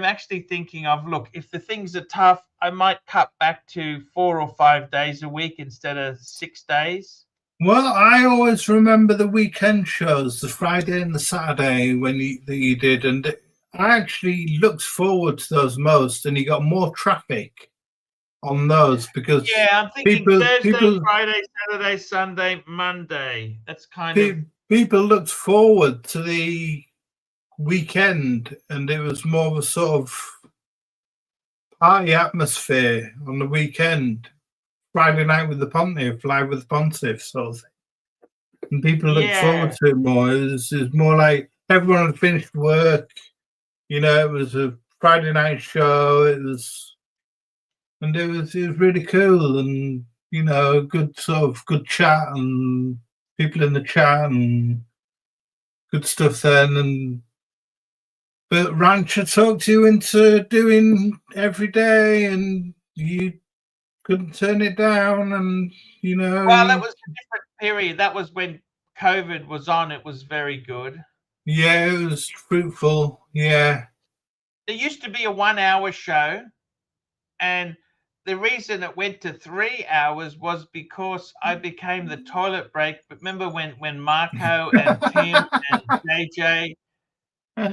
actually thinking of, look, if the things are tough, I might cut back to 4 or 5 days a week instead of 6 days. Well, I always remember the weekend shows, the Friday and the Saturday when you did, and I actually looked forward to those most, and you got more traffic on those because I'm thinking Thursday, Friday, Saturday, Sunday, Monday. That's kind of people looked forward to the weekend, and it was more of a sort of party atmosphere on the weekend. Friday night with the Pontiff, live with the Pontiff, sort of thing. And people look forward to it more. It was more like everyone had finished work. You know, it was a Friday night show. It was really cool, and you know, good chat and people in the chat and good stuff then. But Rancher talked you into doing every day, and you couldn't turn it down, and you know. Well, that was a different period. That was when COVID was on. It was very good. Yeah, it was fruitful. Yeah. There used to be a 1 hour show, and the reason it went to 3 hours was because I became the toilet break. But remember when Marco and Tim and JJ, you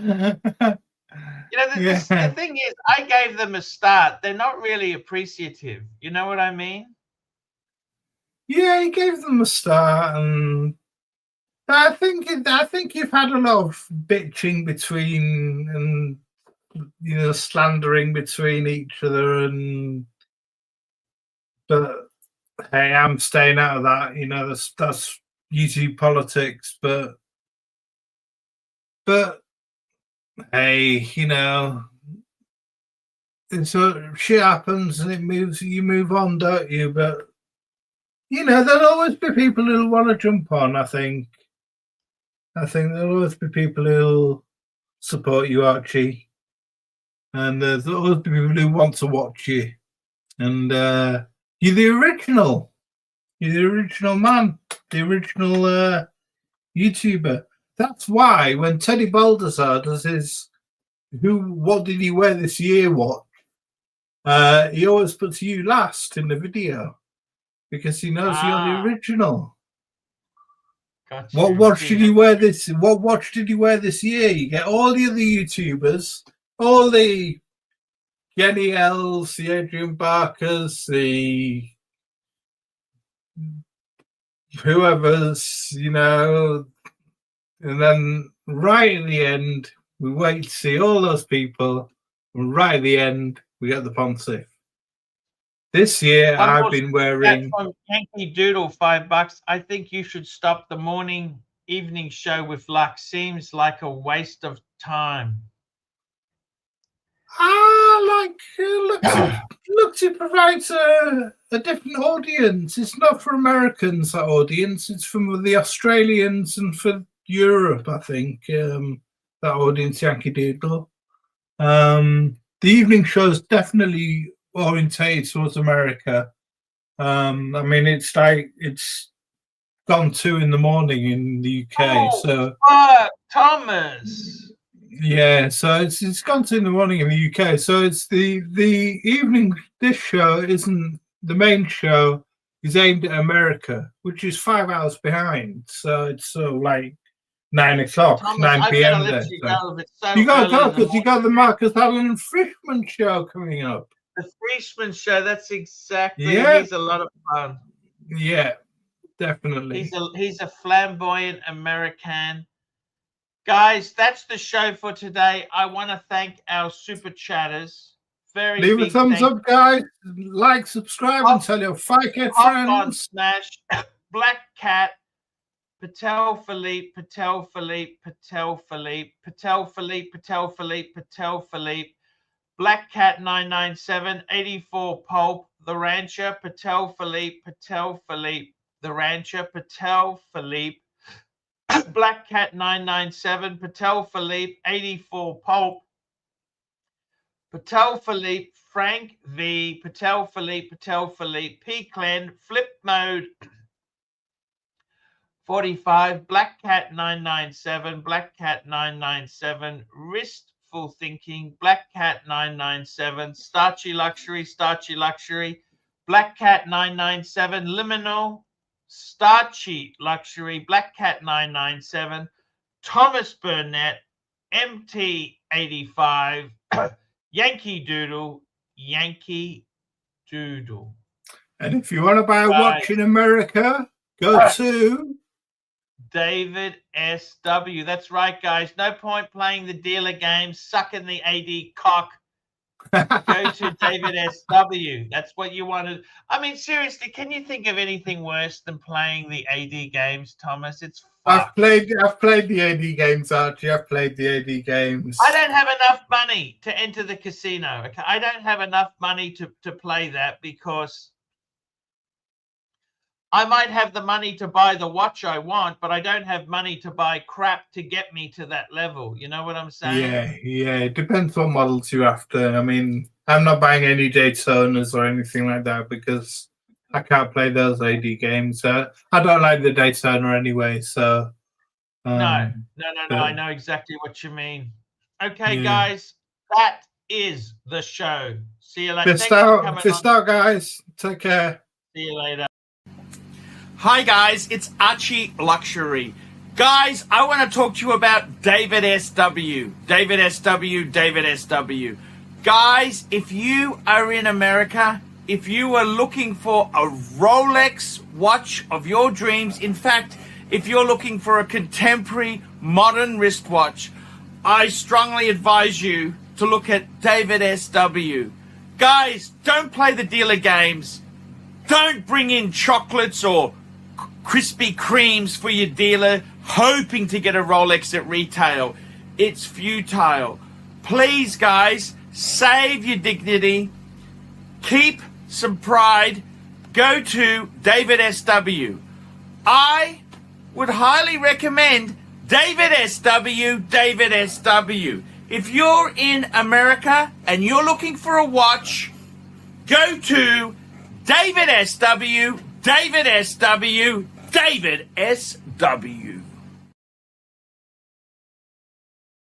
know, the thing is, I gave them a start. They're not really appreciative. You know what I mean? Yeah, you gave them a start, and I think you've had a lot of bitching between and you know slandering between each other, but hey, I'm staying out of that. You know, that's YouTube politics, but hey, you know, so shit happens and you move on, don't you? But you know, there'll always be people who'll want to jump on. I think there'll always be people who'll support you, Archie, and there's always be people who want to watch you. And you're the original man, the original YouTuber. That's why when Teddy Baldassar does his what did he wear this year watch, he always puts you last in the video because he knows you're the original. Gotcha. What watch did you wear this? What watch did you wear this year? You get all the other YouTubers, all the Jenny L's, the Adrian Barkers, the whoever's, you know, and then right at the end, we wait to see all those people, and right at the end, we get the Pontiff. This year, I've been wearing Yankee Doodle, $5. I think you should stop the morning evening show with Lux. Seems like a waste of time. LUXURIA provides a different audience. It's not for Americans, that audience. It's for the Australians and for Europe, I think, that audience, Yankee Doodle. The evening show is definitely orientated towards America. I mean, it's gone 2 in the morning in the UK. Thomas. Yeah, so it's gone 2 in the morning in the UK. So it's the evening. This show isn't the main show. Is aimed at America, which is 5 hours behind. So it's sort of like 9 o'clock, Thomas, 9 p.m. there. You got to go because you got the Marcus Allen Frischman show coming up. The Frischman show. That's exactly. Yeah. He's a lot of fun. Yeah, definitely. He's a flamboyant American. Guys, that's the show for today. I want to thank our super chatters. Leave a thumbs up, guys. Like, subscribe, and tell your FICAT friends. On Smash, Black Cat, Patel Philippe, Patel Philippe, Patel Philippe, Patel Philippe, Patel Philippe, Patel Philippe, Black Cat 997, 84 Pulp, The Rancher, Patel Philippe, Patel Philippe, The Rancher, Patel Philippe, Black Cat 997, Patel Philippe 84, Pulp, Patel Philippe, Frank V, Patel Philippe, P Clen, Flip Mode 45, Black Cat 997, Black Cat 997, Wristful Thinking, Black Cat 997, Starchy Luxury, Black Cat 997, Liminal, Starchy Luxury, Black Cat 997, Thomas Burnett, MT85, Yankee Doodle. And if you want to buy a watch in America, go to David SW. That's right, guys. No point playing the dealer game, sucking the AD cock. Go to David SW. That's what you wanted. I mean, seriously, can you think of anything worse than playing the AD games, Thomas? It's fucked. I've played the AD games, Archie. I've played the AD games. I don't have enough money to enter the casino. Okay, I don't have enough money to play that because I might have the money to buy the watch I want, but I don't have money to buy crap to get me to that level. You know what I'm saying? Yeah. It depends what models you're after. I mean, I'm not buying any Daytonas or anything like that because I can't play those AD games. I don't like the Daytona anyway, so... No. I know exactly what you mean. Okay, guys, that is the show. See you later. Fist out, guys. Take care. See you later. Hi guys, it's Archie Luxury. Guys, I want to talk to you about David SW. Guys, if you are in America, if you are looking for a Rolex watch of your dreams, in fact, if you're looking for a contemporary modern wristwatch, I strongly advise you to look at David SW. Guys, don't play the dealer games. Don't bring in chocolates or Krispy Kremes for your dealer hoping to get a Rolex at retail. It's futile. Please, guys, save your dignity. Keep some pride. Go to David SW. I would highly recommend David SW. If you're in America and you're looking for a watch, go to David SW.